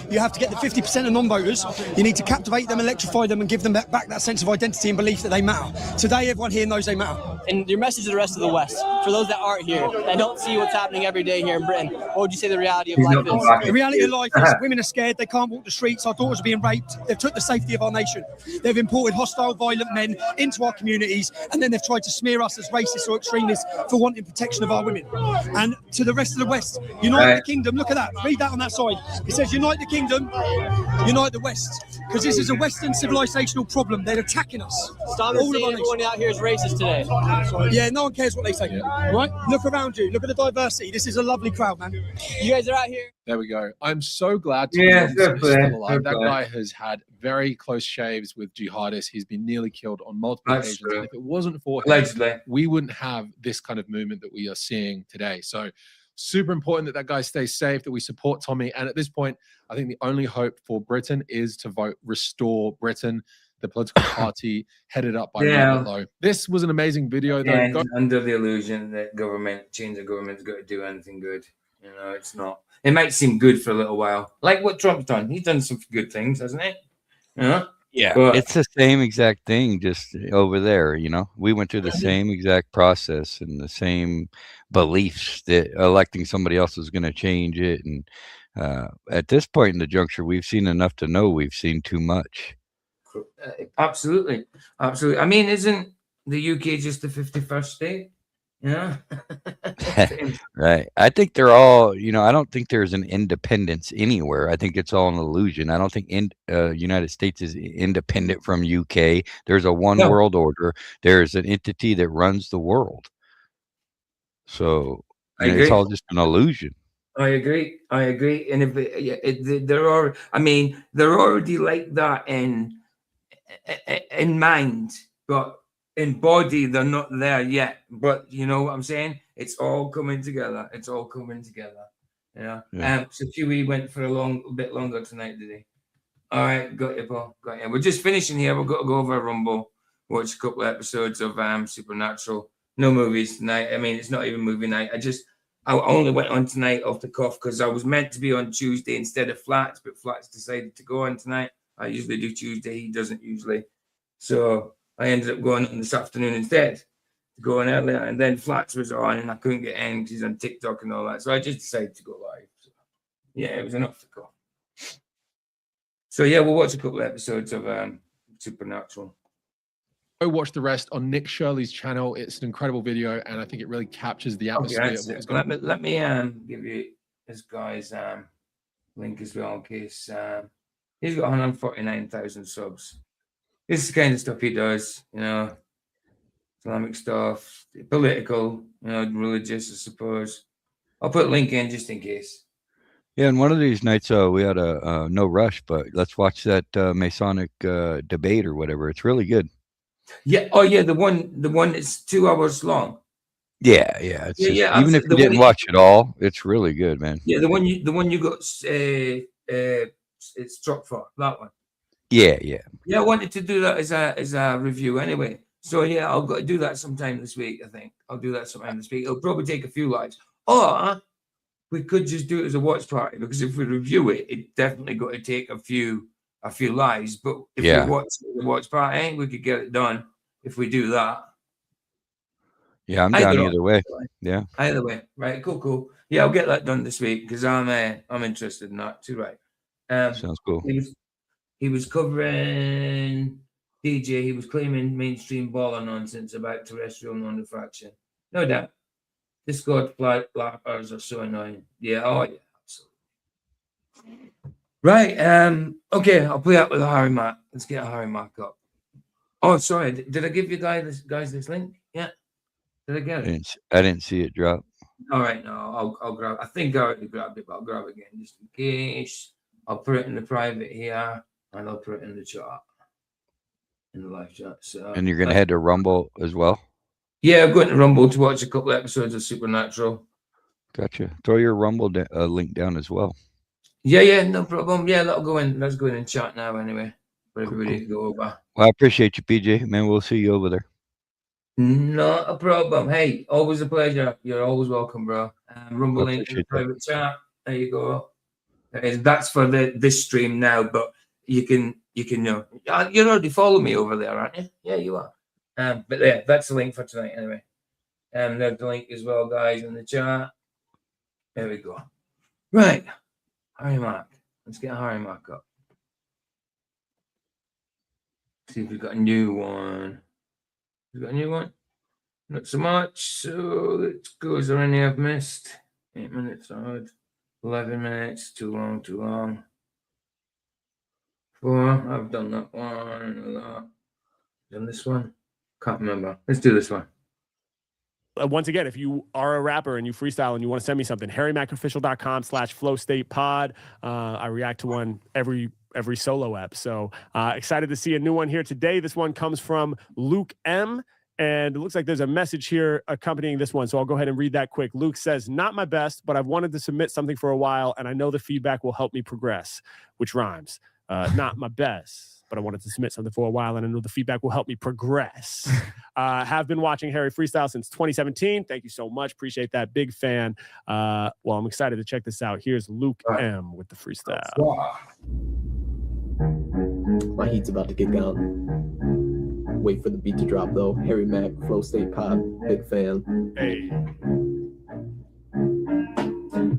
You have to get the 50% of non-voters. You need to captivate them, electrify them, and give them back that sense of identity and belief that they matter. Today, everyone here knows they matter. And your message to the rest of the West, for those that aren't here, that don't see what's happening every day here in Britain, what would you say the reality of life is? The reality of life is women are scared. They can't walk the streets. Our daughters are being raped. They've took the safety of our nation. They've imported hostile, violent men into our communities, and then they've tried to smear us as racist or extremists for wanting protection of our women. And to the rest of the West, unite the kingdom. Look at that. Read that on that side. It says, unite the kingdom, unite the West. Because this is a Western civilizational problem. They're attacking us. Stalmer saying everyone out here is racist today. Yeah, no one cares what they say. Right? Look around you. Look at the diversity. This is a lovely crowd, man. You guys are out here. There we go. I'm so glad to he's still alive. That guy has had very close shaves with jihadists. He's been nearly killed on multiple occasions. And if it wasn't for him, we wouldn't have this kind of movement that we are seeing today. So super important that guy stays safe, that we support Tommy. And at this point, I think the only hope for Britain is to vote Restore Britain, the political party headed up by Robert Lowe. This was an amazing video, though. Yeah, under the illusion that change of government's got to do anything good. You know, it's not. It might seem good for a little while, like what Trump's done. He's done some good things, hasn't he? Yeah, but it's the same exact thing, just over there. You know, we went through the same exact process and the same beliefs that electing somebody else is going to change it. And at this point in the juncture, we've seen enough to know we've seen too much. Absolutely. I mean, isn't the UK just the 51st state? Yeah. Right. I think they're all, I don't think there's an independence anywhere. I think it's all an illusion. I don't think United States is independent from UK. There's a one world order. There's an entity that runs the world. So it's all just an illusion. I agree. And if they're already like that in mind, but in body, they're not there yet. But you know what I'm saying? It's all coming together. Yeah. So Huey went for a bit longer tonight, did he? All right, got you, Paul. Got you. We're just finishing here. We've got to go over Rumble, watch a couple of episodes of Supernatural. No movies tonight. I mean, it's not even movie night. I only went on tonight off the cuff because I was meant to be on Tuesday instead of Flats, but Flats decided to go on tonight. I usually do Tuesday. He doesn't usually. So I ended up going on this afternoon instead, going earlier. And then Flats was on and I couldn't get in because he's on TikTok and all that. So I just decided to go live. So, yeah, it was enough to go. So yeah, we'll watch a couple of episodes of Supernatural. Go watch the rest on Nick Shirley's channel. It's an incredible video, and I think it really captures the atmosphere. Of what is going on. Let me give you this guy's link as well in case he's got 149,000 subs. This is the kind of stuff he does, Islamic stuff, political, religious, I suppose. I'll put a link in just in case. Yeah, and one of these nights, we had a no rush, but let's watch that Masonic debate or whatever. It's really good. Yeah. Oh, yeah. The one that's 2 hours long. Yeah. It's just, even if you didn't watch it all, it's really good, man. Yeah, the one you got it's struck for that one. Yeah. Yeah, I wanted to do that as a review anyway. So yeah, I'll go do that sometime this week. I think I'll do that sometime this week. It'll probably take a few lives, or we could just do it as a watch party, because if we review it, it definitely got to take a few lives. But if we watch the watch party, we could get it done if we do that. Yeah, I'm down either way. Yeah, either way. Right, cool. Yeah, I'll get that done this week because I'm interested in that too. Right. Sounds cool. He was covering DJ. He was claiming mainstream baller nonsense about terrestrial non-diffraction. No doubt. Discord flappers are so annoying. Yeah. Oh yeah. Absolutely. Right. Okay. I'll play out with a Harry Mack. Let's get a Harry Mack up. Oh, sorry. Did I give you guys this link? Yeah. Did I get it? I didn't see it drop. All right. No, I'll grab. I think I already grabbed it, but I'll grab it again just in case. I'll put it in the private here, and I'll put it in the chat, in the live chat. So. And you're gonna head to Rumble as well. Yeah, I'm going to Rumble to watch a couple of episodes of Supernatural. Gotcha. Throw your Rumble link down as well. Yeah, no problem. Yeah, that'll go in. Let's go in and chat now anyway, for everybody to go over. Well, I appreciate you, PJ. Man, we'll see you over there. Not a problem. Hey, always a pleasure. You're always welcome, bro. Rumble link in the private chat. There you go. That's for this stream now, but you can you already follow me over there, aren't you? Yeah, you are. But yeah, that's the link for tonight anyway. There's the link as well, guys, in the chat. There we go. Right. Harry Mack. Let's get Harry Mack up. See if we've got a new one. We've got a new one? Not so much. So let's go. Is there any I've missed? 8 minutes odd. 11 minutes. Too long. 4. I've done that one. Done this one. Can't remember. Let's do this one. Once again, if you are a rapper and you freestyle and you want to send me something, harrymacofficial.com/flowstatepod. I react to one every solo app. So excited to see a new one here today. This one comes from Luke M. And it looks like there's a message here accompanying this one. So I'll go ahead and read that quick. Luke says, not my best, but I've wanted to submit something for a while, and I know the feedback will help me progress, which rhymes. Not my best, but I wanted to submit something for a while, and I know the feedback will help me progress. Have been watching Harry freestyle since 2017. Thank you so much. Appreciate that. Big fan. Well, I'm excited to check this out. Here's Luke M with the freestyle. My heat's about to get down. Wait for the beat to drop though. Harry Mack, Flow State Pod, big fan. Hey.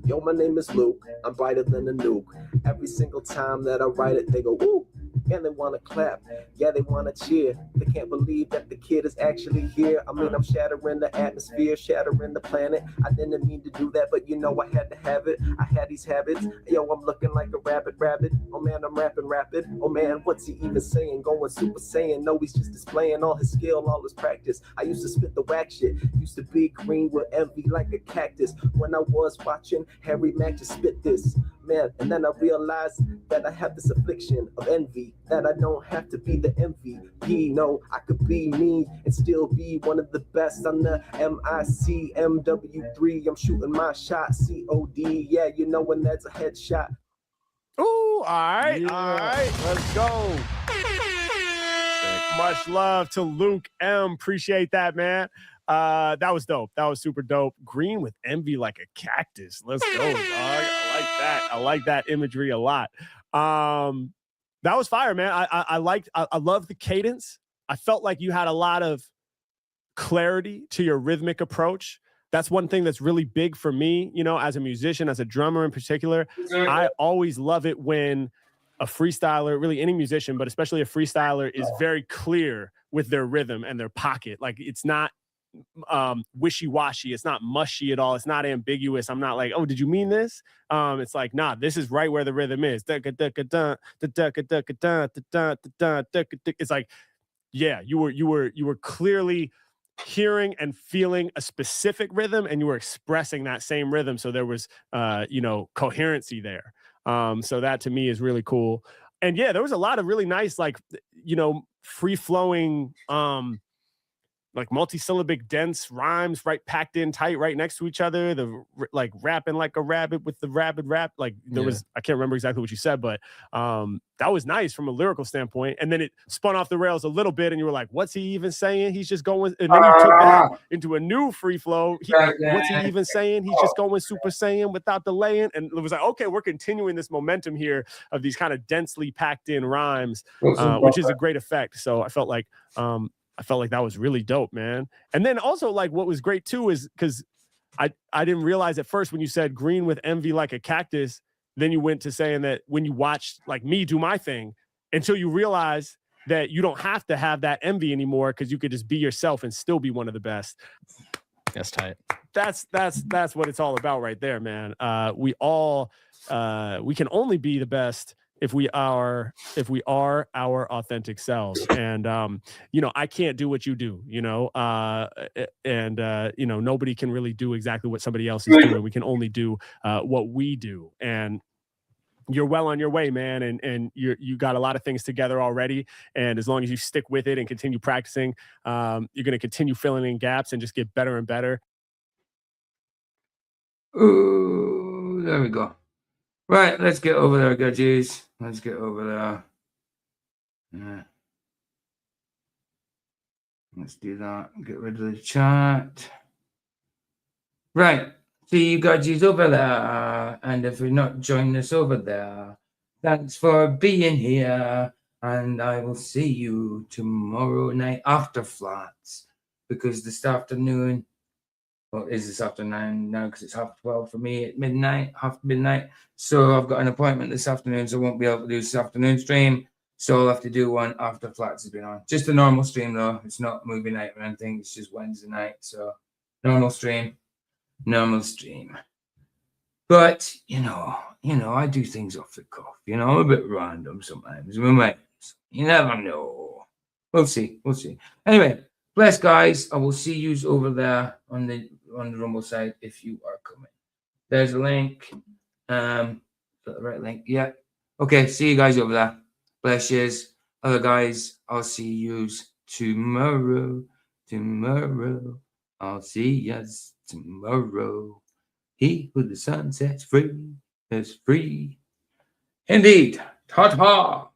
Yo, my name is Luke. I'm brighter than a nuke. Every single time that I write it, they go woo. And they want to clap, yeah, they want to cheer. They can't believe that the kid is actually here. I mean, I'm shattering the atmosphere, shattering the planet. I didn't mean to do that, but you know I had to have it. I had these habits. Yo, I'm looking like a rabbit. Oh man, I'm rapping rapid. Oh man, what's he even saying? Going Super Saiyan. No, he's just displaying all his skill, all his practice. I used to spit the whack shit. Used to be green with envy like a cactus. When I was watching Harry Mack just spit this. Man, and then I realized that I have this affliction of envy, that I don't have to be the MVP. No, I could be me and still be one of the best on the MIC MW3. I'm shooting my shot, COD. Yeah, you know when that's a headshot. Ooh, all right. Let's go. Much love to Luke M. Appreciate that, man. That was dope. That was super dope. Green with envy like a cactus. Let's go, dog. I like that imagery a lot. That was fire, man. I love the cadence. I felt like you had a lot of clarity to your rhythmic approach. That's one thing that's really big for me, you know, as a musician, as a drummer in particular. I always love it when a freestyler, really any musician, but especially a freestyler, is very clear with their rhythm and their pocket. Like, it's not wishy-washy. It's not mushy at all. It's not ambiguous. I'm not like, oh, did you mean this? It's like, nah, this is right where the rhythm is. It's like, yeah, you were clearly hearing and feeling a specific rhythm, and you were expressing that same rhythm. So there was, coherency there. So that to me is really cool. And yeah, there was a lot of really nice, like, free flowing, like multisyllabic dense rhymes, right, packed in tight right next to each other. The like rapping like a rabbit with the rapid rap. Like there was, I can't remember exactly what you said, but that was nice from a lyrical standpoint. And then it spun off the rails a little bit, and you were like, "What's he even saying? He's just going." And then you took that into a new free flow. What's he even saying? He's just going Super Saiyan without delaying. And it was like, okay, we're continuing this momentum here of these kind of densely packed in rhymes, which is a great effect. So I felt like that was really dope, man. And then also, like, what was great too is because I didn't realize at first when you said green with envy like a cactus, then you went to saying that when you watched like me do my thing, until you realize that you don't have to have that envy anymore because you could just be yourself and still be one of the best. That's tight. That's what it's all about right there, man. We can only be the best if we are our authentic selves. And I can't do what you do, nobody can really do exactly what somebody else is doing. We can only do what we do. And you're well on your way, man. And you got a lot of things together already. And as long as you stick with it and continue practicing, you're going to continue filling in gaps and just get better and better. Ooh, there we go. Right, let's get over there, gadgets. Let's get over there. Yeah. Let's do that. Get rid of the chat. Right. See you gadgets over there. And if you're not joining us over there, thanks for being here. And I will see you tomorrow night after Flats. Because this afternoon, well, it is this afternoon now because it's 12:30 for me at midnight, half midnight. So I've got an appointment this afternoon, so I won't be able to do this afternoon stream. So I'll have to do one after Flats has been on. Just a normal stream though. It's not movie night or anything. It's just Wednesday night. So normal stream. But I do things off the cuff. I'm a bit random sometimes. You never know. We'll see. Anyway, bless guys. I will see you over there on the Rumble side if you are coming. There's a link. The right link. Yeah. Okay. See you guys over there. Bless yous. Other guys, I'll see yous tomorrow. I'll see yous tomorrow. He who the sun sets free is free. Indeed. Ta-ta.